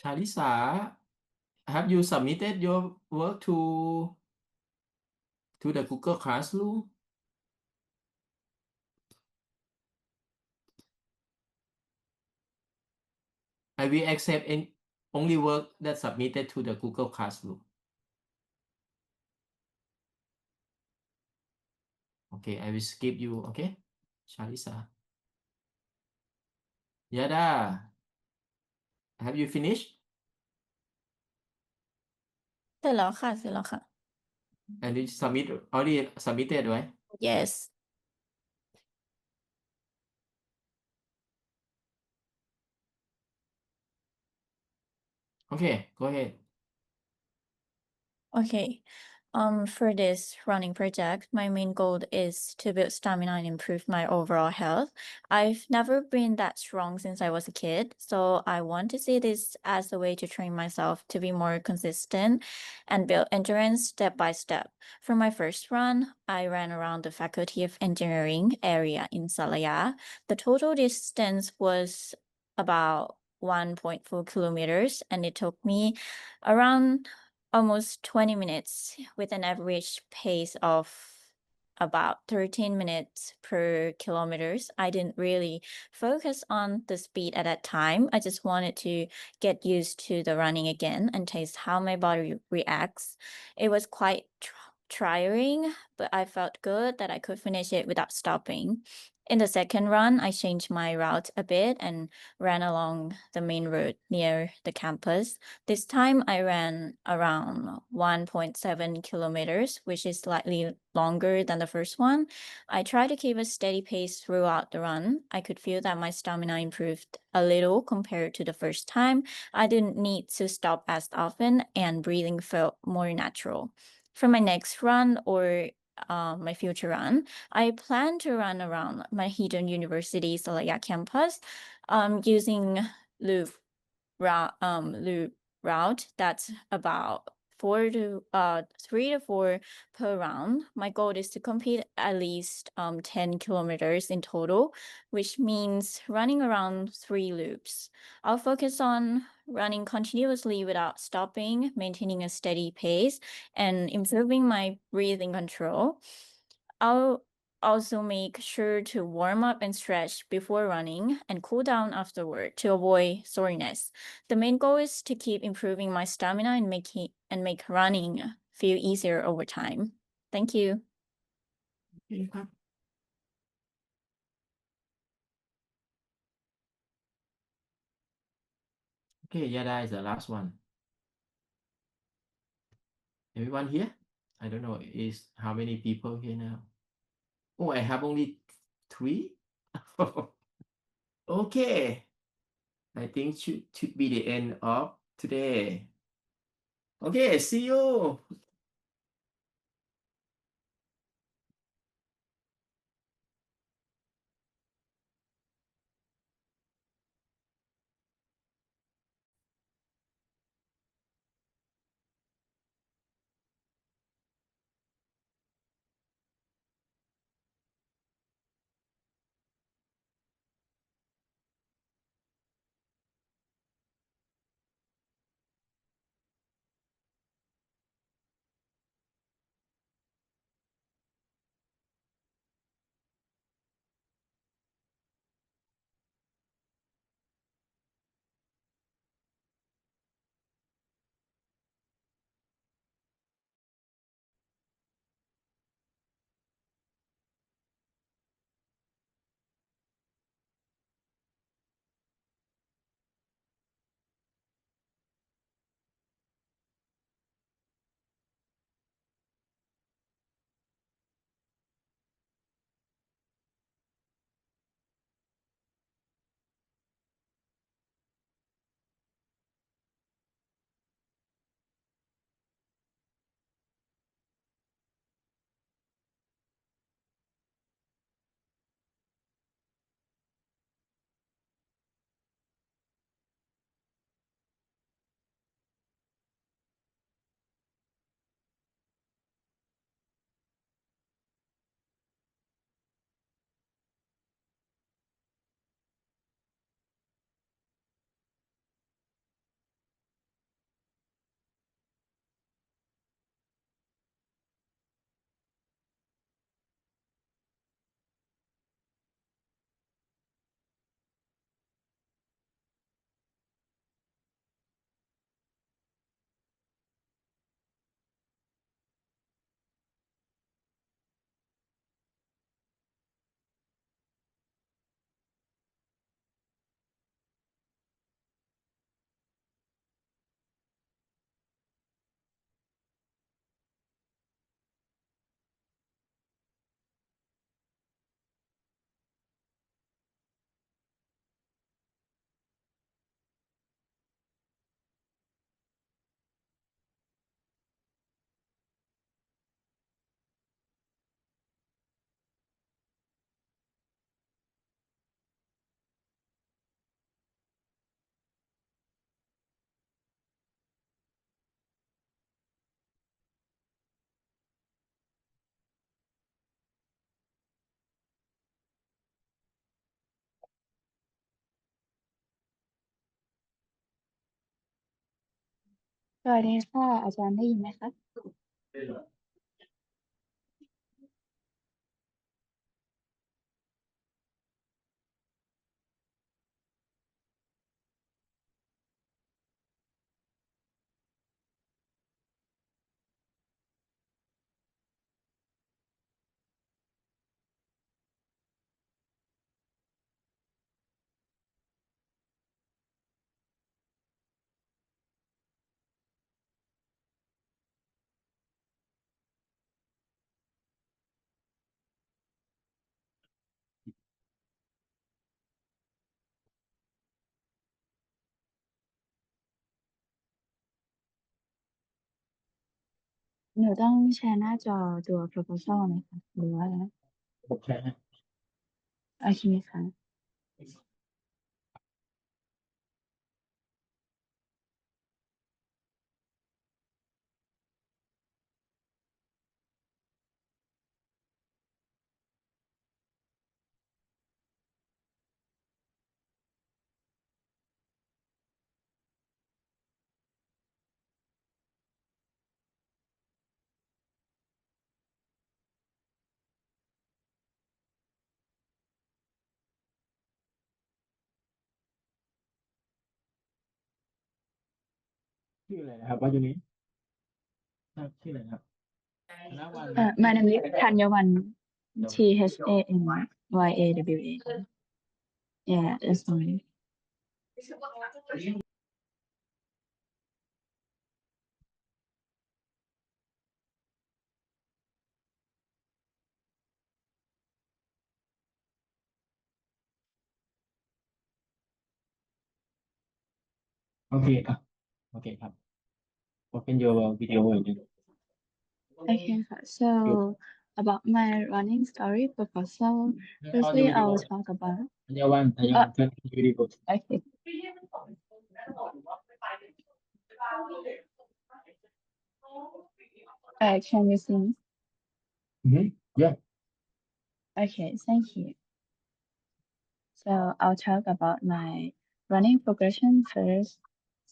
Shalisa, have you submitted your work to the Google Classroom? I will accept only work that submitted to the Google Classroom. Okay, I will skip you. Okay, Shalisa. Yada, have you finished? เสร็จแล้วค่ะเสร็จแล้วค่ะ And you already submitted, right? yes Okay, go ahead. Okay. For this running project, my main goal is to build stamina and improve my overall health. I've never been that strong since I was a kid, so I want to see this as a way to train myself to be more consistent and build endurance step by step. For my first run, I ran around the Faculty of Engineering area in Salaya. The total distance was about 1.4 kilometers, and it took me around almost 20 minutes with an average pace of about 13 minutes per kilometers. I didn't really focus on the speed at that time. I just wanted to get used to the running again and taste how my body reacts. It was quite tiring, but I felt good that I could finish it without stopping. In the second run, I changed my route a bit and ran along the main road near the campus. This time I ran around 1.7 kilometers, which is slightly longer than the first one. I tried to keep a steady pace throughout the run. I could feel that my stamina improved a little compared to the first time. I didn't need to stop as often, and breathing felt more natural. For my next run or my future run, I plan to run around Mahidol University Salaya campus using loop route that's about 3 to 4 per round. My goal is to complete at least 10 kilometers in total, which means running around 3 loops. I'll focus on running continuously without stopping, maintaining a steady pace, and improving my breathing control. I'll also make sure to warm up and stretch before running and cool down afterward to avoid soreness. The main goal is to keep improving my stamina and make running feel easier over time. Thank you. Okay, Yada is the last one. Everyone here? I don't know is how many people here now. Oh, I have only 3. Okay, I think should be the end of today. Okay, see you. สวัสดีค่ะอาจารย์ได้ยินไหมคะ หนูต้องแชร์หน้าจอตัว proposal ไหมคะหรือว่า โอเค โอเคค่ะ ชื่ออะไรนะครับว่าอยู่นี้ชื่ออะไรครับธนวัน My name is Thanyawan THANYAWA yeah that's fine โอเคครับโอเคครับ Open your video again. okay ค่ะ so about my running story proposal firstly I will talk about Tanyawan, turn your video. okay can you see me? Yeah. Okay, thank you. So I'll talk about my running progression first.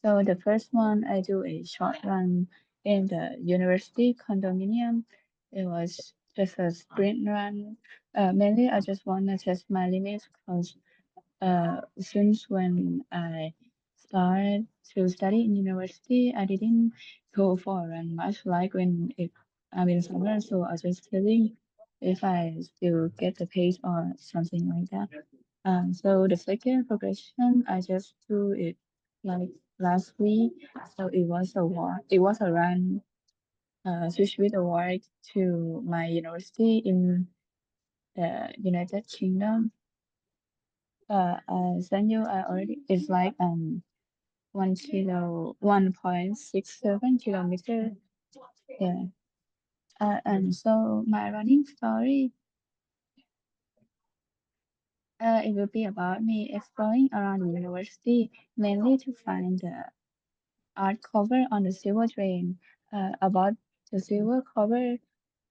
So the first one, I do a short run in the university condominium. It was just a sprint run. Mainly, I just want to test my limits because since when I started to study in university, I didn't go for a run much like when I'm in summer. So I just feeling if I still get the pace or something like that. So the second progression, I just do it like last week. So it was a walk. It was a run. Switch with a walk to my university in the United Kingdom. Send you. I already. It's like 1.67 kilometer. Yeah. And so my running story. It will be about me exploring around the university, mainly to find the art cover on the silver train. About the silver cover,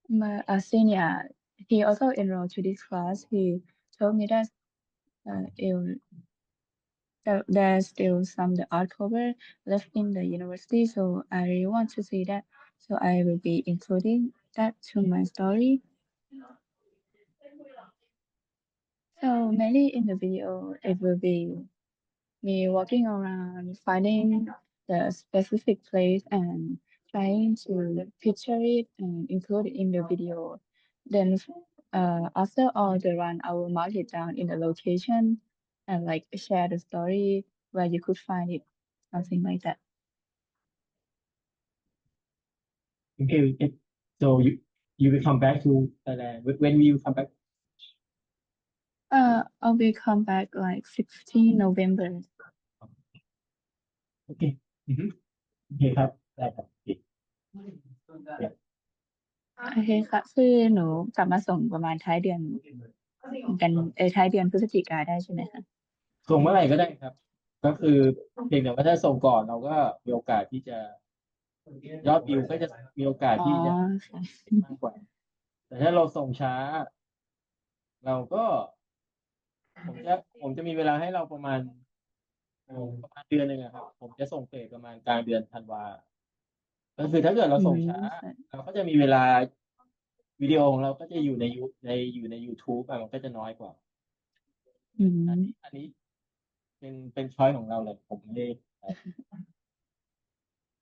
my senior, he also enrolled to this class. He told me that there's still some the art cover left in the university, so I really want to see that. So I will be including that to my story. So mainly in the video, it will be me walking around, finding the specific place and trying to picture it and include it in the video. Then after all the run, I will mark it down in the location and like share the story where you could find it, something like that. Okay. So you will come back to Thailand. When will you come back? I'll be come back like 16 November. Okay. โอเคครับได้ครับโอเค Yeah. โอเคค่ะคือหนูกลับมาส่งประมาณท้ายเดือนท้ายเดือนพฤศจิกาได้ใช่ไหมคะ ส่งเมื่อไหร่ก็ได้ครับ ก็คือเพียงแต่ว่าถ้าส่งก่อนเราก็มีโอกาสที่จะยอดวิวก็จะมีโอกาส อ๋อ ที่จะ ค่ะ มากกว่า แต่ถ้าเราส่งช้า เราก็ผมจะมีเวลาให้เราประมาณเดือนหนึ่งอะครับ ผมจะส่งเฟสประมาณกลางเดือนธันวา ก็คือถ้าเกิดเรา อื ส่ง ม ช้า ค่ะ เราก็จะมีเวลาวิดีโอของเราก็จะอยู่ในอยู่ใน YouTube อะมันก็จะน้อยกว่า อื อัน ม นี้อันนี้เป็นช้อยส์ของเราเลยผมไม่ได้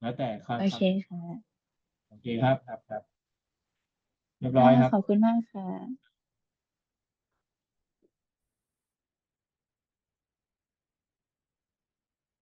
แล้วแต่ครั โอบ เคค่ะ โอเคครับเรียบร้อยครับ ขอบคุณมากค่ะ